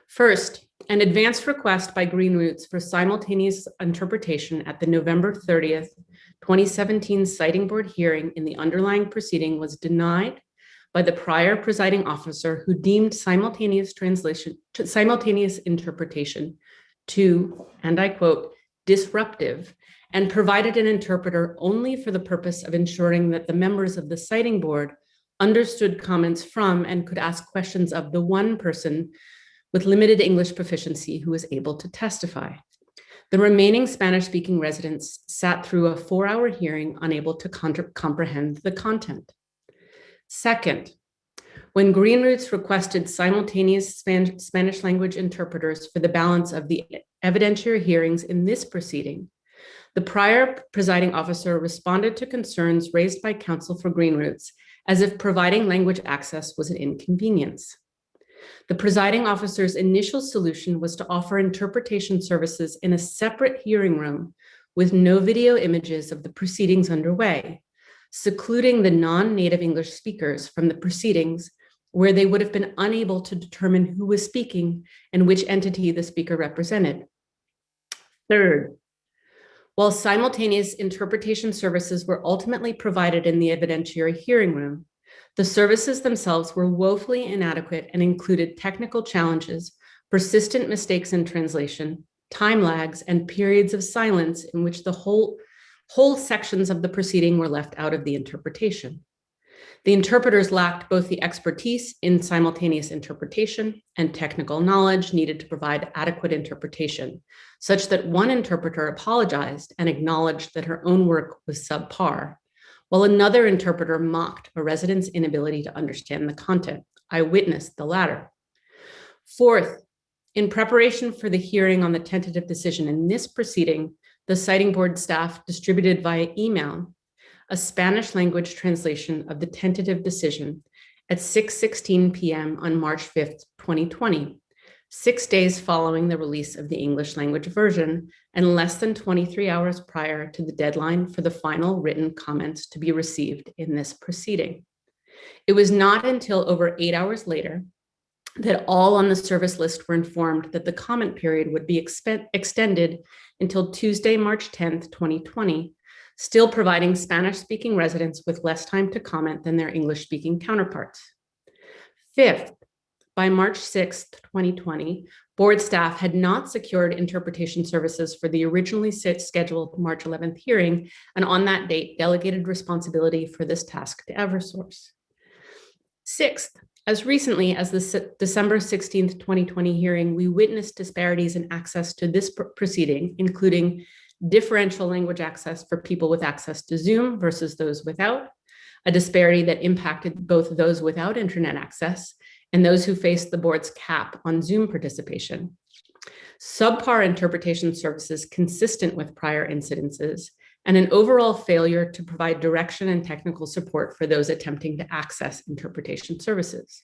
First, an advanced request by Green Roots for simultaneous interpretation at the November 30th, 2017 Siting Board hearing in the underlying proceeding was denied by the prior presiding officer, who deemed simultaneous interpretation to, and I quote, "disruptive," and provided an interpreter only for the purpose of ensuring that the members of the Siting Board understood comments from and could ask questions of the one person with limited English proficiency who was able to testify. The remaining Spanish-speaking residents sat through a 4-hour hearing unable to comprehend the content. Second, when Green Roots requested simultaneous Spanish language interpreters for the balance of the evidentiary hearings in this proceeding, the prior presiding officer responded to concerns raised by counsel for Green Roots as if providing language access was an inconvenience. The presiding officer's initial solution was to offer interpretation services in a separate hearing room with no video images of the proceedings underway, secluding the non-native English speakers from the proceedings, where they would have been unable to determine who was speaking and which entity the speaker represented. Third, while simultaneous interpretation services were ultimately provided in the evidentiary hearing room, the services themselves were woefully inadequate and included technical challenges, persistent mistakes in translation, time lags, and periods of silence in which the whole sections of the proceeding were left out of the interpretation. The interpreters lacked both the expertise in simultaneous interpretation and technical knowledge needed to provide adequate interpretation, such that one interpreter apologized and acknowledged that her own work was subpar, while another interpreter mocked a resident's inability to understand the content. I witnessed the latter. Fourth, in preparation for the hearing on the tentative decision in this proceeding, the Siting Board staff distributed via email a Spanish language translation of the tentative decision at 6:16 p.m. on March 5th, 2020, 6 days following the release of the English language version and less than 23 hours prior to the deadline for the final written comments to be received in this proceeding. It was not until over 8 hours later that all on the service list were informed that the comment period would be extended until Tuesday, March 10th, 2020, still providing Spanish-speaking residents with less time to comment than their English-speaking counterparts. Fifth, by March 6th, 2020, board staff had not secured interpretation services for the originally scheduled March 11th hearing, and on that date, delegated responsibility for this task to Eversource. Sixth, as recently as the December 16th, 2020 hearing, we witnessed disparities in access to this proceeding, including differential language access for people with access to Zoom versus those without, a disparity that impacted both those without internet access and those who faced the board's cap on Zoom participation, subpar interpretation services consistent with prior incidences, and an overall failure to provide direction and technical support for those attempting to access interpretation services.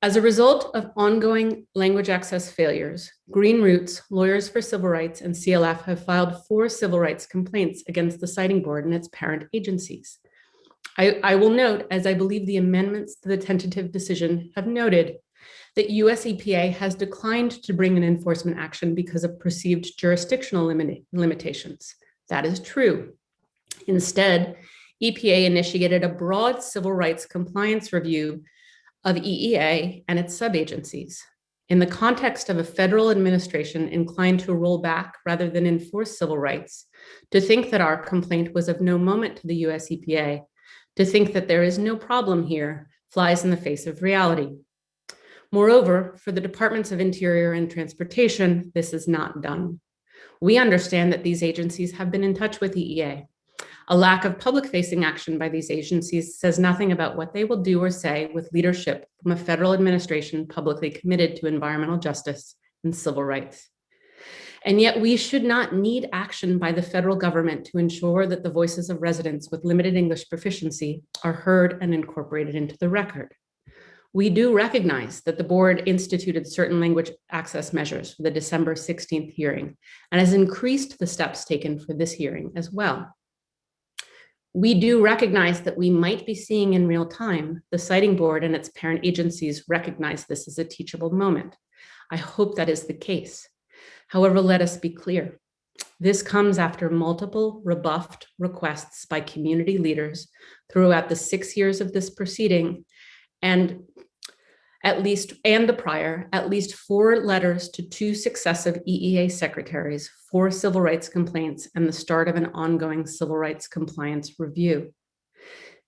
As a result of ongoing language access failures, Green Roots, Lawyers for Civil Rights, and CLF have filed 4 civil rights complaints against the Siting Board and its parent agencies. I will note, as I believe the amendments to the tentative decision have noted, that US EPA has declined to bring an enforcement action because of perceived jurisdictional limitations. That is true. Instead, EPA initiated a broad civil rights compliance review of EEA and its sub-agencies. In the context of a federal administration inclined to roll back rather than enforce civil rights, to think that our complaint was of no moment to the US EPA, to think that there is no problem here, flies in the face of reality. Moreover, for the Departments of Interior and Transportation, this is not done. We understand that these agencies have been in touch with EEA. A lack of public-facing action by these agencies says nothing about what they will do or say with leadership from a federal administration publicly committed to environmental justice and civil rights. And yet we should not need action by the federal government to ensure that the voices of residents with limited English proficiency are heard and incorporated into the record. We do recognize that the board instituted certain language access measures for the December 16th hearing and has increased the steps taken for this hearing as well. We do recognize that we might be seeing in real time the Siting Board and its parent agencies recognize this as a teachable moment. I hope that is the case. However, let us be clear. This comes after multiple rebuffed requests by community leaders throughout the 6 years of this proceeding and the prior, at least 4 letters to 2 successive EEA secretaries, 4 civil rights complaints, and the start of an ongoing civil rights compliance review.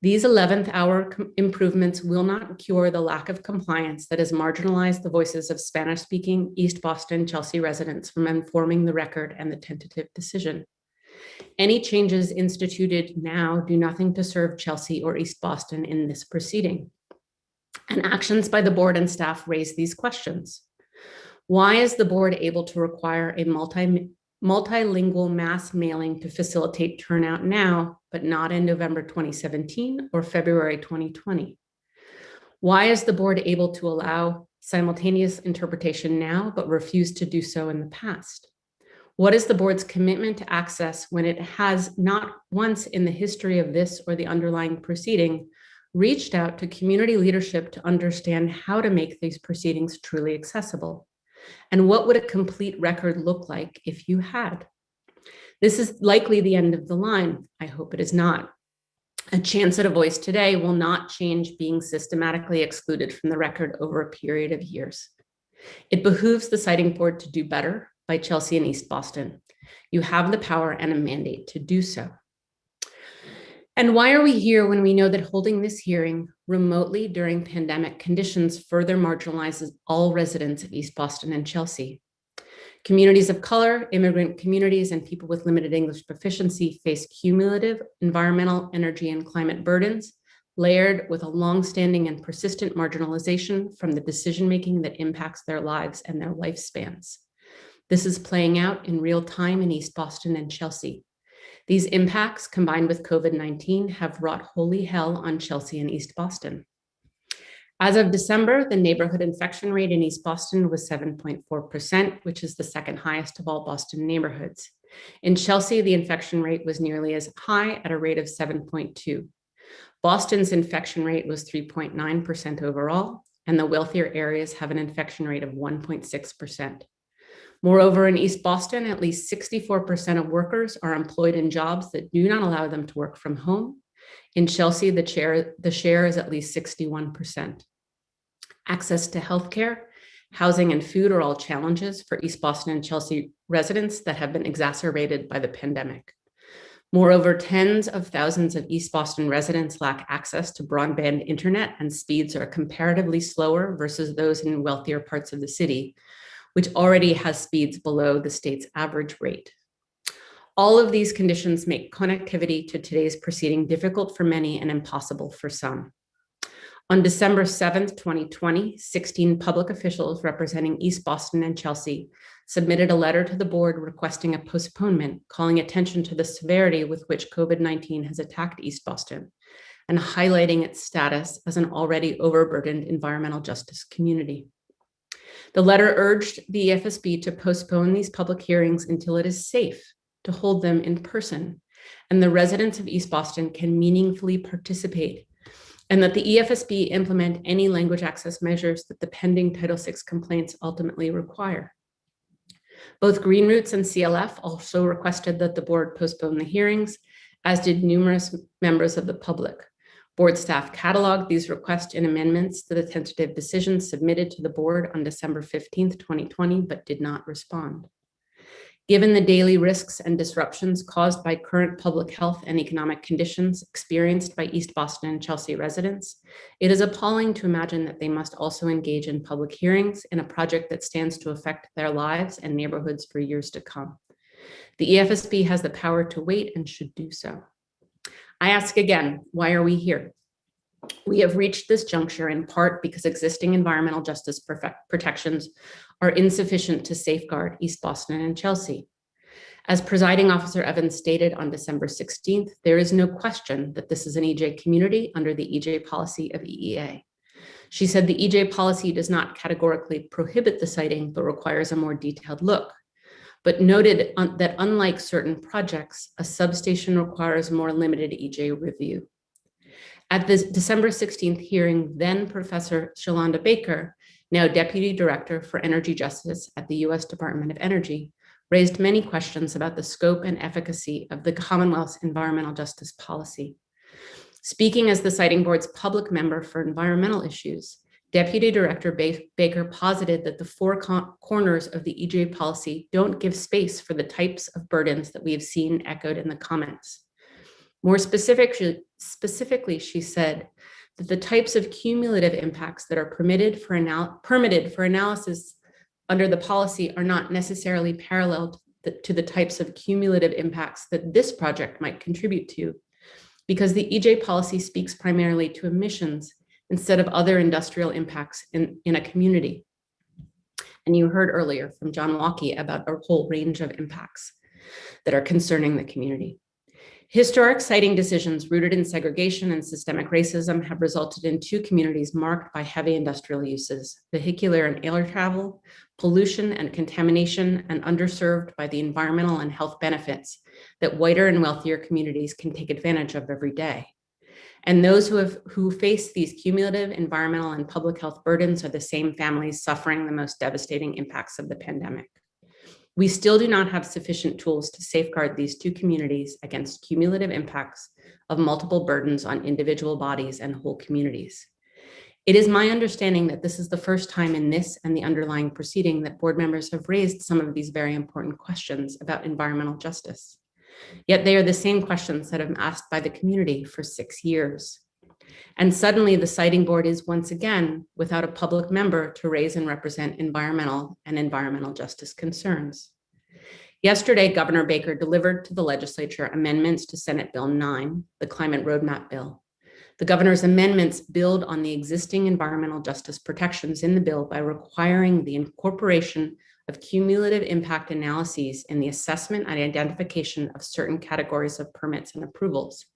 These 11th hour improvements will not cure the lack of compliance that has marginalized the voices of Spanish-speaking East Boston, Chelsea residents from informing the record and the tentative decision. Any changes instituted now do nothing to serve Chelsea or East Boston in this proceeding. And actions by the board and staff raise these questions. Why is the board able to require a multilingual mass mailing to facilitate turnout now, but not in November 2017 or February 2020? Why is the board able to allow simultaneous interpretation now, but refuse to do so in the past? What is the board's commitment to access when it has not once in the history of this or the underlying proceeding reached out to community leadership to understand how to make these proceedings truly accessible? And what would a complete record look like if you had? This is likely the end of the line. I hope it is not. A chance at a voice today will not change being systematically excluded from the record over a period of years. It behooves the Siting Board to do better by Chelsea and East Boston. You have the power and a mandate to do so. And why are we here when we know that holding this hearing remotely during pandemic conditions further marginalizes all residents of East Boston and Chelsea? Communities of color, immigrant communities, and people with limited English proficiency face cumulative environmental, energy, and climate burdens, layered with a longstanding and persistent marginalization from the decision-making that impacts their lives and their lifespans. This is playing out in real time in East Boston and Chelsea. These impacts, combined with COVID-19, have wrought holy hell on Chelsea and East Boston. As of December, the neighborhood infection rate in East Boston was 7.4%, which is the second highest of all Boston neighborhoods. In Chelsea, the infection rate was nearly as high at a rate of 7.2. Boston's infection rate was 3.9% overall, and the wealthier areas have an infection rate of 1.6%. Moreover, in East Boston, at least 64% of workers are employed in jobs that do not allow them to work from home. In Chelsea, the share is at least 61%. Access to healthcare, housing, and food are all challenges for East Boston and Chelsea residents that have been exacerbated by the pandemic. Moreover, tens of thousands of East Boston residents lack access to broadband internet, and speeds are comparatively slower versus those in wealthier parts of the city, which already has speeds below the state's average rate. All of these conditions make connectivity to today's proceeding difficult for many and impossible for some. On December 7th, 2020, 16 public officials representing East Boston and Chelsea submitted a letter to the board requesting a postponement, calling attention to the severity with which COVID-19 has attacked East Boston and highlighting its status as an already overburdened environmental justice community. The letter urged the EFSB to postpone these public hearings until it is safe to hold them in person, and the residents of East Boston can meaningfully participate, and that the EFSB implement any language access measures that the pending Title VI complaints ultimately require. Both Green Roots and CLF also requested that the board postpone the hearings, as did numerous members of the public. Board staff cataloged these requests and amendments to the tentative decision submitted to the board on December 15th, 2020, but did not respond. Given the daily risks and disruptions caused by current public health and economic conditions experienced by East Boston and Chelsea residents, it is appalling to imagine that they must also engage in public hearings in a project that stands to affect their lives and neighborhoods for years to come. The EFSB has the power to wait and should do so. I ask again, why are we here? We have reached this juncture in part because existing environmental justice protections are insufficient to safeguard East Boston and Chelsea. As Presiding Officer Evans stated on December 16th, there is no question that this is an EJ community under the EJ policy of EEA. She said the EJ policy does not categorically prohibit the siting, but requires a more detailed look, but noted that unlike certain projects, a substation requires more limited EJ review. At the December 16th hearing, then Professor Shalonda Baker, now Deputy Director for Energy Justice at the U.S. Department of Energy, raised many questions about the scope and efficacy of the Commonwealth's environmental justice policy. Speaking as the Siting Board's public member for environmental issues, Deputy Director Baker posited that the four corners of the EJ policy don't give space for the types of burdens that we have seen echoed in the comments. More specifically, she said that the types of cumulative impacts that are permitted for analysis under the policy are not necessarily parallel to the types of cumulative impacts that this project might contribute to, because the EJ policy speaks primarily to emissions instead of other industrial impacts in a community. And you heard earlier from John Walkie about a whole range of impacts that are concerning the community. Historic siting decisions rooted in segregation and systemic racism have resulted in two communities marked by heavy industrial uses, vehicular and air travel, pollution and contamination, and underserved by the environmental and health benefits that whiter and wealthier communities can take advantage of every day. And those who face these cumulative environmental and public health burdens are the same families suffering the most devastating impacts of the pandemic. We still do not have sufficient tools to safeguard these two communities against cumulative impacts of multiple burdens on individual bodies and whole communities. It is my understanding that this is the first time in this and the underlying proceeding that board members have raised some of these very important questions about environmental justice. Yet they are the same questions that have been asked by the community for 6 years. And suddenly the Siting Board is once again without a public member to raise and represent environmental and environmental justice concerns. Yesterday, Governor Baker delivered to the legislature amendments to Senate Bill 9, the Climate Roadmap Bill. The governor's amendments build on the existing environmental justice protections in the bill by requiring the incorporation of cumulative impact analyses in the assessment and identification of certain categories of permits and approvals.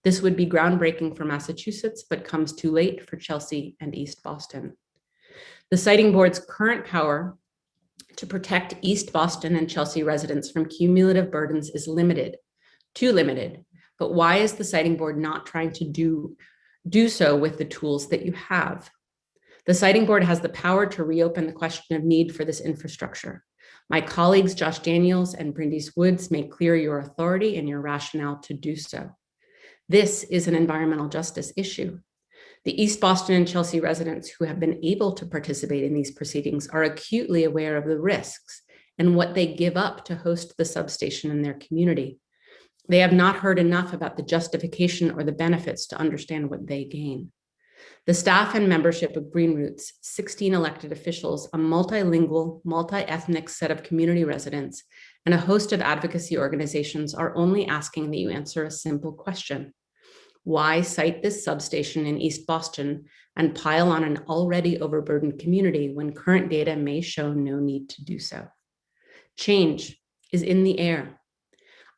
This would be groundbreaking for Massachusetts, but comes too late for Chelsea and East Boston. The Siting Board's current power to protect East Boston and Chelsea residents from cumulative burdens is limited, too limited. But why is the Siting Board not trying to do so with the tools that you have? The Siting Board has the power to reopen the question of need for this infrastructure. My colleagues, Josh Daniels and Brindis Woods, make clear your authority and your rationale to do so. This is an environmental justice issue. The East Boston and Chelsea residents who have been able to participate in these proceedings are acutely aware of the risks and what they give up to host the substation in their community. They have not heard enough about the justification or the benefits to understand what they gain. The staff and membership of Green Roots, 16 elected officials, a multilingual, multi-ethnic set of community residents, and a host of advocacy organizations are only asking that you answer a simple question. Why site this substation in East Boston and pile on an already overburdened community when current data may show no need to do so? Change is in the air.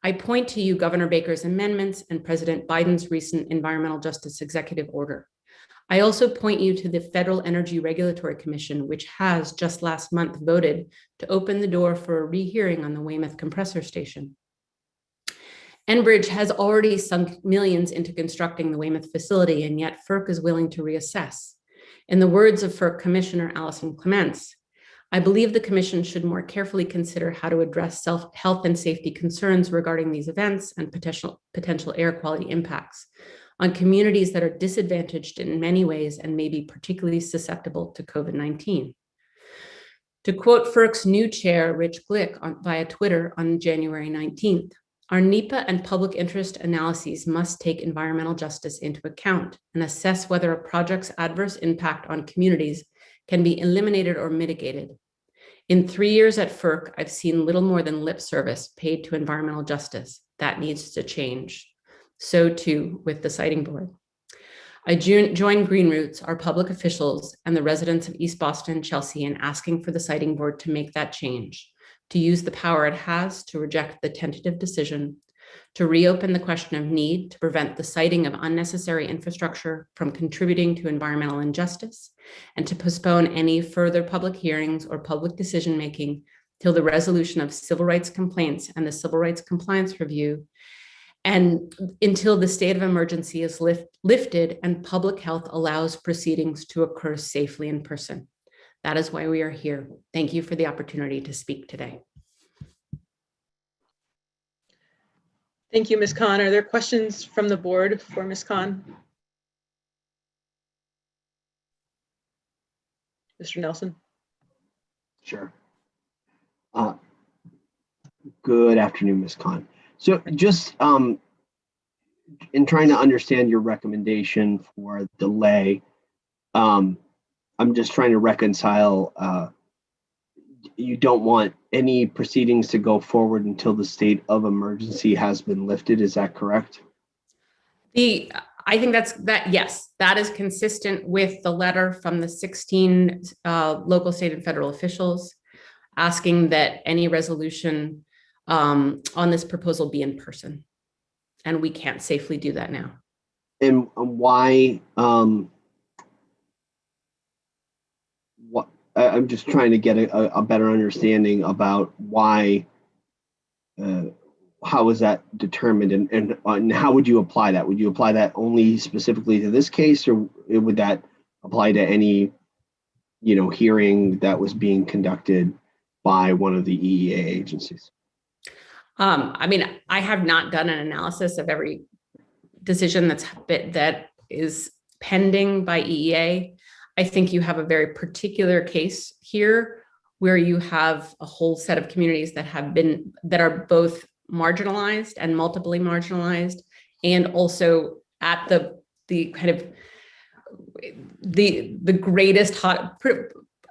I point to you Governor Baker's amendments and President Biden's recent environmental justice executive order. I also point you to the Federal Energy Regulatory Commission, which has just last month voted to open the door for a rehearing on the Weymouth compressor station. Enbridge has already sunk millions into constructing the Weymouth facility, and yet FERC is willing to reassess. In the words of FERC Commissioner Allison Clements, I believe the Commission should more carefully consider how to address health and safety concerns regarding these events and potential air quality impacts on communities that are disadvantaged in many ways and may be particularly susceptible to COVID-19. To quote FERC's new chair, Rich Glick, via Twitter on January 19th, our NEPA and public interest analyses must take environmental justice into account and assess whether a project's adverse impact on communities can be eliminated or mitigated. In 3 years at FERC, I've seen little more than lip service paid to environmental justice. That needs to change. So too with the siting board. I joined Green Roots, our public officials, and the residents of East Boston and Chelsea in asking for the siting board to make that change, to use the power it has to reject the tentative decision, to reopen the question of need to prevent the siting of unnecessary infrastructure from contributing to environmental injustice, and to postpone any further public hearings or public decision-making till the resolution of civil rights complaints and the civil rights compliance review, and until the state of emergency is lifted and public health allows proceedings to occur safely in person. That is why we are here. Thank you for the opportunity to speak today. Thank you, Ms. Khan. Are there questions from the board for Ms. Khan? Mr. Nelson? Sure. Good afternoon, Ms. Khan. So just in trying to understand your recommendation for delay, I'm just trying to reconcile, you don't want any proceedings to go forward until the state of emergency has been lifted. Is that correct? I think yes, that is consistent with the letter from the 16 local, state, and federal officials asking that any resolution on this proposal be in person. And we can't safely do that now. And why, I'm just trying to get a better understanding about why, how is that determined, and how would you apply that? Would you apply that only specifically to this case, or would that apply to any, hearing that was being conducted by one of the EEA agencies? I mean, I have not done an analysis of every decision that is pending by EEA. I think you have a very particular case here where you have a whole set of communities that are both marginalized and multiply marginalized, and also at the kind of the greatest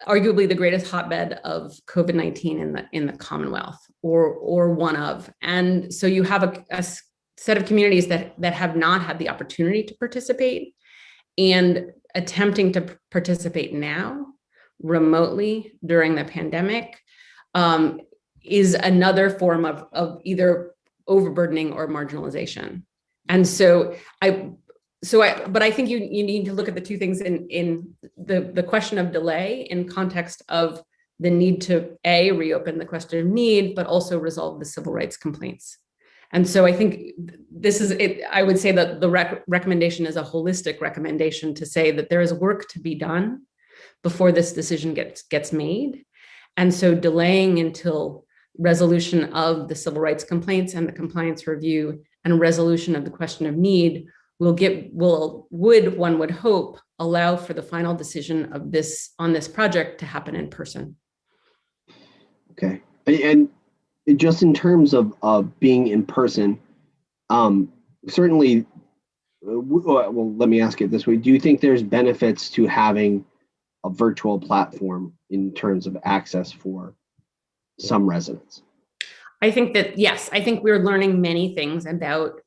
arguably the greatest hotbed of COVID-19 in the Commonwealth, or one of. And so you have a set of communities that have not had the opportunity to participate, and attempting to participate now remotely during the pandemic is another form of either overburdening or marginalization. And but I think you need to look at the two things in the question of delay in context of the need to reopen the question of need, but also resolve the civil rights complaints. And so I think this is it. I would say that the recommendation is a holistic recommendation to say that there is work to be done before this decision gets made. And so delaying until resolution of the civil rights complaints and the compliance review and resolution of the question of need one would hope allow for the final decision of this on this project to happen in person. Okay. And just in terms of being in person, certainly, well, let me ask it this way. Do you think there's benefits to having a virtual platform in terms of access for some residents? I think that, yes, I think we're learning many things about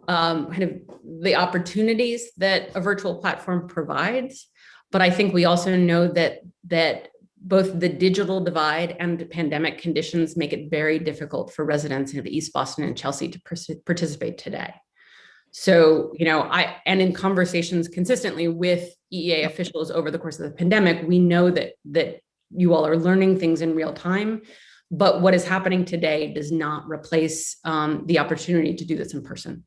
kind of the opportunities that a virtual platform provides. But I think we also know that both the digital divide and the pandemic conditions make it very difficult for residents of East Boston and Chelsea to participate today. So, and in conversations consistently with EEA officials over the course of the pandemic, we know that you all are learning things in real time, but what is happening today does not replace the opportunity to do this in person.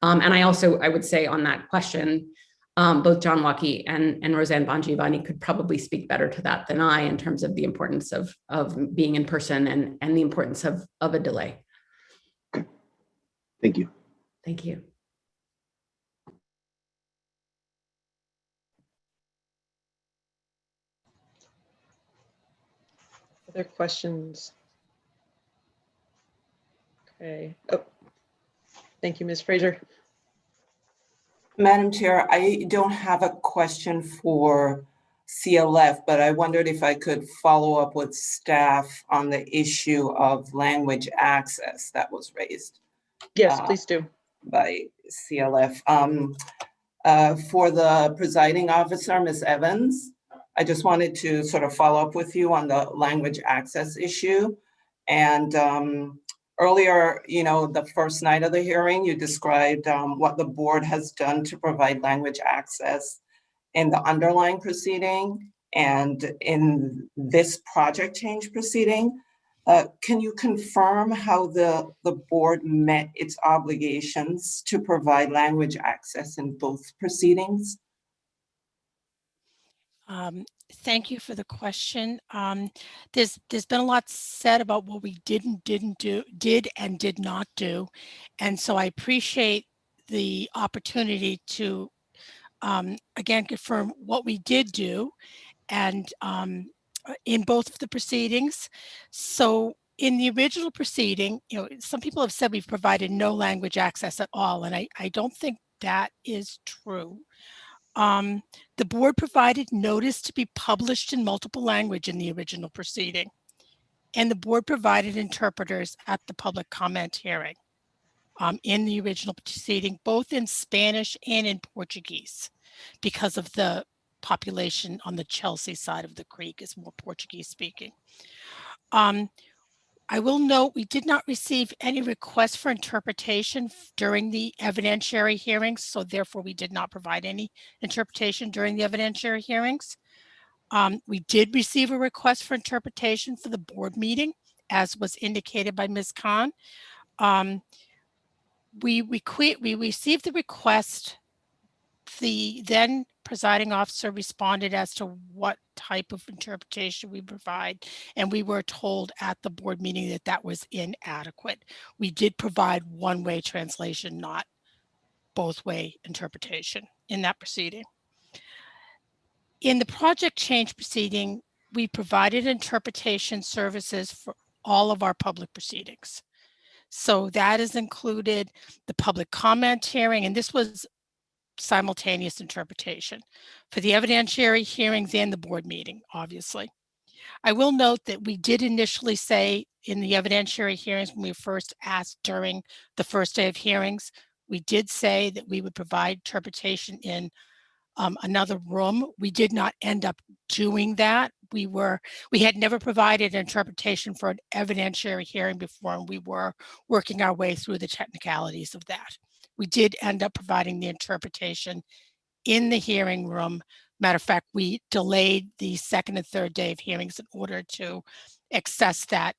And I would say on that question, both John Waukee and Roseanne Bongiovanni could probably speak better to that than I in terms of the importance of being in person and the importance of a delay. Okay. Thank you. Thank you. Other questions? Okay. Oh, thank you, Ms. Fraser. Madam Chair, I don't have a question for CLF, but I wondered if I could follow up with staff on the issue of language access that was raised. Yes, please do. By CLF. For the presiding officer, Ms. Evans, I just wanted to sort of follow up with you on the language access issue. And earlier, the first night of the hearing, you described what the board has done to provide language access in the underlying proceeding and in this project change proceeding. Can you confirm how the board met its obligations to provide language access in both proceedings? Thank you for the question. There's been a lot said about what we did and did not do. And so I appreciate the opportunity to, again, confirm what we did do and in both of the proceedings. So in the original proceeding, some people have said we've provided no language access at all, and I don't think that is true. The board provided notice to be published in multiple language in the original proceeding, and the board provided interpreters at the public comment hearing in the original proceeding, both in Spanish and in Portuguese, because of the population on the Chelsea side of the creek is more Portuguese speaking. I will note we did not receive any requests for interpretation during the evidentiary hearings, so therefore we did not provide any interpretation during the evidentiary hearings. We did receive a request for interpretation for the board meeting, as was indicated by Ms. Khan. We received the request. The then presiding officer responded as to what type of interpretation we provide, and we were told at the board meeting that that was inadequate. We did provide one-way translation, not both-way interpretation in that proceeding. In the project change proceeding, we provided interpretation services for all of our public proceedings. So that has included the public comment hearing, and this was simultaneous interpretation for the evidentiary hearings and the board meeting, obviously. I will note that we did initially say in the evidentiary hearings when we first asked during the first day of hearings, we did say that we would provide interpretation in another room. We did not end up doing that. We had never provided interpretation for an evidentiary hearing before, and we were working our way through the technicalities of that. We did end up providing the interpretation in the hearing room. Matter of fact, we delayed the second and third day of hearings in order to access that,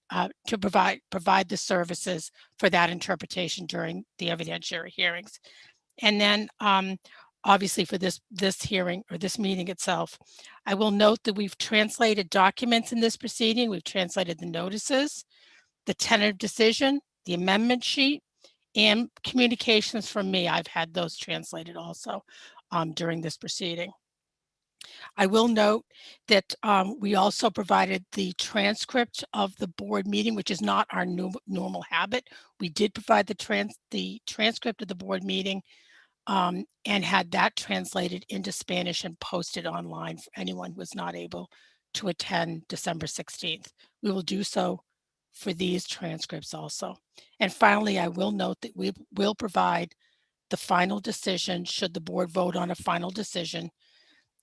to provide the services for that interpretation during the evidentiary hearings. And then obviously for this hearing or this meeting itself, I will note that we've translated documents in this proceeding. We've translated the notices, the tentative decision, the amendment sheet, and communications from me. I've had those translated also during this proceeding. I will note that we also provided the transcript of the board meeting, which is not our normal habit. We did provide the transcript of the board meeting and had that translated into Spanish and posted online for anyone who was not able to attend December 16th. We will do so for these transcripts also. And finally, I will note that we will provide the final decision should the board vote on a final decision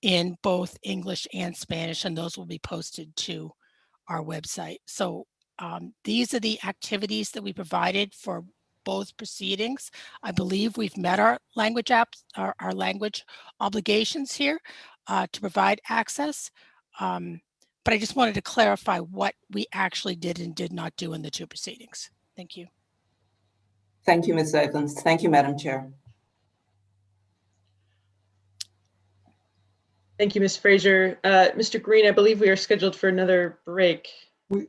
in both English and Spanish, and those will be posted to our website. So these are the activities that we provided for both proceedings. I believe we've met our language our language obligations here to provide access. But I just wanted to clarify what we actually did and did not do in the two proceedings. Thank you. Thank you, Ms. Evans. Thank you, Madam Chair. Thank you, Ms. Fraser. Mr. Green, I believe we are scheduled for another break.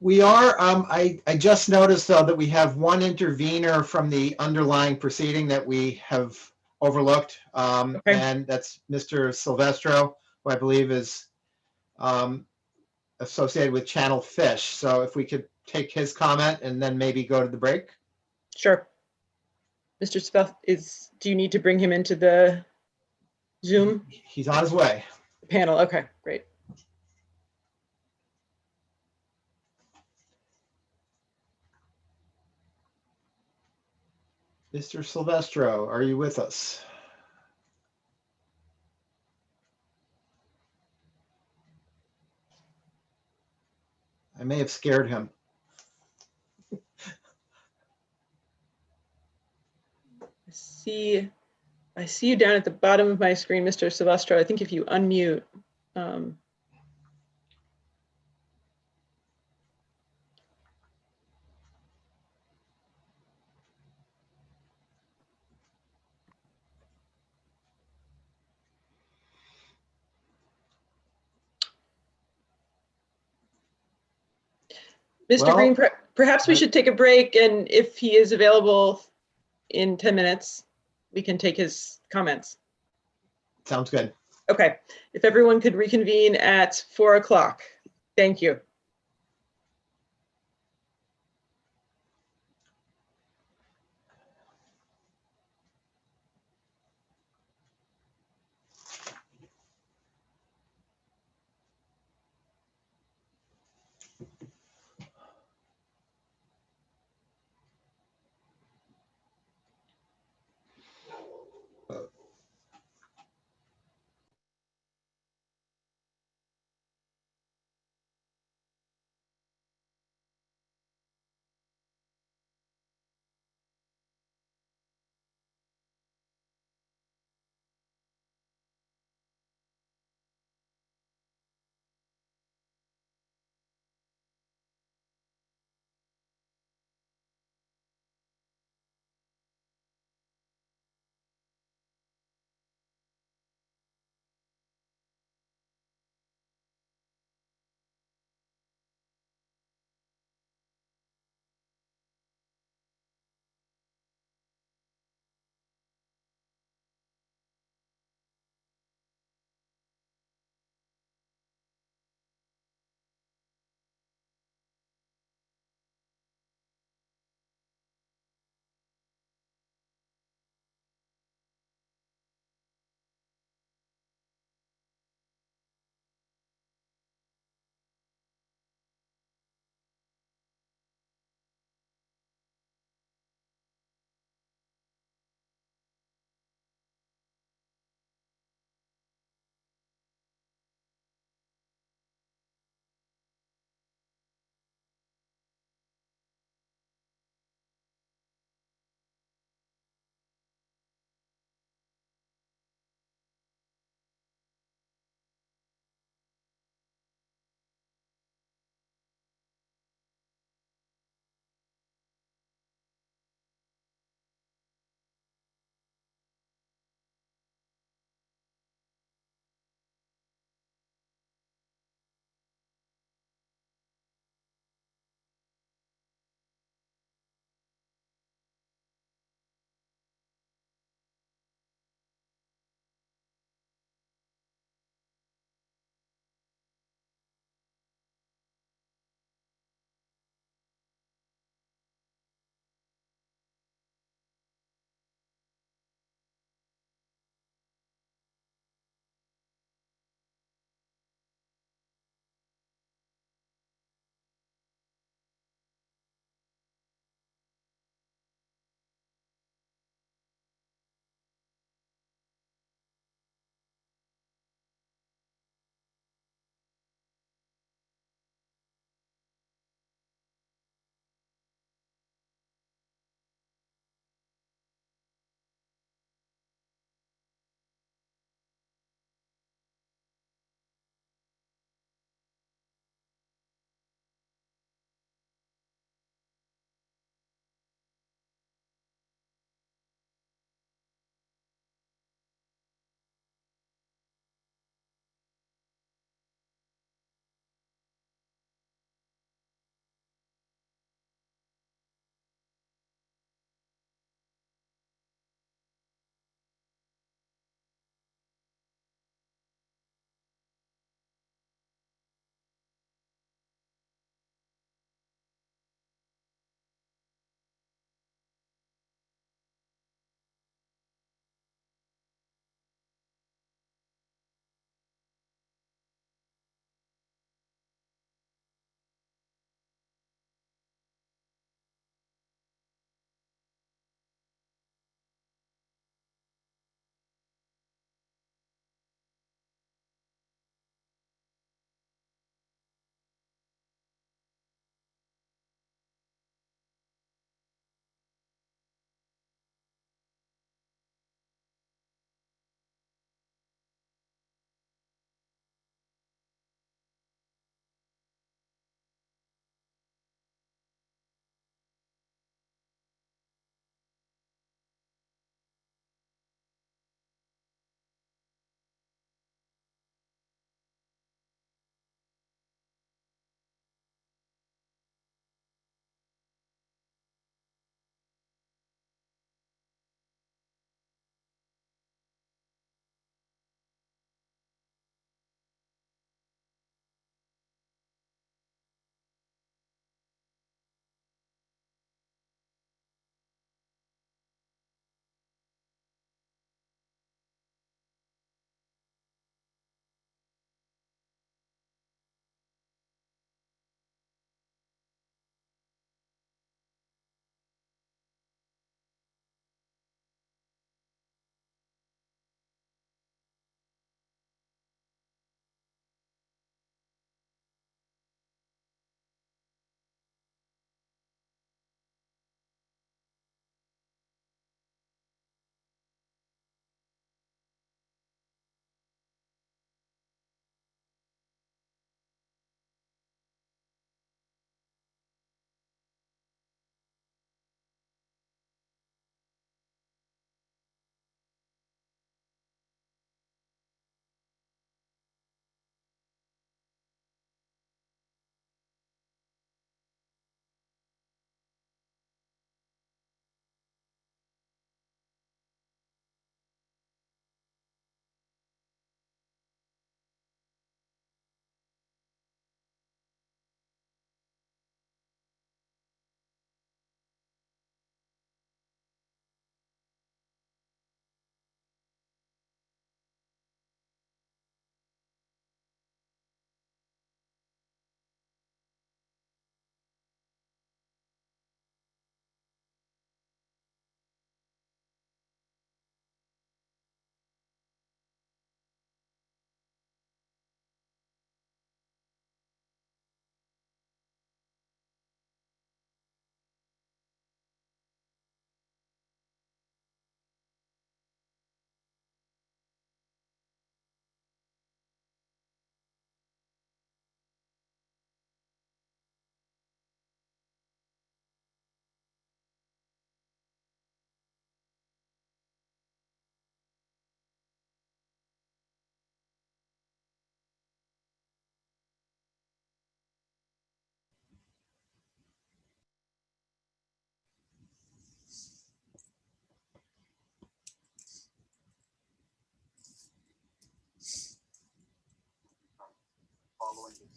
We are. I just noticed, though, that we have one intervener from the underlying proceeding that we have overlooked, and that's Mr. Silvestro, who I believe is associated with Channel Fish. So if we could take his comment and then maybe go to the break. Sure. Mr. Speth, do you need to bring him into the Zoom He's on his way. panel? Okay, great. Mr. Silvestro, are you with us? I may have scared him. I see you down at the bottom of my screen, Mr. Silvestro. I think if you unmute. Mr. Well, Green, perhaps we should take a break, and if he is available in 10 minutes, we can take his comments. Sounds good. Okay, if everyone could reconvene at 4 o'clock. Thank you.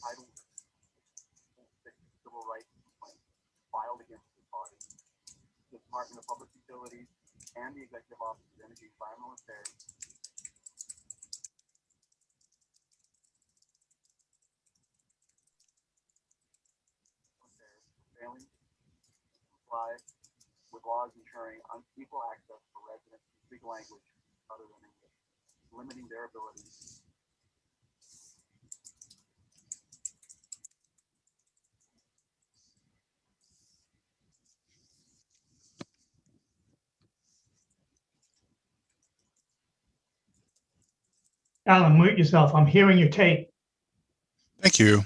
Title VI civil rights complaint filed against the body, the Department of Public Utilities, and the Executive Office of Energy and Environmental Affairs failing to comply with laws ensuring unequal access for residents to speak a language other than English, limiting their ability Alan, mute yourself. I'm hearing your tape. Thank you.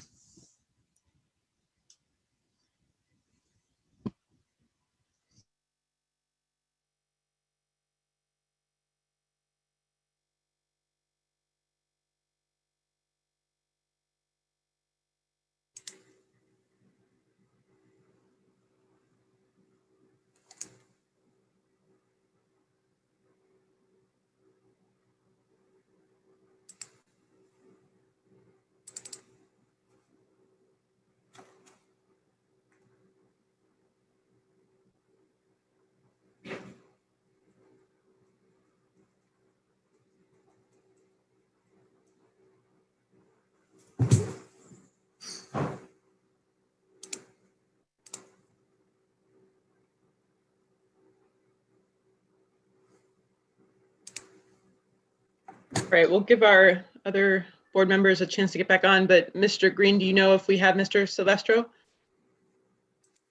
Right, we'll give our other board members a chance to get back on, but Mr. Green, do you know if we have Mr. Silvestro?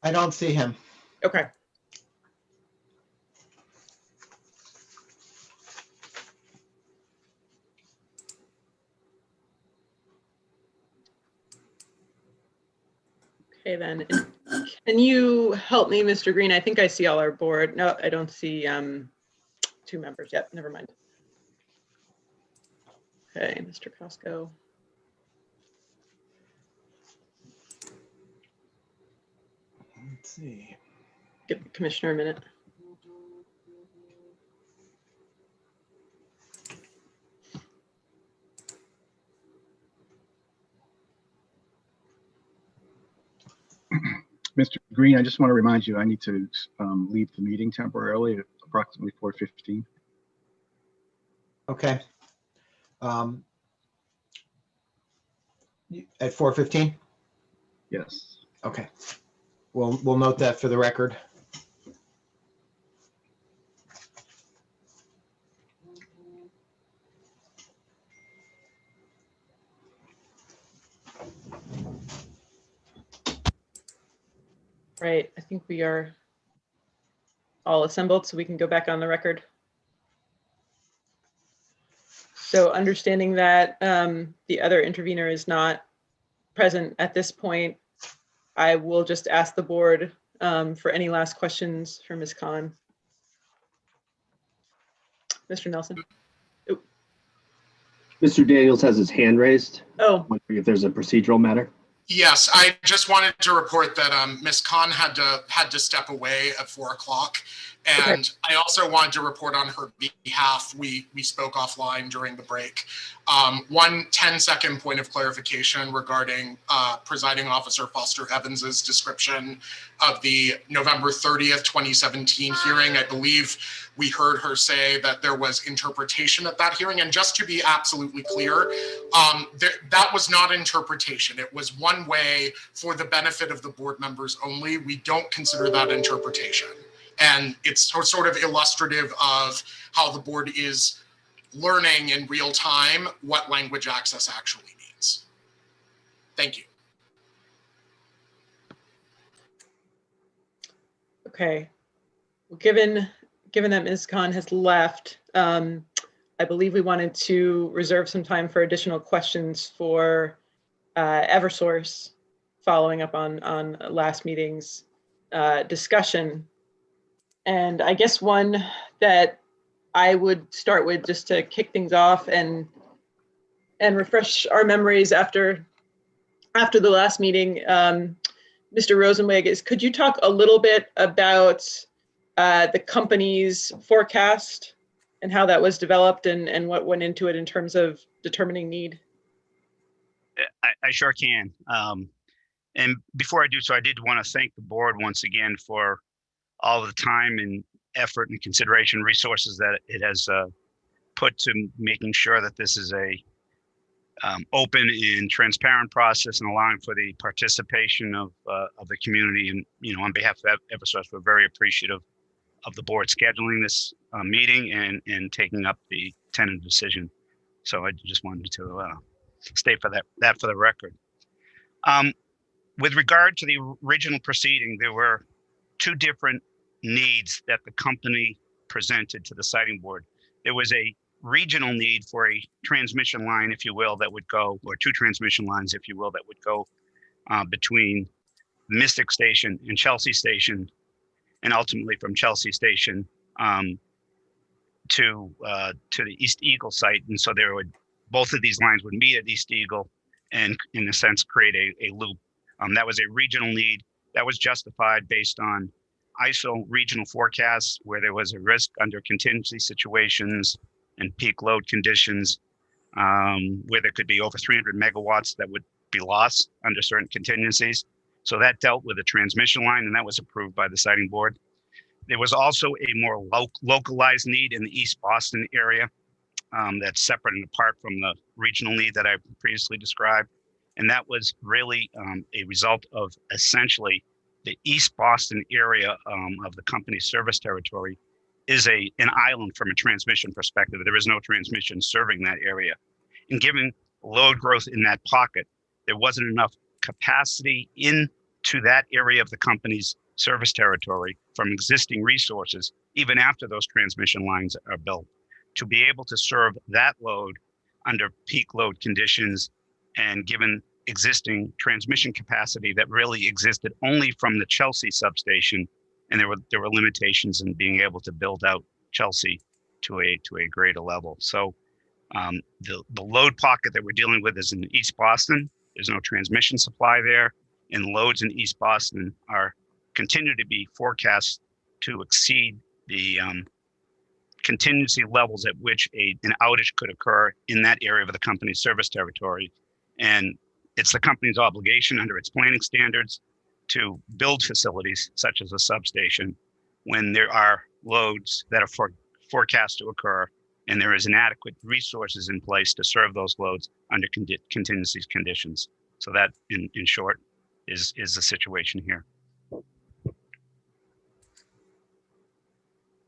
I don't see him. Okay. Okay, then. Can you help me, Mr. Green? I think I see all our board. No, I don't see 2 members yet. Never mind. Okay, Mr. Costco. Let's see. Give the commissioner a minute. Mr. Green, I just want to remind you, I need to leave the meeting temporarily at approximately 4:15. Okay. At 4:15? Yes. Okay. We'll note that for the record. Right, I think we are all assembled, so we can go back on the record. So understanding that the other intervener is not present at this point, I will just ask the board for any last questions for Ms. Khan. Mr. Nelson. Oh. Mr. Daniels has his hand raised. Oh. Wondering if there's a procedural matter. Yes, I just wanted to report that Ms. Khan had to step away at 4 o'clock. And okay. I also wanted to report on her behalf. We spoke offline during the break. One 10-second point of clarification regarding Presiding Officer Foster Evans's description of the November 30th, 2017 hearing. I believe we heard her say that there was interpretation at that hearing. And just to be absolutely clear, that was not interpretation. It was one way for the benefit of the board members only. We don't consider that interpretation. And it's sort of illustrative of how the board is learning in real time what language access actually means. Thank you. Okay. Well, given that Ms. Khan has left, I believe we wanted to reserve some time for additional questions for Eversource, following up on last meeting's discussion. And I guess one that I would start with, just to kick things off and refresh our memories after the last meeting, Mr. Rosenweg, could you talk a little bit about the company's forecast and how that was developed and what went into it in terms of determining need? I sure can. And before I do so, I did want to thank the board once again for all the time and effort and consideration resources that it has put to making sure that this is a open and transparent process and allowing for the participation of the community. And, you know, on behalf of Eversource, we're very appreciative of the board scheduling this meeting and taking up the tentative decision. So I just wanted to state for that for the record. With regard to the original proceeding, there were two different needs that the company presented to the siting board. There was a regional need for a transmission line, if you will, that would go, or two transmission lines, if you will, that would go between Mystic Station and Chelsea Station, and ultimately from Chelsea Station to the East Eagle site. And so both of these lines would meet at East Eagle and, in a sense, create a loop. That was a regional need that was justified based on ISO regional forecasts where there was a risk under contingency situations and peak load conditions, where there could be over 300 megawatts that would be lost under certain contingencies. So that dealt with a transmission line, and that was approved by the siting board. There was also a more localized need in the East Boston area that's separate and apart from the regional need that I previously described. And that was really a result of essentially the East Boston area of the company's service territory is an island from a transmission perspective. There is no transmission serving that area. And given load growth in that pocket, there wasn't enough capacity into that area of the company's service territory from existing resources, even after those transmission lines are built, to be able to serve that load under peak load conditions and given existing transmission capacity that really existed only from the Chelsea substation. And there were limitations in being able to build out Chelsea to a greater level. So the load pocket that we're dealing with is in East Boston. There's no transmission supply there, and loads in East Boston continue to be forecast to exceed the contingency levels at which an outage could occur in that area of the company's service territory. And it's the company's obligation under its planning standards to build facilities such as a substation when there are loads that are forecast to occur and there is inadequate resources in place to serve those loads under contingency conditions. So that, in short, is the situation here.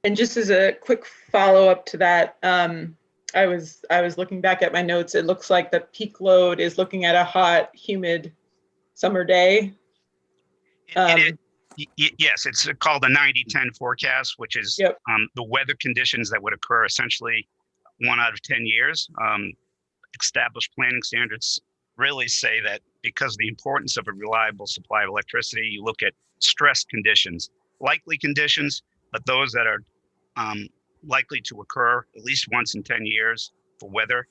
And just as a quick follow-up to that, I was looking back at my notes. It looks like the peak load is looking at a hot, humid summer day. Yes, it's called the 90-10 forecast, which is the weather conditions that would occur essentially 1 out of 10 years. Established planning standards really say that because of the importance of a reliable supply of electricity, you look at stress conditions, likely conditions, but those that are likely to occur at least once in 10 years for weather,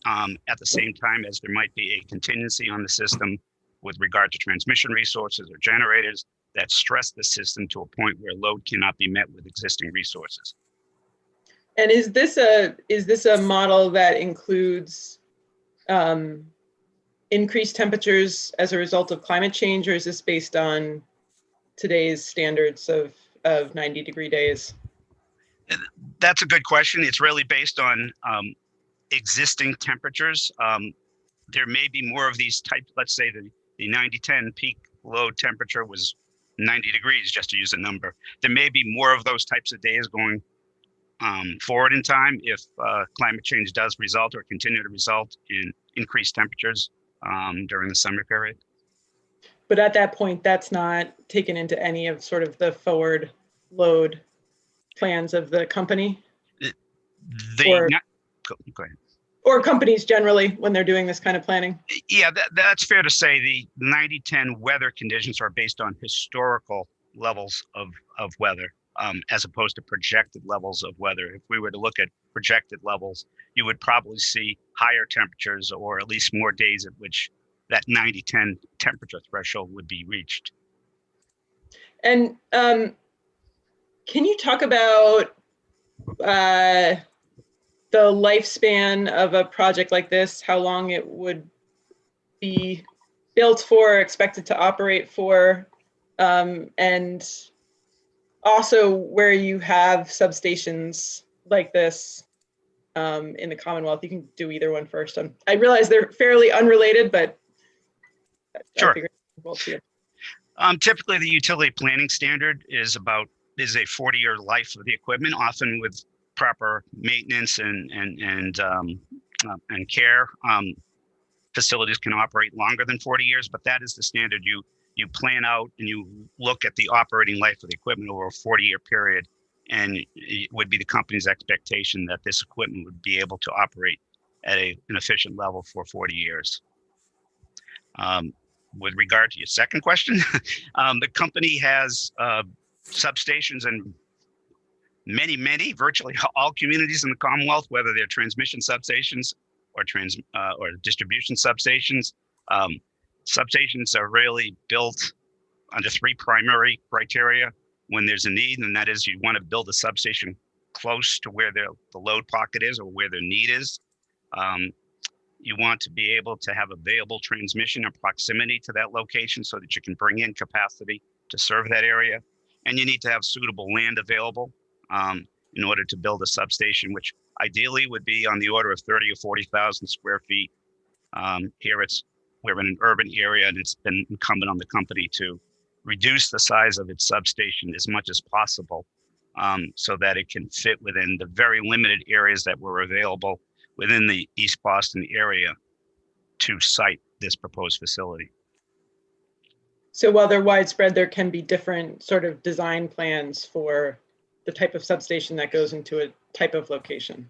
at the same time as there might be a contingency on the system with regard to transmission resources or generators that stress the system to a point where load cannot be met with existing resources. And is this a model that includes increased temperatures as a result of climate change, or is this based on today's standards of 90-degree days? That's a good question. It's really based on existing temperatures. There may be more of these types. Let's say the 90-10 peak load temperature was 90 degrees, just to use a number. There may be more of those types of days going forward in time if climate change does result or continue to result in increased temperatures during the summer period. But at that point, that's not taken into any of sort of the forward load plans of the company? Go ahead. Or companies generally when they're doing this kind of planning? Yeah, that's fair to say. The 90-10 weather conditions are based on historical levels of weather as opposed to projected levels of weather. If we were to look at projected levels, you would probably see higher temperatures or at least more days at which that 90-10 temperature threshold would be reached. And can you talk about the lifespan of a project like this, how long it would be built for, expected to operate for, and also where you have substations like this in the Commonwealth. You can do either one first. I realize they're fairly unrelated, but Sure. I figured both to you. Typically, the utility planning standard is a 40-year life of the equipment, often with proper maintenance and care. Facilities can operate longer than 40 years, but that is the standard. You plan out and you look at the operating life of the equipment over a 40-year period, and it would be the company's expectation that this equipment would be able to operate at an efficient level for 40 years. With regard to your second question, the company has substations in many, virtually all communities in the Commonwealth, whether they're transmission substations or distribution substations. Substations are really built under 3 primary criteria when there's a need, and that is you want to build a substation close to where the load pocket is or where the need is. You want to be able to have available transmission and proximity to that location so that you can bring in capacity to serve that area. And you need to have suitable land available in order to build a substation, which ideally would be on the order of 30 or 40,000 square feet. We're in an urban area, and it's been incumbent on the company to reduce the size of its substation as much as possible so that it can fit within the very limited areas that were available within the East Boston area to site this proposed facility. So while they're widespread, there can be different sort of design plans for the type of substation that goes into a type of location.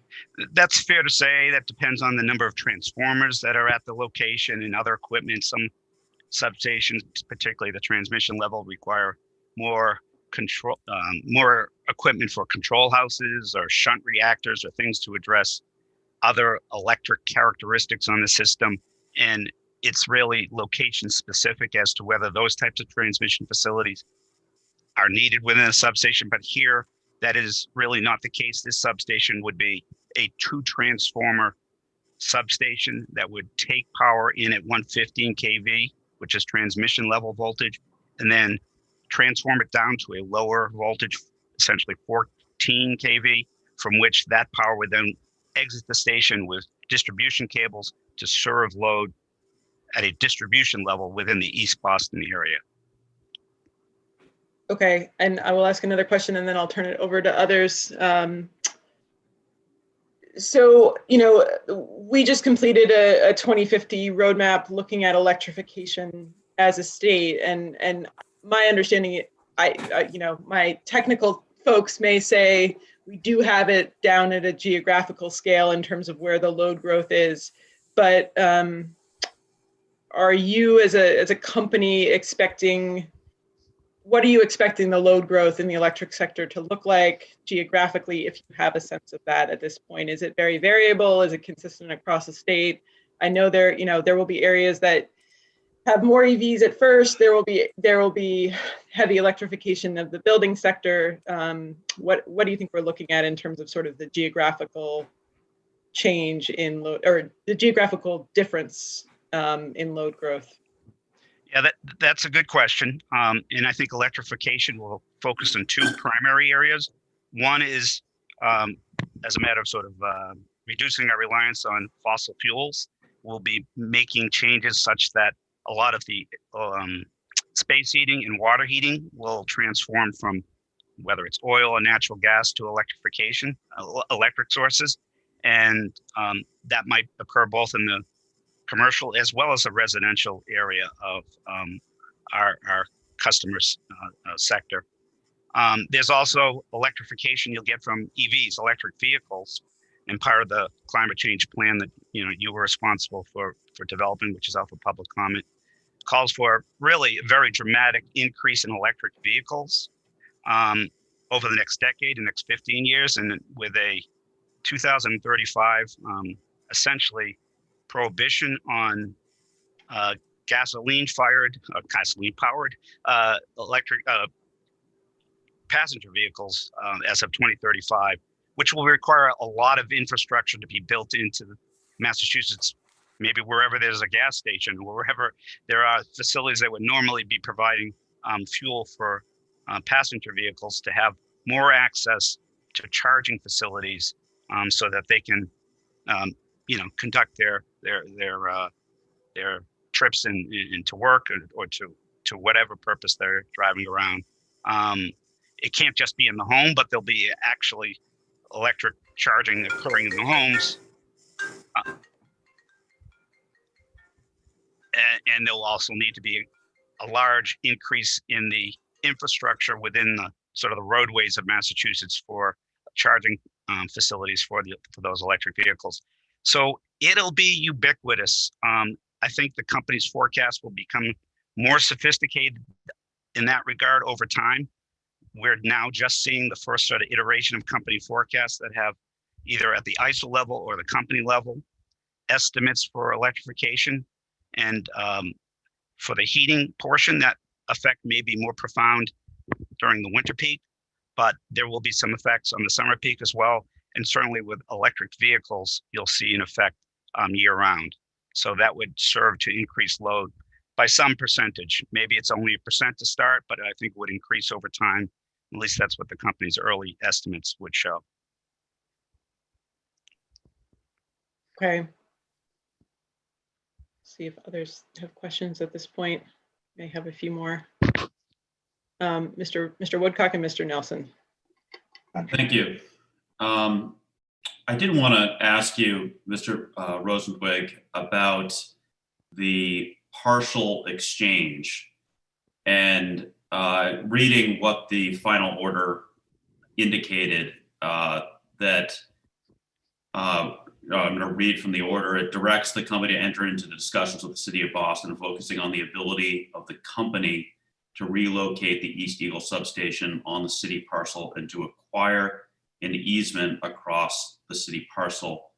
That's fair to say. That depends on the number of transformers that are at the location and other equipment. Some substations, particularly the transmission level, require more control, more equipment for control houses or shunt reactors or things to address other electric characteristics on the system. And it's really location specific as to whether those types of transmission facilities are needed within a substation. But here, that is really not the case. This substation would be a 2-transformer substation that would take power in at 115 kV, which is transmission level voltage, and then transform it down to a lower voltage, essentially 14 kV, from which that power would then exit the station with distribution cables to serve load at a distribution level within the East Boston area. Okay, and I will ask another question and then I'll turn it over to others. So, we just completed a 2050 roadmap looking at electrification as a state, and my understanding, my technical folks may say we do have it down at a geographical scale in terms of where the load growth is, but are you as a company what are you expecting the load growth in the electric sector to look like geographically, if you have a sense of that at this point? Is it very variable? Is it consistent across the state? I know there will be areas that have more EVs at first. There will be heavy electrification of the building sector. What do you think we're looking at in terms of sort of the geographical change in load, or the geographical difference in load growth? Yeah, that's a good question. And I think electrification will focus on 2 primary areas. One is, as a matter of sort of reducing our reliance on fossil fuels. We'll be making changes such that a lot of the space heating and water heating will transform from whether it's oil or natural gas to electrification, electric sources. And that might occur both in the commercial as well as a residential area of our customers sector. There's also electrification you'll get from EVs, electric vehicles, and part of the climate change plan that you were responsible for developing, which is out for public comment, calls for really a very dramatic increase in electric vehicles over the next decade, the next 15 years, and with a 2035 essentially prohibition on gasoline-powered electric passenger vehicles as of 2035, which will require a lot of infrastructure to be built into Massachusetts maybe wherever there's a gas station, or wherever there are facilities that would normally be providing fuel for passenger vehicles, to have more access to charging facilities so that they can, conduct their trips into work or to whatever purpose they're driving around. It can't just be in the home, but there'll be actually electric charging occurring in the homes. And there'll also need to be a large increase in the infrastructure within the sort of the roadways of Massachusetts for charging facilities for those electric vehicles. So it'll be ubiquitous. I think the company's forecast will become more sophisticated in that regard over time. We're now just seeing the first sort of iteration of company forecasts that have either at the ISO level or the company level estimates for electrification. And for the heating portion, that effect may be more profound during the winter peak, but there will be some effects on the summer peak as well. And certainly with electric vehicles, you'll see an effect year round. So that would serve to increase load by some percentage. Maybe it's only 1% to start, but I think it would increase over time. At least that's what the company's early estimates would show. Okay. See if others have questions at this point. May have a few more. Mr. Woodcock and Mr. Nelson. Thank you. I did want to ask you, Mr. Rosenzweig, about the partial exchange and reading what the final order indicated that I'm going to read from the order. It directs the company to enter into the discussions with the city of Boston, focusing on the ability of the company to relocate the East Eagle substation on the city parcel and to acquire an easement across the city parcel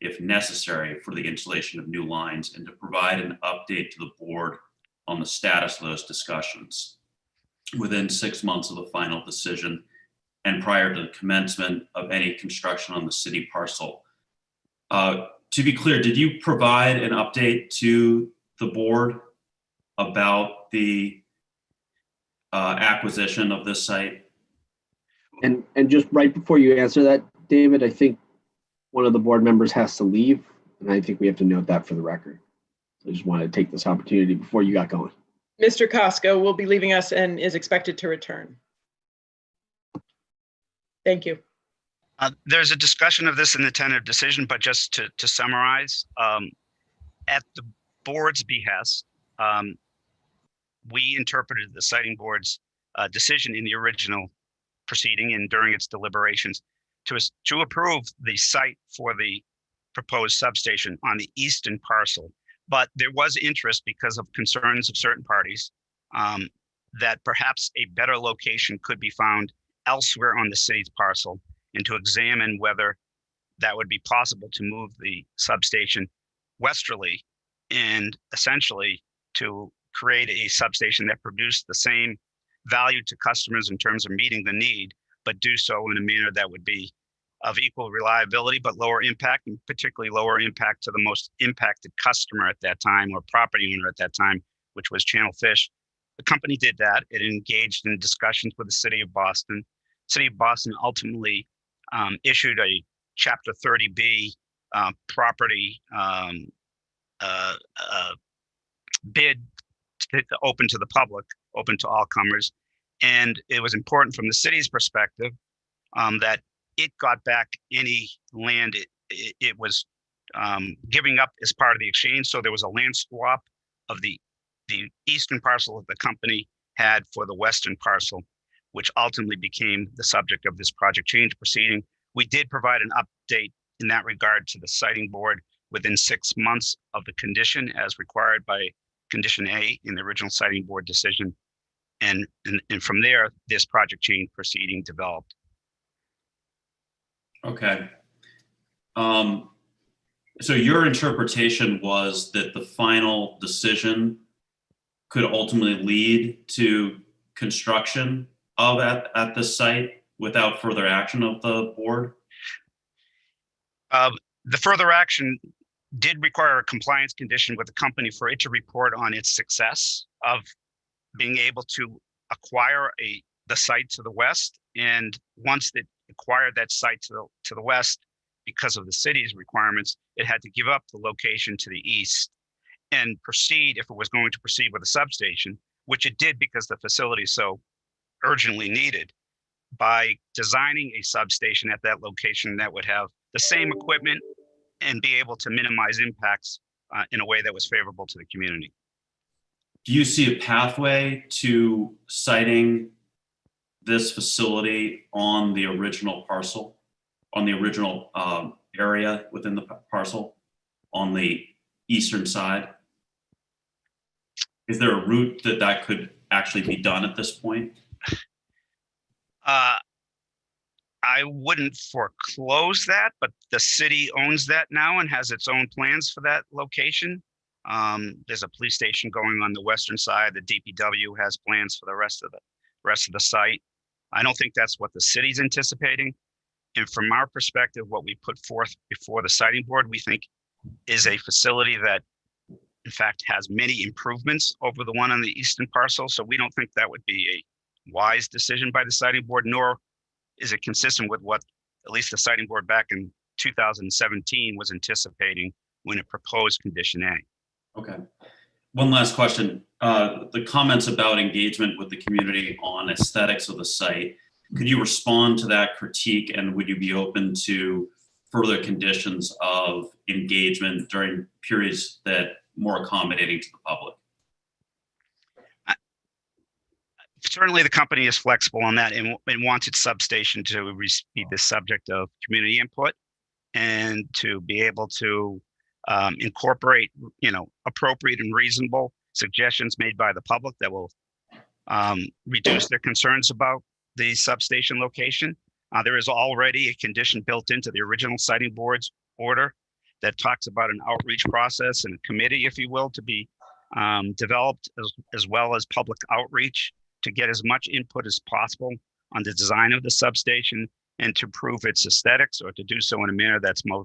if necessary for the installation of new lines, and to provide an update to the board on the status of those discussions within 6 months of the final decision and prior to the commencement of any construction on the city parcel. To be clear, did you provide an update to the board about the acquisition of this site? And just right before you answer that, David, I think one of the board members has to leave, and I think we have to note that for the record. So I just wanted to take this opportunity before you got going. Mr. Costco will be leaving us and is expected to return. Thank you. There's a discussion of this in the tentative decision, but just to summarize, at the board's behest, we interpreted the siting board's decision in the original proceeding and during its deliberations to approve the site for the proposed substation on the eastern parcel. But there was interest because of concerns of certain parties that perhaps a better location could be found elsewhere on the city's parcel, and to examine whether that would be possible to move the substation westerly and essentially to create a substation that produced the same value to customers in terms of meeting the need, but do so in a manner that would be of equal reliability, but lower impact, and particularly lower impact to the most impacted customer at that time, or property owner at that time, which was Channel Fish. The company did that. It engaged in discussions with the city of Boston. City of Boston ultimately issued a Chapter 30B property bid open to the public, open to all comers. And it was important from the city's perspective that it got back any land it was giving up as part of the exchange. So there was a land swap of the eastern parcel that the company had for the western parcel, which ultimately became the subject of this project change proceeding. We did provide an update in that regard to the siting board within 6 months of the condition as required by Condition A in the original siting board decision. And from there, this project change proceeding developed. Okay. So your interpretation was that the final decision could ultimately lead to construction of at the site without further action of the board? The further action did require a compliance condition with the company for it to report on its success of being able to acquire the site to the west. And once it acquired that site to the west, because of the city's requirements, it had to give up the location to the east and proceed, if it was going to proceed with a substation, which it did because the facility so urgently needed, by designing a substation at that location that would have the same equipment and be able to minimize impacts in a way that was favorable to the community. Do you see a pathway to siting this facility on the original parcel, on the original area within the parcel, on the eastern side? Is there a route that could actually be done at this point? I wouldn't foreclose that, but the city owns that now and has its own plans for that location. There's a police station going on the western side. The DPW has plans for the rest of the site. I don't think that's what the city's anticipating. And from our perspective, what we put forth before the siting board, we think is a facility that in fact has many improvements over the one on the eastern parcel. So we don't think that would be a wise decision by the siting board, nor is it consistent with what at least the siting board back in 2017 was anticipating when it proposed condition A. Okay. One last question. The comments about engagement with the community on aesthetics of the site, could you respond to that critique, and would you be open to further conditions of engagement during periods that more accommodating to the public? Certainly the company is flexible on that and wants its substation to be the subject of community input and to be able to incorporate, appropriate and reasonable suggestions made by the public that will reduce their concerns about the substation location. There is already a condition built into the original siting board's order that talks about an outreach process and a committee, if you will, to be developed, as well as public outreach to get as much input as possible on the design of the substation and to prove its aesthetics, or to do so in a manner that's more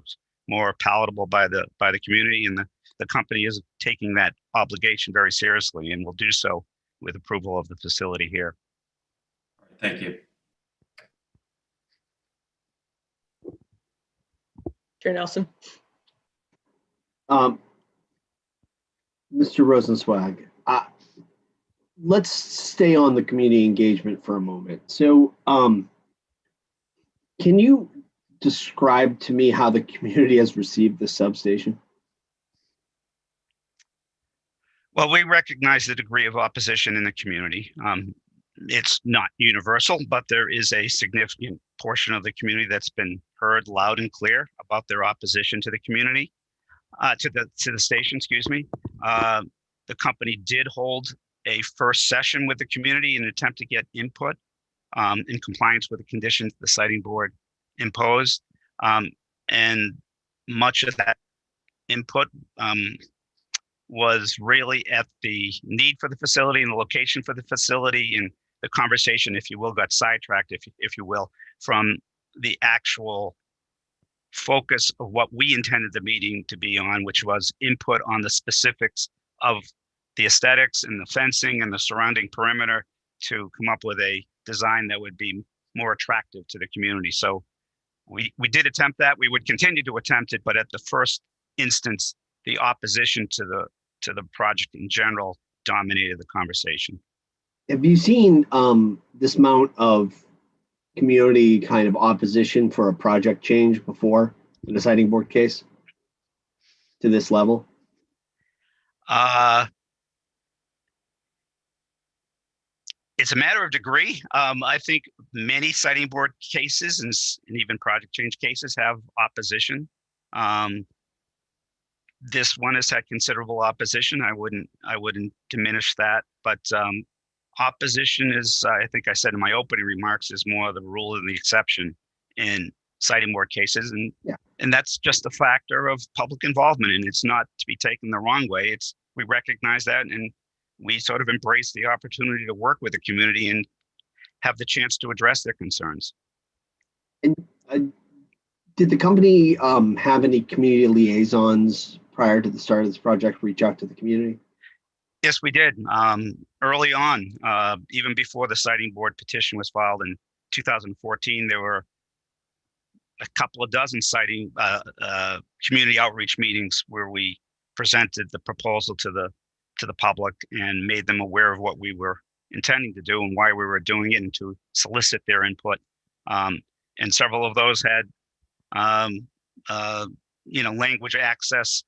palatable by the community. And the company is taking that obligation very seriously and will do so with approval of the facility here. Thank you. Chair Nelson. Mr. Rosenzweig, let's stay on the community engagement for a moment. So can you describe to me how the community has received the substation? Well, we recognize the degree of opposition in the community. It's not universal, but there is a significant portion of the community that's been heard loud and clear about their opposition to the community, to the station, excuse me. The company did hold a first session with the community in an attempt to get input in compliance with the conditions the siting board imposed. And much of that input was really at the need for the facility and the location for the facility, and the conversation, if you will, got sidetracked, if you will, from the actual focus of what we intended the meeting to be on, which was input on the specifics of the aesthetics and the fencing and the surrounding perimeter to come up with a design that would be more attractive to the community. So we did attempt that. We would continue to attempt it, but at the first instance, the opposition to the project in general dominated the conversation. Have you seen this amount of community kind of opposition for a project change before in a siting board case to this level? It's a matter of degree. I think many siting board cases and even project change cases have opposition. This one has had considerable opposition. I wouldn't diminish that, but opposition is, I think I said in my opening remarks, is more the rule than the exception in siting board cases. And that's just a factor of public involvement, and it's not to be taken the wrong way. We recognize that, and we sort of embrace the opportunity to work with the community and have the chance to address their concerns. And did the company have any community liaisons prior to the start of this project, reach out to the community? Yes, we did. Early on, even before the siting board petition was filed in 2014, there were a couple of dozen siting community outreach meetings where we presented the proposal to the public and made them aware of what we were intending to do and why we were doing it, and to solicit their input. And several of those had, language access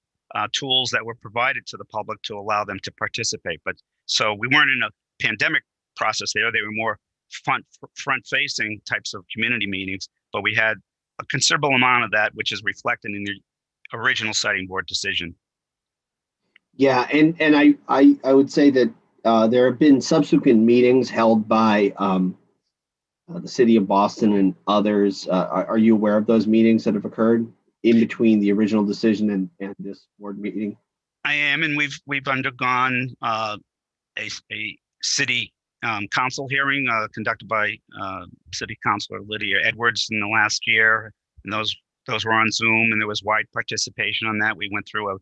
tools that were provided to the public to allow them to participate. But so we weren't in a pandemic process there. They were more front-facing types of community meetings, but we had a considerable amount of that, which is reflected in the original siting board decision. Yeah, and I would say that there have been subsequent meetings held by the city of Boston and others. Are you aware of those meetings that have occurred in between the original decision and this board meeting? I am, and we've undergone a city council hearing conducted by City Councilor Lydia Edwards in the last year, and those were on Zoom, and there was wide participation on that. We went through a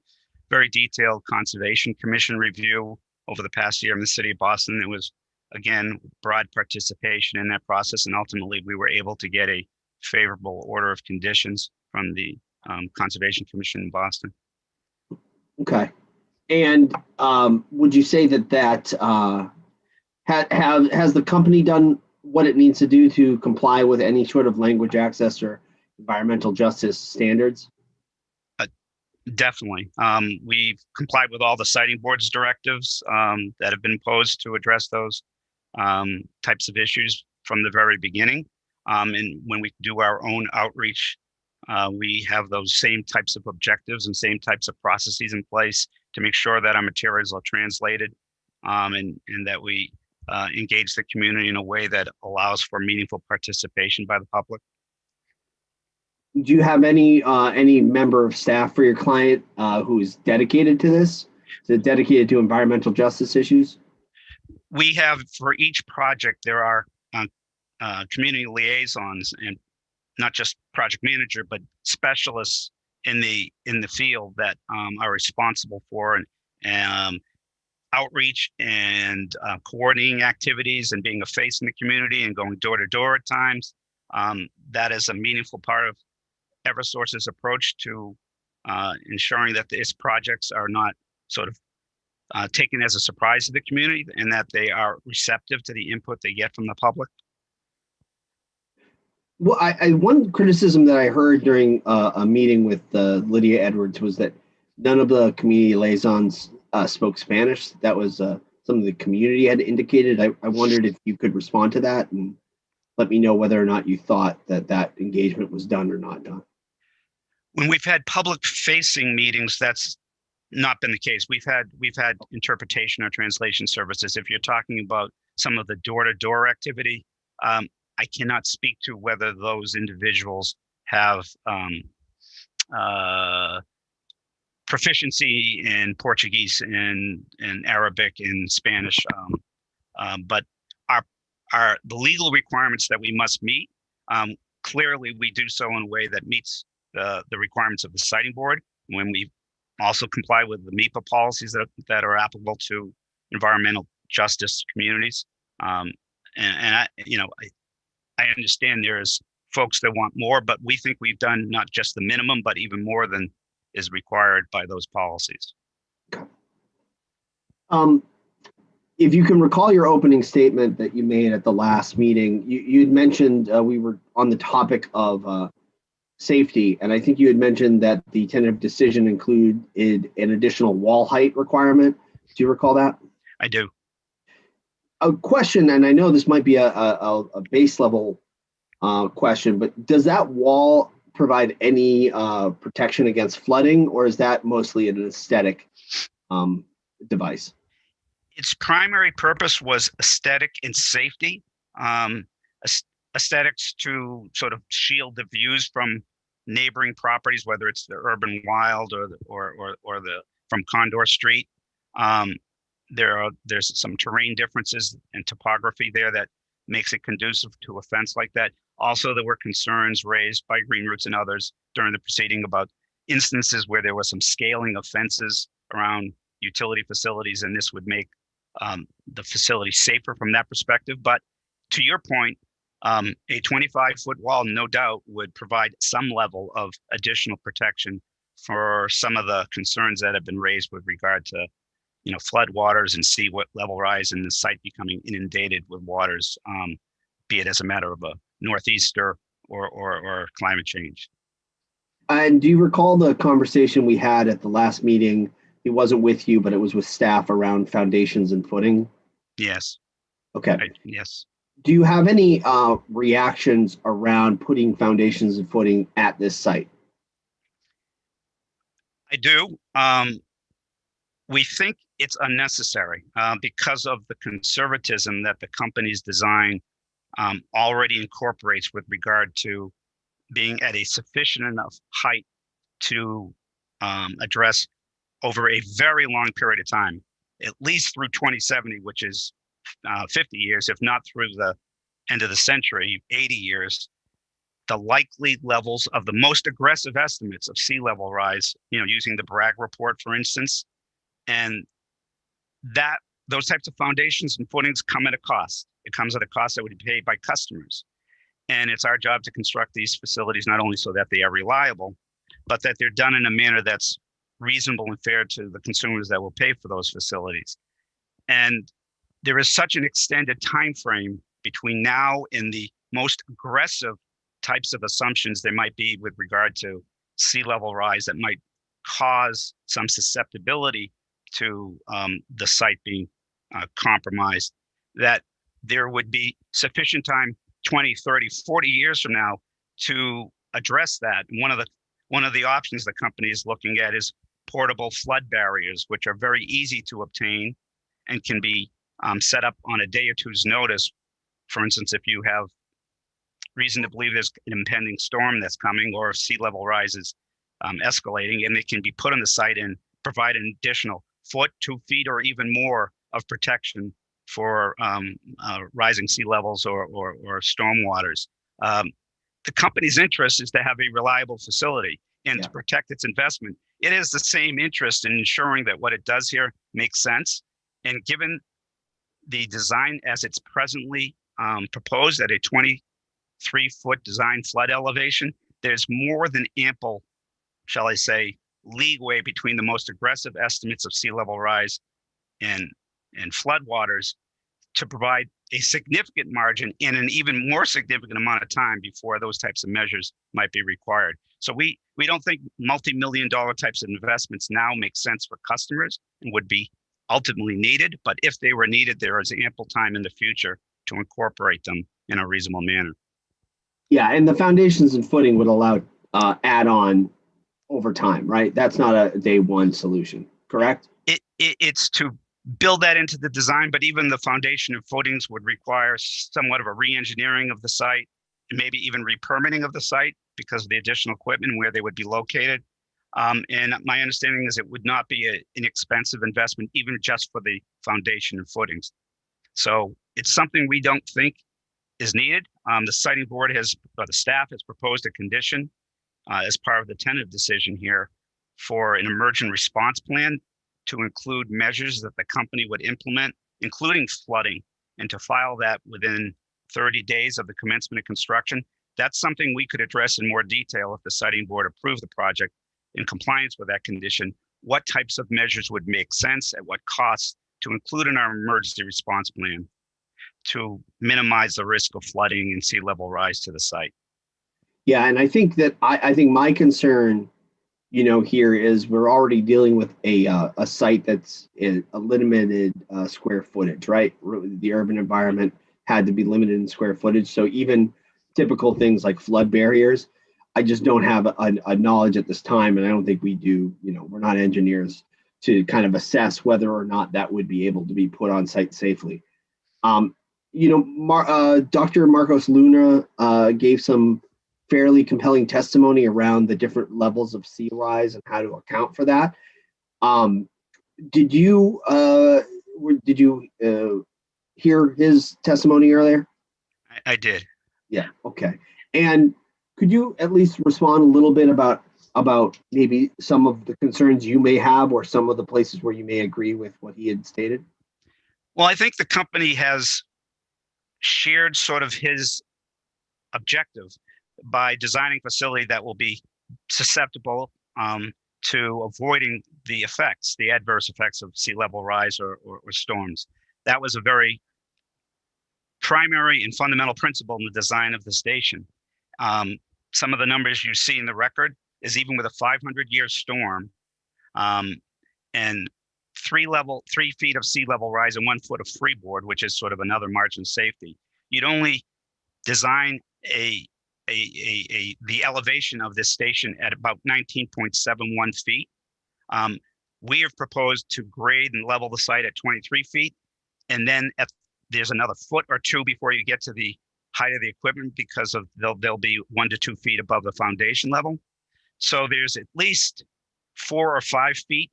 very detailed Conservation Commission review over the past year in the city of Boston. There was, again, broad participation in that process, and ultimately we were able to get a favorable order of conditions from the Conservation Commission in Boston. Okay. And would you say that has the company done what it needs to do to comply with any sort of language access or environmental justice standards? Definitely. We've complied with all the siting board's directives that have been imposed to address those types of issues from the very beginning. And when we do our own outreach, we have those same types of objectives and same types of processes in place to make sure that our materials are translated and that we engage the community in a way that allows for meaningful participation by the public. Do you have any member of staff for your client who is dedicated to this? Is it dedicated to environmental justice issues? We have, for each project, there are community liaisons, and not just project manager, but specialists in the field that are responsible for outreach and coordinating activities and being a face in the community and going door to door at times. That is a meaningful part of EverSource's approach to ensuring that its projects are not sort of taken as a surprise to the community, and that they are receptive to the input they get from the public. Well, one criticism that I heard during a meeting with Lydia Edwards was that none of the community liaisons spoke Spanish. That was something the community had indicated. I wondered if you could respond to that and let me know whether or not you thought that engagement was done or not done. When we've had public-facing meetings, that's not been the case. We've had interpretation or translation services. If you're talking about some of the door-to-door activity, I cannot speak to whether those individuals have proficiency in Portuguese and Arabic and Spanish, but the legal requirements that we must meet, clearly we do so in a way that meets the requirements of the siting board. When we also comply with the MEPA policies that are applicable to environmental justice communities, I understand there's folks that want more, but we think we've done not just the minimum, but even more than is required by those policies. If you can recall your opening statement that you made at the last meeting, you'd mentioned we were on the topic of safety, and I think you had mentioned that the tentative decision included an additional wall height requirement. Do you recall that? I do. A question, and I know this might be a base level question, but does that wall provide any protection against flooding, or is that mostly an aesthetic device? Its primary purpose was aesthetic and safety. Aesthetics to sort of shield the views from neighboring properties, whether it's the urban wild or the from Condor Street. There's some terrain differences and topography there that makes it conducive to a fence like that. Also, there were concerns raised by Green Roots and others during the proceeding about instances where there was some scaling of fences around utility facilities, and this would make the facility safer from that perspective. But to your point, a 25-foot wall, no doubt, would provide some level of additional protection for some of the concerns that have been raised with regard to, flood waters and sea level rise and the site becoming inundated with waters, be it as a matter of a northeaster or climate change. And do you recall the conversation we had at the last meeting? It wasn't with you, but it was with staff around foundations and footing. Yes. Okay. Yes. Do you have any reactions around putting foundations and footing at this site? I do. We think it's unnecessary because of the conservatism that the company's design already incorporates with regard to being at a sufficient enough height to address over a very long period of time, at least through 2070, which is 50 years, if not through the end of the century, 80 years, the likely levels of the most aggressive estimates of sea level rise, using the Bragg report, for instance, and those types of foundations and footings come at a cost. It comes at a cost that would be paid by customers. And it's our job to construct these facilities not only so that they are reliable, but that they're done in a manner that's reasonable and fair to the consumers that will pay for those facilities. And there is such an extended time frame between now and the most aggressive types of assumptions there might be with regard to sea level rise that might cause some susceptibility to the site being compromised, that there would be sufficient time 20, 30, 40 years from now to address that. One of the options the company is looking at is portable flood barriers, which are very easy to obtain and can be set up on a day or two's notice. For instance, if you have reason to believe there's an impending storm that's coming, or if sea level rise is escalating, and they can be put on the site and provide an additional foot, 2 feet, or even more of protection for rising sea levels or storm waters. The company's interest is to have a reliable facility and to protect its investment. It is the same interest in ensuring that what it does here makes sense. And given the design as it's presently proposed at a 23-foot design flood elevation, there's more than ample, shall I say, leeway between the most aggressive estimates of sea level rise and flood waters to provide a significant margin in an even more significant amount of time before those types of measures might be required. So we don't think multi-million-dollar types of investments now make sense for customers and would be ultimately needed. But if they were needed, there is ample time in the future to incorporate them in a reasonable manner. Yeah, and the foundations and footing would allow add-on over time, right? That's not a day one solution, correct? It's to build that into the design, but even the foundation and footings would require somewhat of a re-engineering of the site and maybe even re-permitting of the site because of the additional equipment and where they would be located. And my understanding is it would not be an inexpensive investment, even just for the foundation and footings. So it's something we don't think is needed. The siting board the staff has proposed a condition as part of the tentative decision here for an emergent response plan to include measures that the company would implement, including flooding, and to file that within 30 days of the commencement of construction. That's something we could address in more detail if the siting board approved the project in compliance with that condition. What types of measures would make sense at what costs to include in our emergency response plan to minimize the risk of flooding and sea level rise to the site. Yeah, and I think that I think my concern, here is we're already dealing with a site that's a limited square footage, right? The urban environment had to be limited in square footage. So even typical things like flood barriers, I just don't have a knowledge at this time, and I don't think we do. We're not engineers to kind of assess whether or not that would be able to be put on site safely. Dr. Marcos Luna gave some fairly compelling testimony around the different levels of sea rise and how to account for that. Did you hear his testimony earlier? I did. Yeah. Okay. And could you at least respond a little bit about about maybe some of the concerns you may have or some of the places where you may agree with what he had stated? Well, I think the company has shared sort of his objective by designing a facility that will be susceptible to avoiding the effects, the adverse effects of sea level rise or storms. That was a very primary and fundamental principle in the design of the station. Some of the numbers you see in the record is even with a 500-year storm and 3 feet of sea level rise and 1 foot of freeboard, which is sort of another margin of safety. You'd only design the elevation of this station at about 19.71 feet. We have proposed to grade and level the site at 23 feet, and then there's another foot or 2 before you get to the height of the equipment because of they'll be 1 to 2 feet above the foundation level. So there's at least 4 or 5 feet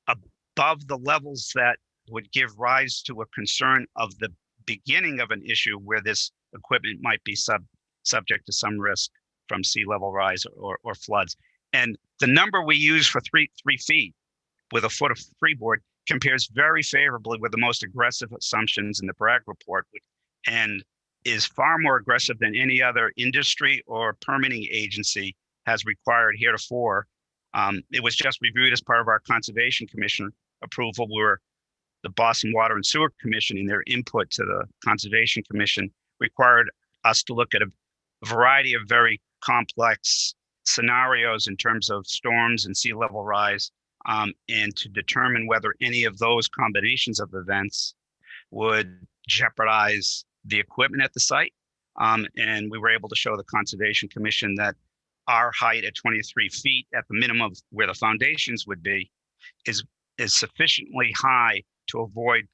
above the levels that would give rise to a concern of the beginning of an issue where this equipment might be subject to some risk from sea level rise or floods. And the number we use for 3 feet with a foot of freeboard compares very favorably with the most aggressive assumptions in the Bragg report, and is far more aggressive than any other industry or permitting agency has required heretofore. It was just reviewed as part of our Conservation Commission approval, where the Boston Water and Sewer Commission, in their input to the Conservation Commission, required us to look at a variety of very complex scenarios in terms of storms and sea level rise, and to determine whether any of those combinations of events would jeopardize the equipment at the site. And we were able to show the Conservation Commission that our height at 23 feet at the minimum of where the foundations would be is sufficiently high to avoid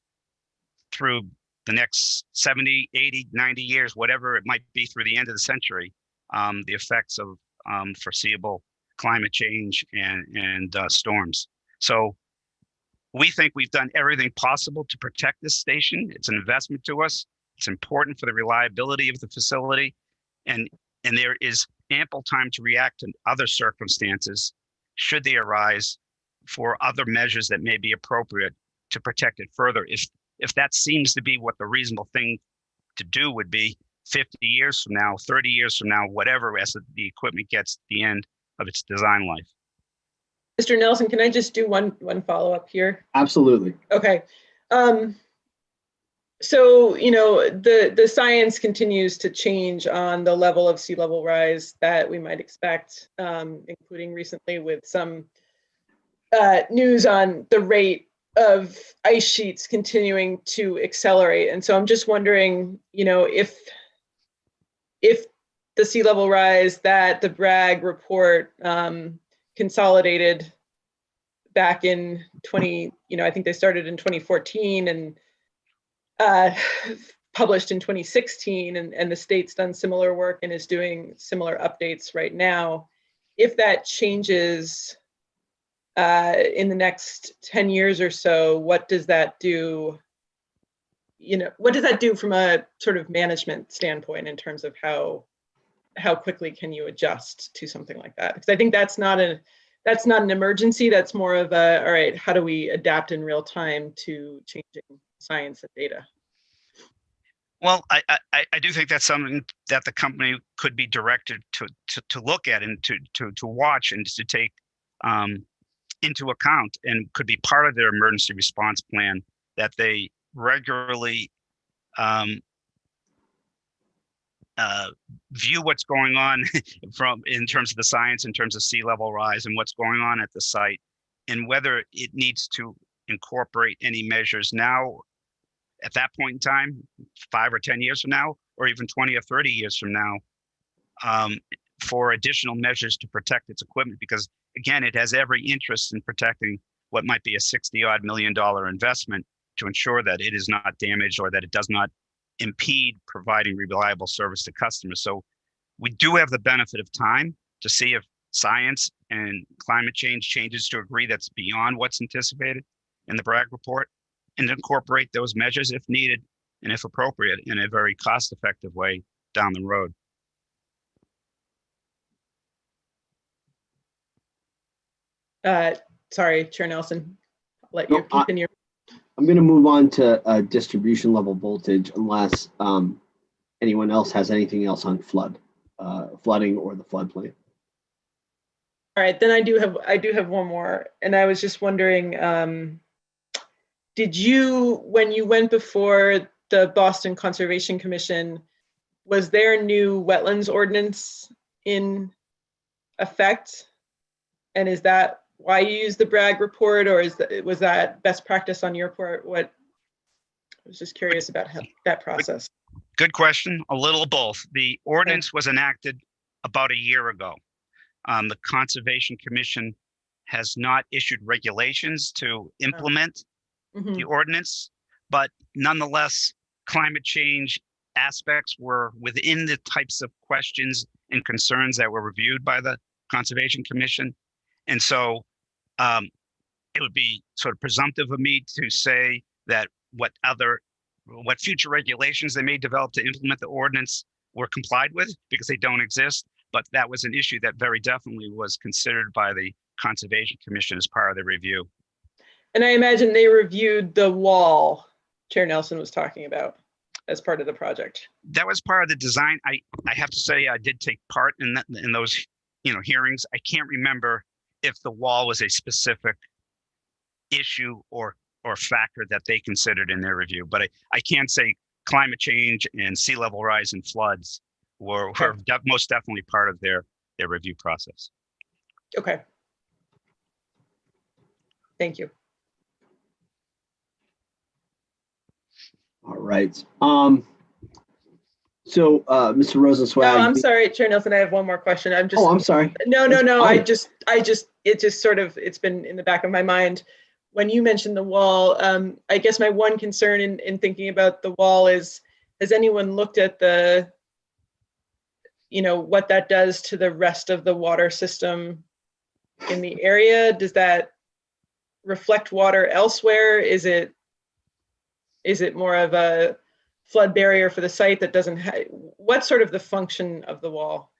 through the next 70, 80, 90 years, whatever it might be through the end of the century, the effects of foreseeable climate change and storms. So we think we've done everything possible to protect this station. It's an investment to us. It's important for the reliability of the facility. And there is ample time to react to other circumstances, should they arise, for other measures that may be appropriate to protect it further. If that seems to be what the reasonable thing to do would be 50 years from now, 30 years from now, whatever, as the equipment gets to the end of its design life. Mr. Nelson, can I just do one follow-up here? Absolutely. Okay. So, you know, the science continues to change on the level of sea level rise that we might expect, including recently with some news on the rate of ice sheets continuing to accelerate. And so I'm just wondering, you know, if the sea level rise that the Bragg report consolidated back in I think they started in 2014 and published in 2016, and the state's done similar work and is doing similar updates right now. If that changes in the next 10 years or so, what does that do? You know, what does that do from a sort of management standpoint in terms of how quickly can you adjust to something like that? Because I think that's not an emergency. That's more of a, all right, how do we adapt in real time to changing science and data? Well, I do think that's something that the company could be directed to look at and to watch and to take into account, and could be part of their emergency response plan, that they regularly view what's going on in terms of the science, in terms of sea level rise and what's going on at the site, and whether it needs to incorporate any measures now at that point in time, 5 or 10 years from now, or even 20 or 30 years from now, for additional measures to protect its equipment. Because again, it has every interest in protecting what might be a $60-odd million investment to ensure that it is not damaged or that it does not impede providing reliable service to customers. So we do have the benefit of time to see if science and climate change changes to a degree that's beyond what's anticipated in the Bragg report, and incorporate those measures if needed and if appropriate in a very cost-effective way down the road. Sorry, Chair Nelson, I'll let you No, continue. I'm going to move on to distribution level voltage unless anyone else has anything else on flooding or the floodplain. All right, then I do have one more, and I was just wondering, did you, when you went before the Boston Conservation Commission, was there a new wetlands ordinance in effect? And is that why you used the Bragg report, or was that best practice on your part? I was just curious about that process. Good question. A little of both. The ordinance was enacted about a year ago. The Conservation Commission has not issued regulations to implement the ordinance, but nonetheless, climate change aspects were within the types of questions and concerns that were reviewed by the Conservation Commission. And so it would be sort of presumptive of me to say that what future regulations they may develop to implement the ordinance were complied with, because they don't exist. But that was an issue that very definitely was considered by the Conservation Commission as part of the review. And I imagine they reviewed the wall Chair Nelson was talking about as part of the project. That was part of the design. I have to say I did take part in those hearings. I can't remember if the wall was a specific issue or factor that they considered in their review, but I can't say climate change and sea level rise and floods were most definitely part of their review process. Okay. Thank you. All right. So, Mr. Rosenzweig. No, I'm sorry, Chair Nelson. I have one more question. I'm just. Oh, I'm sorry. No. It's been in the back of my mind. When you mentioned the wall, I guess my one concern in thinking about the wall is, has anyone looked at what that does to the rest of the water system in the area? Does that reflect water elsewhere? Is it more of a flood barrier for the site that doesn't have, what's sort of the function of the wall?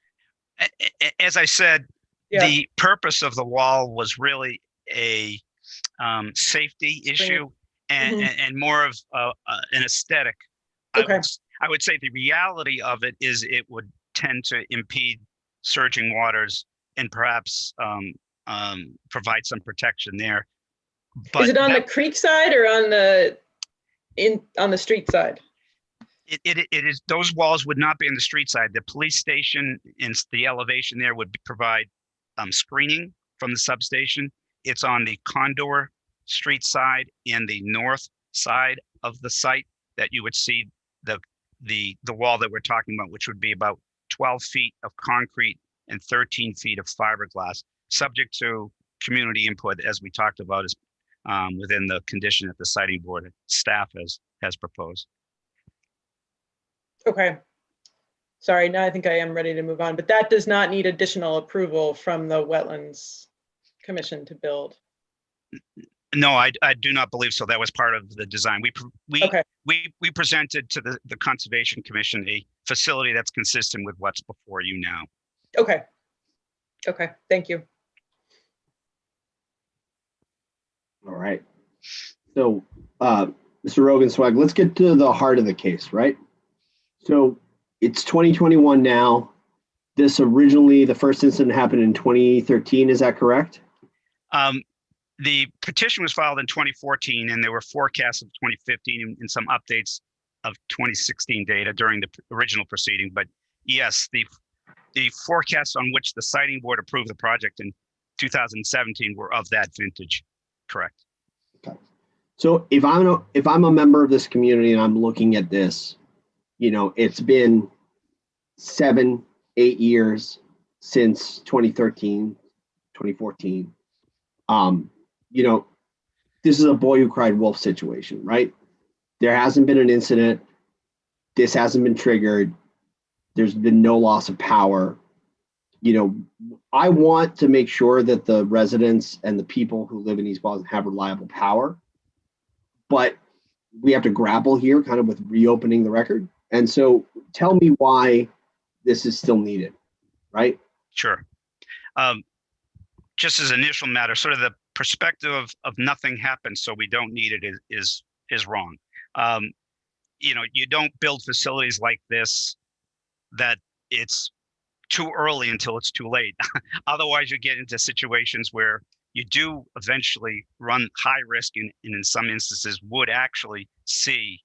As I said, the purpose of the wall was really a safety issue and more of an aesthetic. Okay. I would say the reality of it is it would tend to impede surging waters and perhaps provide some protection there. But is it on the creek side or on the street side? It is. Those walls would not be on the street side. The police station and the elevation there would provide screening from the substation. It's on the Condor Street side and the north side of the site that you would see the wall that we're talking about, which would be about 12 feet of concrete and 13 feet of fiberglass, subject to community input, as we talked about, is within the condition that the siting board staff has proposed. Okay. Sorry, now I think I am ready to move on, but that does not need additional approval from the Wetlands Commission to build. No, I do not believe so. That was part of the design. We presented to the Conservation Commission a facility that's consistent with what's before you now. Okay. Okay, thank you. All right. So, Mr. Rogenswag, let's get to the heart of the case, right? So it's 2021 now. This originally, the first incident happened in 2013, is that correct? The petition was filed in 2014, and there were forecasts of 2015 and some updates of 2016 data during the original proceeding. But yes, the forecasts on which the siting board approved the project in 2017 were of that vintage. Correct. Okay. So if I'm a member of this community and I'm looking at this, it's been 7-8 years since 2013, 2014. This is a boy who cried wolf situation, right? There hasn't been an incident. This hasn't been triggered. There's been no loss of power. I want to make sure that the residents and the people who live in East Boston have reliable power, but we have to grapple here kind of with reopening the record. And so tell me why this is still needed, right? Sure. just as an initial matter, sort of the perspective of nothing happens, so we don't need it is wrong. You know, you don't build facilities like this that it's too early until it's too late. Otherwise, you get into situations where you do eventually run high risk and in some instances would actually see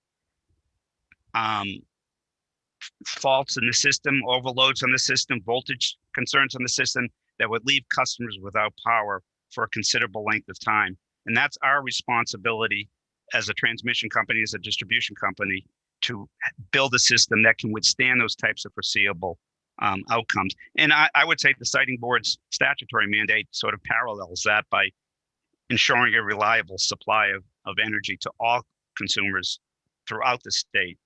faults in the system, overloads on the system, voltage concerns on the system that would leave customers without power for a considerable length of time. And that's our responsibility as a transmission company, as a distribution company, to build a system that can withstand those types of foreseeable outcomes. And I would say the siting board's statutory mandate sort of parallels that by ensuring a reliable supply of energy to all consumers throughout the state.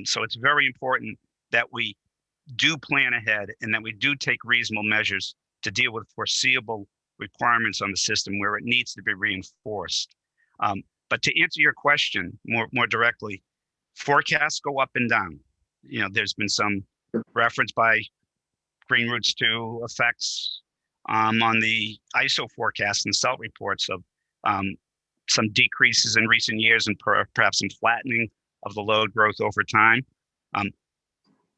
So it's very important that we do plan ahead and that we do take reasonable measures to deal with foreseeable requirements on the system where it needs to be reinforced. But to answer your question more directly, forecasts go up and down. You know, there's been some reference by Green Roots to effects on the ISO forecasts and SELT reports of some decreases in recent years and perhaps some flattening of the load growth over time.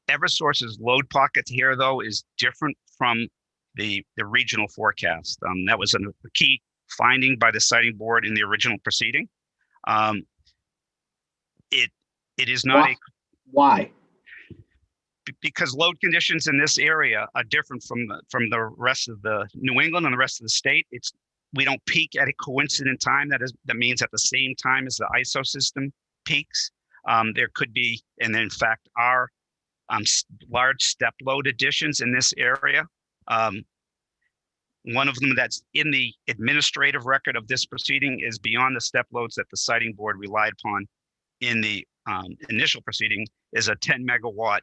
Eversource's load pocket here, though, is different from the regional forecast. That was a key finding by the siting board in the original proceeding. It is not Why? Because load conditions in this area are different from the rest of the New England and the rest of the state. We don't peak at a coincident time. That means at the same time as the ISO system peaks. There could be, and in fact are, large step load additions in this area. One of them that's in the administrative record of this proceeding is beyond the step loads that the siting board relied upon in the initial proceeding, is a 10 megawatt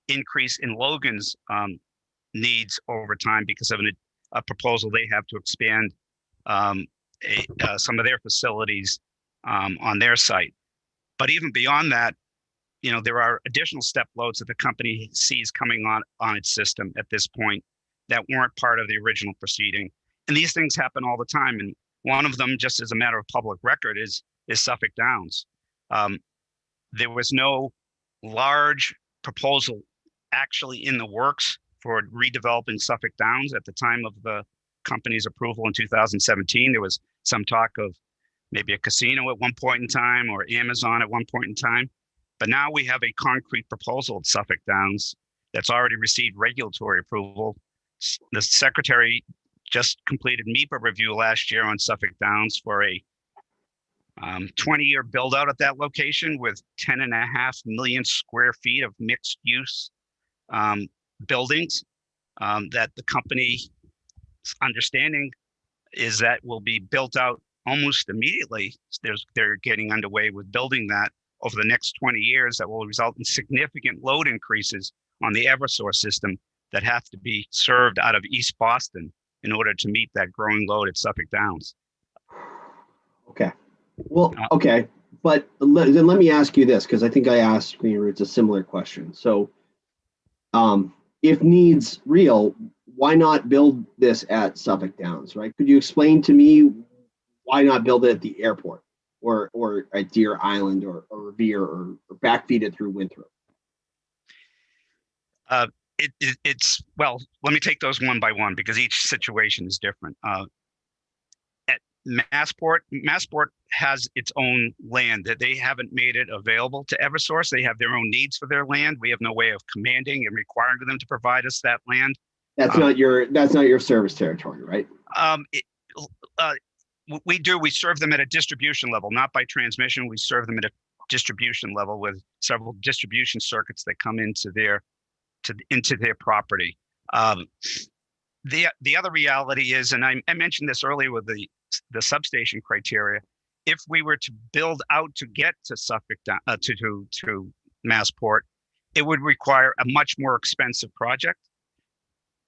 increase in Logan's needs over time because of a proposal they have to expand some of their facilities on their site. But even beyond that, you know, there are additional step loads that the company sees coming on its system at this point that weren't part of the original proceeding. And these things happen all the time. And one of them, just as a matter of public record, is Suffolk Downs. There was no large proposal actually in the works for redeveloping Suffolk Downs at the time of the company's approval in 2017. There was some talk of maybe a casino at one point in time or Amazon at one point in time. But now we have a concrete proposal at Suffolk Downs that's already received regulatory approval. The secretary just completed MEPA review last year on Suffolk Downs for a 20-year build out at that location with 10.5 million square feet of mixed use buildings that the company's understanding is that will be built out almost immediately. They're getting underway with building that over the next 20 years that will result in significant load increases on the Eversource system that have to be served out of East Boston in order to meet that growing load at Suffolk Downs. Okay. Well, okay. But then let me ask you this, because I think I asked Green Roots a similar question. So if needs real, why not build this at Suffolk Downs, right? Could you explain to me why not build it at the airport or at Deer Island or Revere or backfeed it through Winthrop? It's well, let me take those one by one because each situation is different. At Massport has its own land that they haven't made it available to Eversource. They have their own needs for their land. We have no way of commanding and requiring them to provide us that land. That's not your service territory, right? We serve them at a distribution level, not by transmission. We serve them at a distribution level with several distribution circuits that come into their property. The other reality is, and I mentioned this earlier with the substation criteria, if we were to build out to get to Suffolk to Massport, it would require a much more expensive project,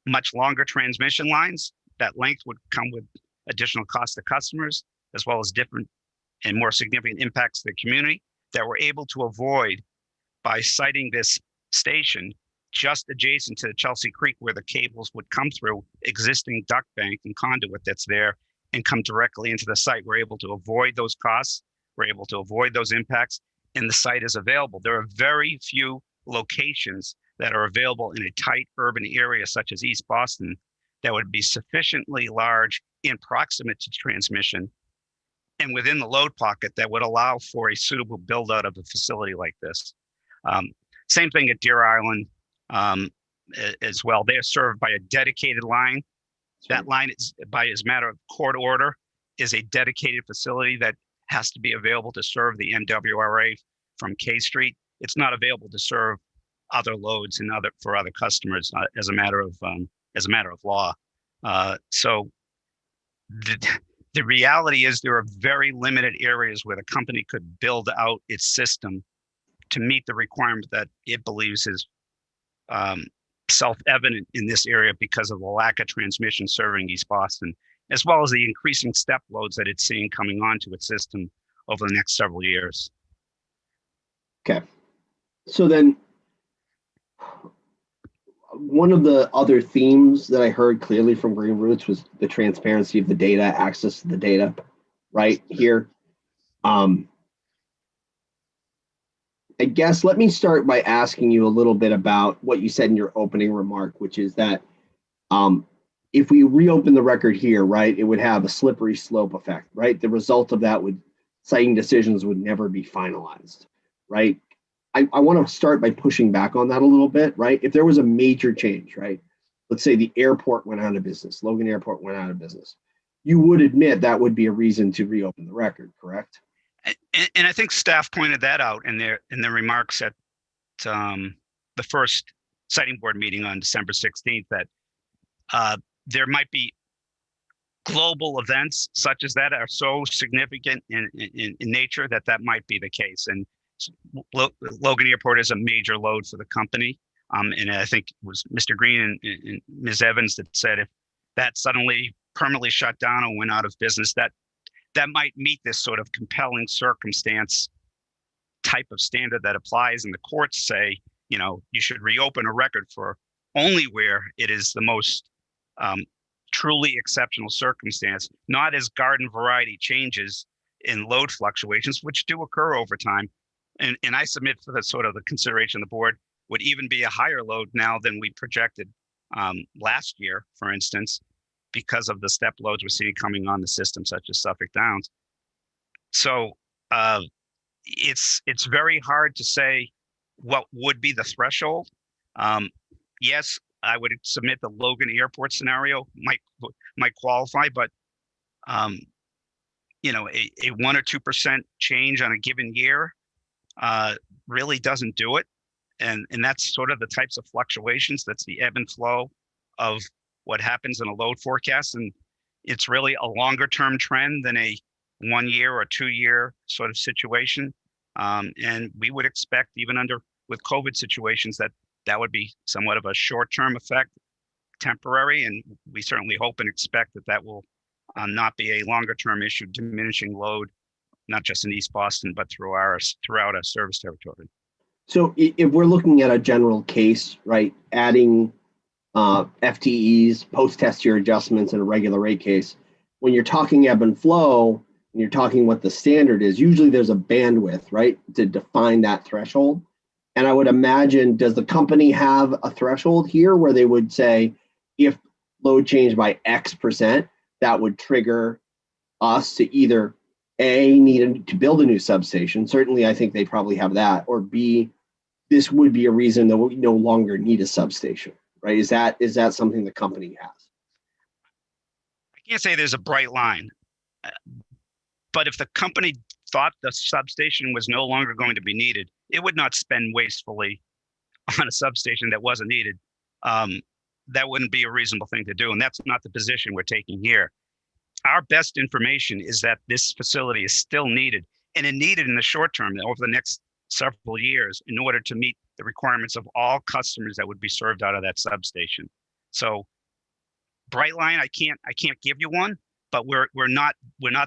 much longer transmission lines. That length would come with additional cost to customers, as well as different and more significant impacts to the community that we're able to avoid by siting this station just adjacent to the Chelsea Creek where the cables would come through, existing duct bank and conduit that's there, and come directly into the site. We're able to avoid those costs. We're able to avoid those impacts, and the site is available. There are very few locations that are available in a tight urban area such as East Boston that would be sufficiently large and proximate to transmission and within the load pocket that would allow for a suitable build out of a facility like this. Same thing at Deer Island as well. They are served by a dedicated line. That line is, by as a matter of court order, is a dedicated facility that has to be available to serve the MWRA from K Street. It's not available to serve other loads and for other customers as a matter of law. So the reality is there are very limited areas where the company could build out its system to meet the requirement that it believes is self-evident in this area because of the lack of transmission serving East Boston, as well as the increasing step loads that it's seeing coming onto its system over the next several years. Okay. So then one of the other themes that I heard clearly from Green Roots was the transparency of the data, access to the data right here. I guess let me start by asking you a little bit about what you said in your opening remark, which is that if we reopen the record here, right, it would have a slippery slope effect, right? The result of that citing decisions would never be finalized, right? I want to start by pushing back on that a little bit, right? If there was a major change, right? Let's say the airport went out of business, Logan Airport went out of business. You would admit that would be a reason to reopen the record, correct? And I think staff pointed that out in their remarks at the first siting board meeting on December 16th, that there might be global events such as that are so significant in nature that might be the case. And Logan Airport is a major load for the company. And I think it was Mr. Green and Ms. Evans that said if that suddenly permanently shut down and went out of business, that might meet this sort of compelling circumstance type of standard that applies. And the courts say, you should reopen a record for only where it is the most truly exceptional circumstance, not as garden variety changes in load fluctuations, which do occur over time. And I submit for the sort of the consideration of the board would even be a higher load now than we projected last year, for instance, because of the step loads we're seeing coming on the system, such as Suffolk Downs. So it's very hard to say what would be the threshold. Yes, I would submit the Logan Airport scenario might qualify, but a 1 or 2% change on a given year really doesn't do it. And that's sort of the types of fluctuations. That's the ebb and flow of what happens in a load forecast. And it's really a longer term trend than a 1 year or 2 year sort of situation. And we would expect even with COVID situations that would be somewhat of a short term effect, temporary. And we certainly hope and expect that will not be a longer term issue, diminishing load, not just in East Boston, but throughout our service territory. So if we're looking at a general case, right, adding FTEs, post-test year adjustments in a regular rate case, when you're talking ebb and flow, and you're talking what the standard is, usually there's a bandwidth, right, to define that threshold. And I would imagine, does the company have a threshold here where they would say, if load changed by X percent, that would trigger us to either A, need to build a new substation? Certainly, I think they probably have that. Or B, this would be a reason that we no longer need a substation, right? Is that something the company has? I can't say there's a bright line, but if the company thought the substation was no longer going to be needed, it would not spend wastefully on a substation that wasn't needed. That wouldn't be a reasonable thing to do. And that's not the position we're taking here. Our best information is that this facility is still needed, and it needed in the short term over the next several years in order to meet the requirements of all customers that would be served out of that substation. So bright line, I can't give you one, but we're not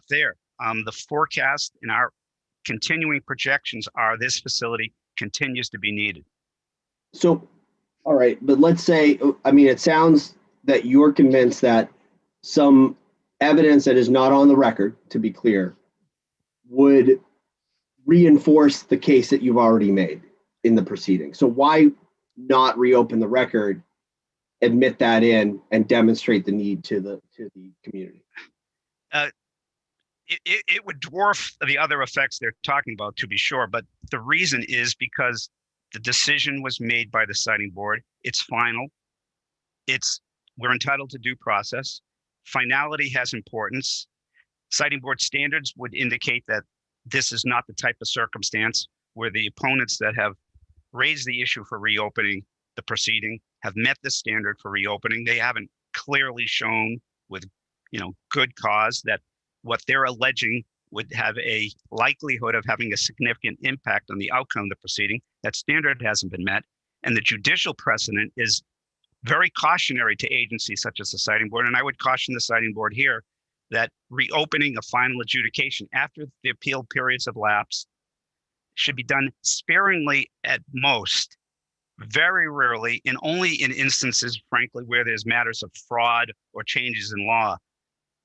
there. The forecast and our continuing projections are this facility continues to be needed. So All right, but let's say, I mean, it sounds that you're convinced that some evidence that is not on the record, to be clear, would reinforce the case that you've already made in the proceeding. So why not reopen the record, admit that in, and demonstrate the need to the community? It would dwarf the other effects they're talking about, to be sure. But the reason is because the decision was made by the siting board. It's final. We're entitled to due process. Finality has importance. Siting board standards would indicate that this is not the type of circumstance where the opponents that have raised the issue for reopening the proceeding have met the standard for reopening. They haven't clearly shown with, good cause that what they're alleging would have a likelihood of having a significant impact on the outcome of the proceeding. That standard hasn't been met. And the judicial precedent is very cautionary to agencies such as the siting board. And I would caution the siting board here that reopening a final adjudication after the appeal periods have lapsed should be done sparingly at most, very rarely, and only in instances, frankly, where there's matters of fraud or changes in law,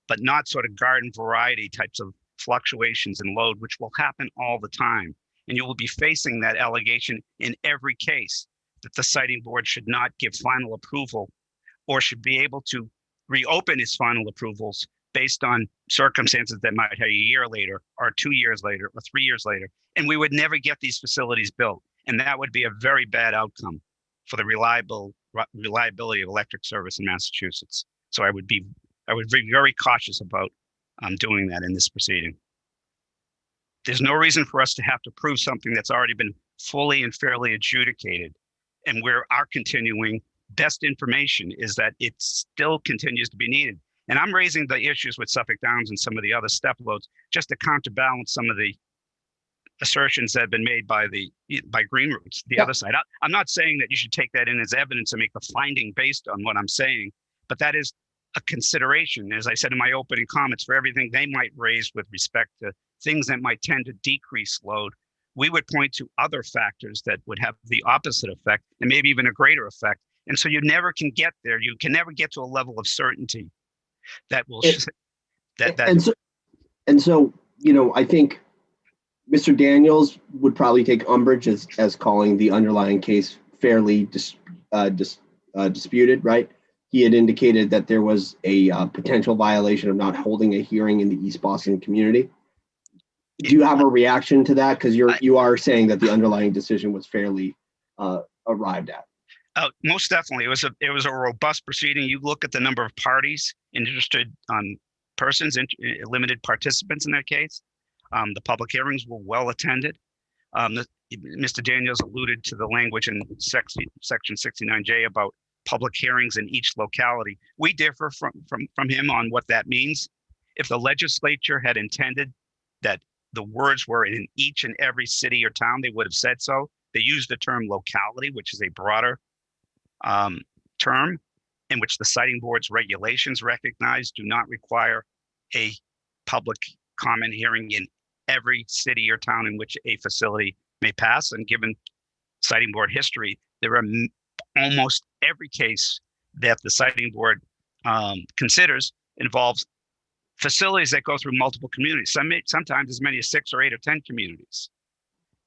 but not sort of garden variety types of fluctuations in load, which will happen all the time. And you will be facing that allegation in every case that the siting board should not give final approval or should be able to reopen its final approvals based on circumstances that might have a year later or 2 years later or 3 years later. And we would never get these facilities built. And that would be a very bad outcome for the reliability of electric service in Massachusetts. So I would be very cautious about doing that in this proceeding. There's no reason for us to have to prove something that's already been fully and fairly adjudicated. And where our continuing best information is that it still continues to be needed. And I'm raising the issues with Suffolk Downs and some of the other step loads just to counterbalance some of the assertions that have been made by Green Roots, the other side. I'm not saying that you should take that in as evidence and make a finding based on what I'm saying, but that is a consideration, as I said in my opening comments, for everything they might raise with respect to things that might tend to decrease load. We would point to other factors that would have the opposite effect and maybe even a greater effect. And so you never can get there. You can never get to a level of certainty that will And so, I think Mr. Daniels would probably take umbrage as calling the underlying case fairly disputed, right? He had indicated that there was a potential violation of not holding a hearing in the East Boston community. Do you have a reaction to that? Because you are saying that the underlying decision was fairly arrived at. Most definitely, it was a robust proceeding. You look at the number of parties, interested persons, limited participants in that case. The public hearings were well attended. Mr. Daniels alluded to the language in section 69J about public hearings in each locality. We differ from him on what that means. If the legislature had intended that the words were in each and every city or town, they would have said so. They used the term locality, which is a broader term in which the siting board's regulations recognize do not require a public comment hearing in every city or town in which a facility may pass. And given siting board history, there are almost every case that the siting board considers involves facilities that go through multiple communities, sometimes as many as 6 or 8 or 10 communities.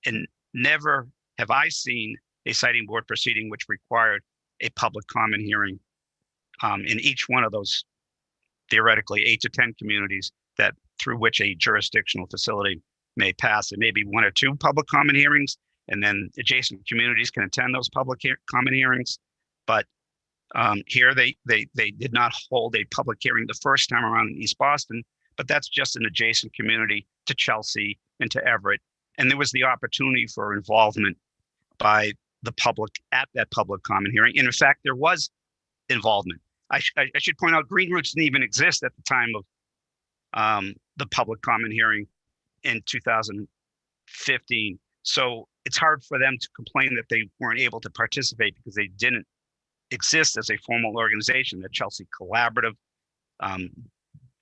And never have I seen a siting board proceeding which required a public comment hearing in each one of those theoretically 8 to 10 communities that through which a jurisdictional facility may pass. There may be 1 or 2 public comment hearings, and then adjacent communities can attend those public comment hearings. But here they did not hold a public hearing the first time around in East Boston, but that's just an adjacent community to Chelsea and to Everett. And there was the opportunity for involvement by the public at that public comment hearing. And in fact, there was involvement. I should point out Green Roots didn't even exist at the time of the public comment hearing in 2015. So it's hard for them to complain that they weren't able to participate because they didn't exist as a formal organization. The Chelsea Collaborative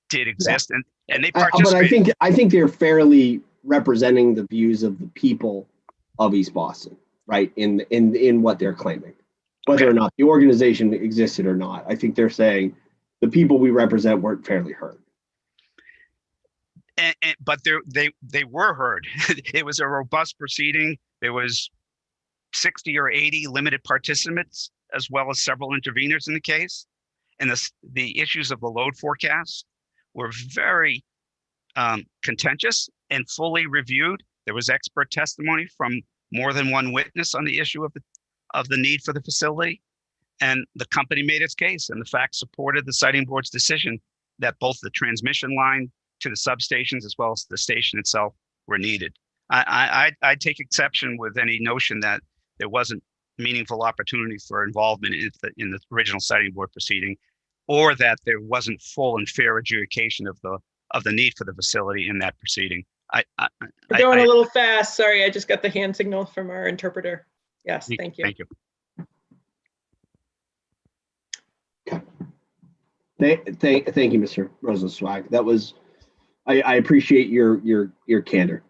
did exist, and they participated. But I think they're fairly representing the views of the people of East Boston, right? In what they're claiming. whether or not the organization existed or not. I think they're saying the people we represent weren't fairly heard. But they were heard. It was a robust proceeding. There was 60 or 80 limited participants, as well as several interveners in the case. And the issues of the load forecast were very contentious and fully reviewed. There was expert testimony from more than one witness on the issue of the need for the facility. And the company made its case, and the facts supported the siting board's decision that both the transmission line to the substations as well as the station itself were needed. I take exception with any notion that there wasn't meaningful opportunity for involvement in the original siting board proceeding, or that there wasn't full and fair adjudication of the need for the facility in that proceeding. We're going a little fast. Sorry, I just got the hand signal from our interpreter. Yes, thank you. Thank you. Thank you, Mr. Rosenzweig. That was, I appreciate your candor.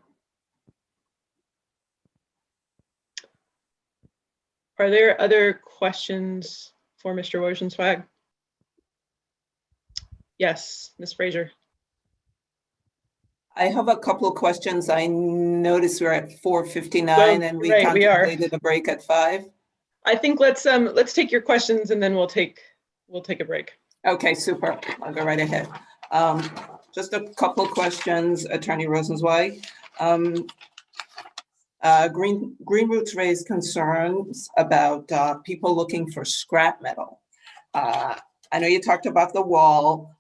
Are there other questions for Mr. Rosenzweig? Yes, Ms. Fraser. I have a couple of questions. I noticed we're at 4:59 and we right, we are. contemplated a break at 5. I think let's take your questions and then we'll take a break. Okay, super. I'll go right ahead. Just a couple of questions, Attorney Rosenzweig. Green Roots raised concerns about people looking for scrap metal. I know you talked about the wall.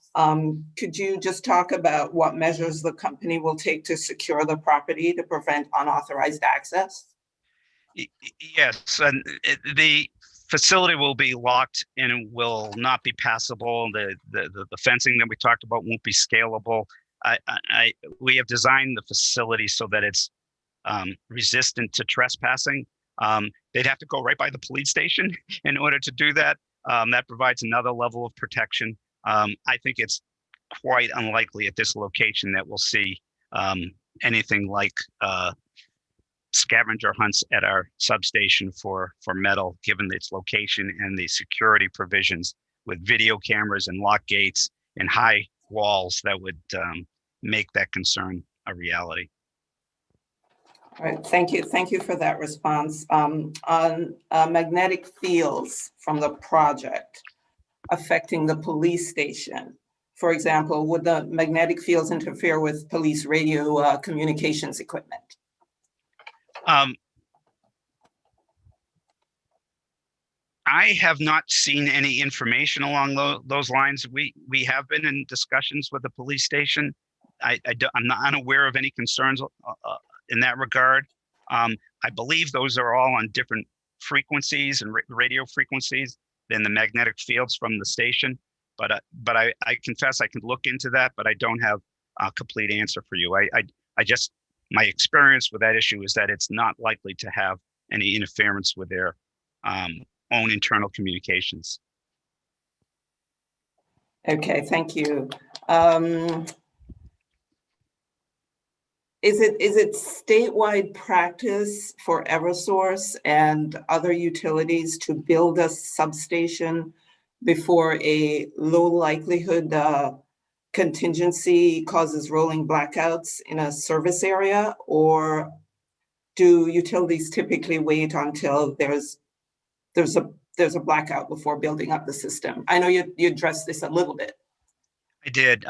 Could you just talk about what measures the company will take to secure the property to prevent unauthorized access? Yes, and the facility will be locked and will not be passable. The fencing that we talked about won't be scalable. We have designed the facility so that it's resistant to trespassing. They'd have to go right by the police station in order to do that. That provides another level of protection. I think it's quite unlikely at this location that we'll see anything like scavenger hunts at our substation for metal, given its location and the security provisions with video cameras and lock gates and high walls that would make that concern a reality. All right, thank you. Thank you for that response. On magnetic fields from the project affecting the police station, for example, would the magnetic fields interfere with police radio communications equipment? I have not seen any information along those lines. We have been in discussions with the police station. I'm not unaware of any concerns in that regard. I believe those are all on different frequencies and radio frequencies than the magnetic fields from the station. But I confess I can look into that, but I don't have a complete answer for you. I just, my experience with that issue is that it's not likely to have any interference with their own internal communications. Okay, thank you. Is it statewide practice for Eversource and other utilities to build a substation before a low likelihood contingency causes rolling blackouts in a service area? Or do utilities typically wait until there's a blackout before building up the system? I know you addressed this a little bit. I did.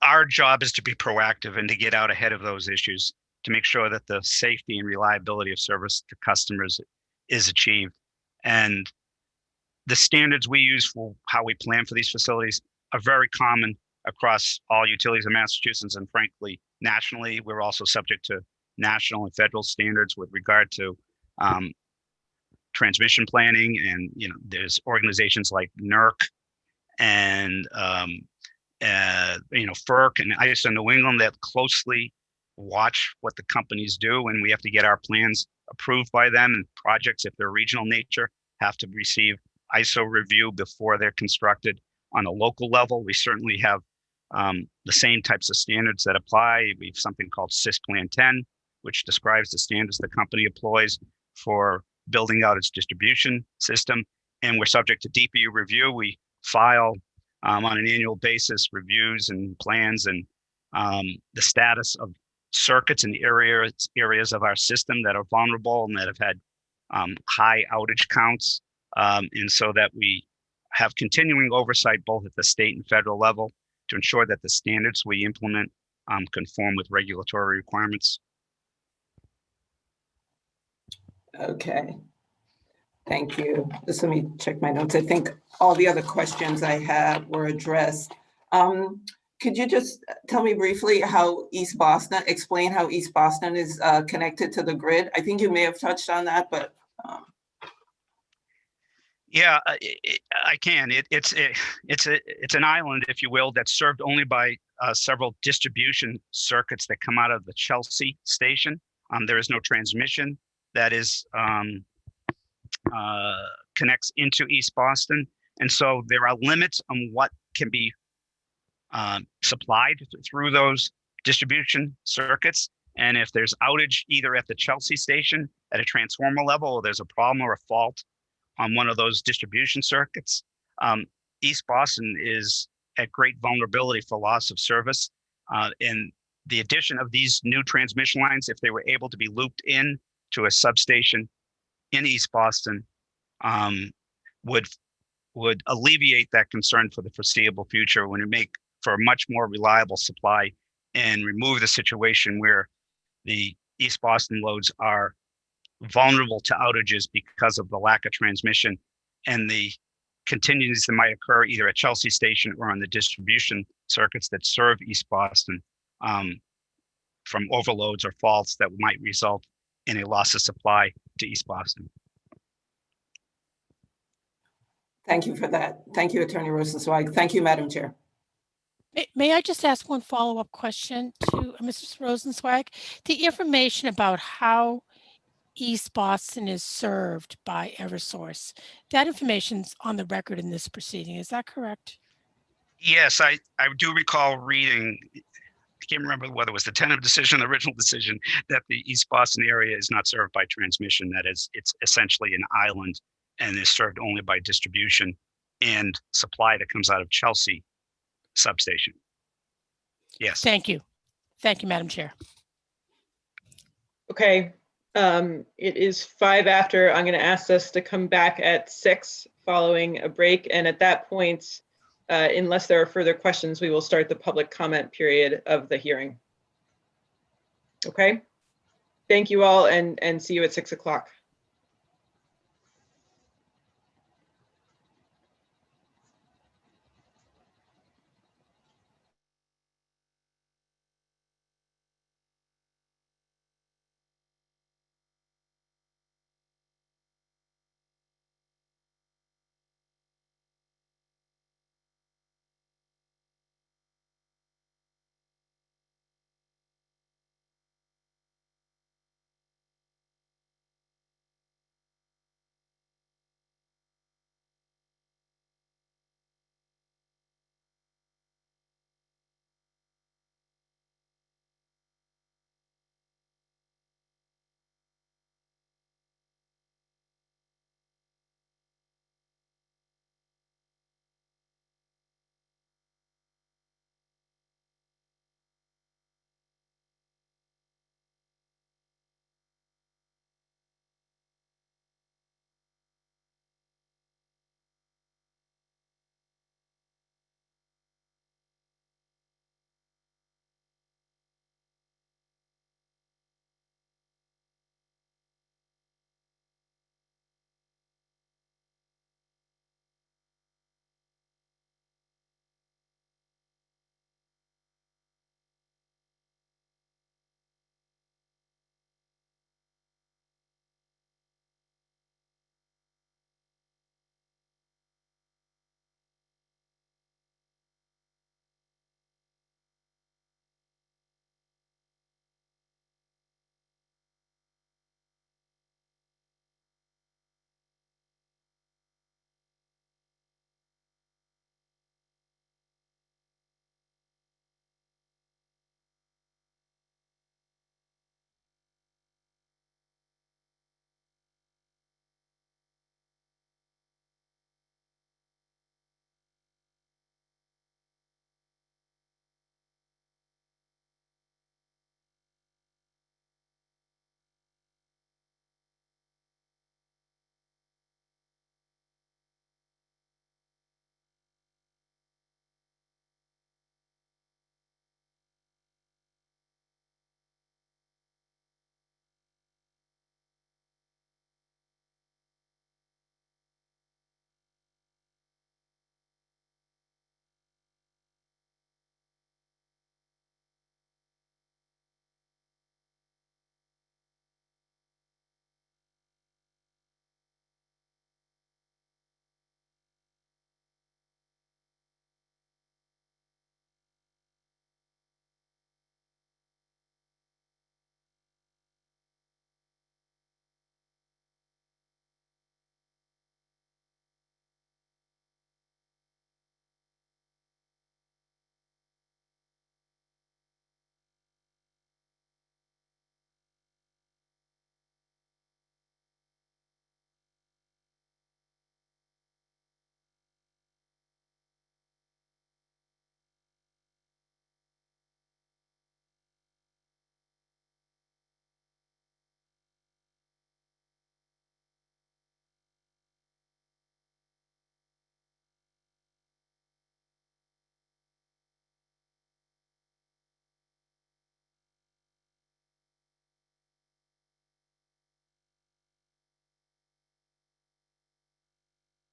Our job is to be proactive and to get out ahead of those issues to make sure that the safety and reliability of service to customers is achieved. And the standards we use for how we plan for these facilities are very common across all utilities in Massachusetts, and frankly, nationally. We're also subject to national and federal standards with regard to transmission planning. And there's organizations like NERC and FERC and ISO New England that closely watch what the companies do, and we have to get our plans approved by them. And projects, if they're regional nature, have to receive ISO review before they're constructed. On a local level, we certainly have the same types of standards that apply. We have something called SIS Plan 10, which describes the standards the company employs for building out its distribution system. And we're subject to DPU review. We file on an annual basis reviews and plans and the status of circuits and areas of our system that are vulnerable and that have had high outage counts. And so that we have continuing oversight both at the state and federal level to ensure that the standards we implement conform with regulatory requirements. Okay. Thank you. Just let me check my notes. I think all the other questions I had were addressed. Could you just tell me briefly how East Boston, explain how East Boston is connected to the grid? I think you may have touched on that, but. Yeah, I can. It's an island, if you will, that's served only by several distribution circuits that come out of the Chelsea station. There is no transmission that is connects into East Boston, and so there are limits on what can be supplied through those distribution circuits. And if there's outage either at the Chelsea station at a transformer level, or there's a problem or a fault on one of those distribution circuits, East Boston is at great vulnerability for loss of service. And the addition of these new transmission lines, if they were able to be looped in to a substation in East Boston, would alleviate that concern for the foreseeable future, when it make for a much more reliable supply and remove the situation where the East Boston loads are vulnerable to outages because of the lack of transmission and the contingencies that might occur either at Chelsea Station or on the distribution circuits that serve East Boston from overloads or faults that might result in a loss of supply to East Boston. Thank you for that. Thank you, Attorney Rosenzweig. Thank you, Madam Chair. May I just ask one follow-up question to Mrs. Rosenzweig? The information about how East Boston is served by Eversource, that information's on the record in this proceeding. Is that correct? Yes, I do recall reading, I can't remember whether it was the tentative decision, the original decision, that the East Boston area is not served by transmission. That is, it's essentially an island and is served only by distribution and supply that comes out of Chelsea substation. Yes. Thank you. Thank you, Madam Chair. Okay. It is 5 after. I'm going to ask us to come back at 6 following a break. And at that point, unless there are further questions, we will start the public comment period of the hearing. Okay. Thank you all, and see you at 6 o'clock.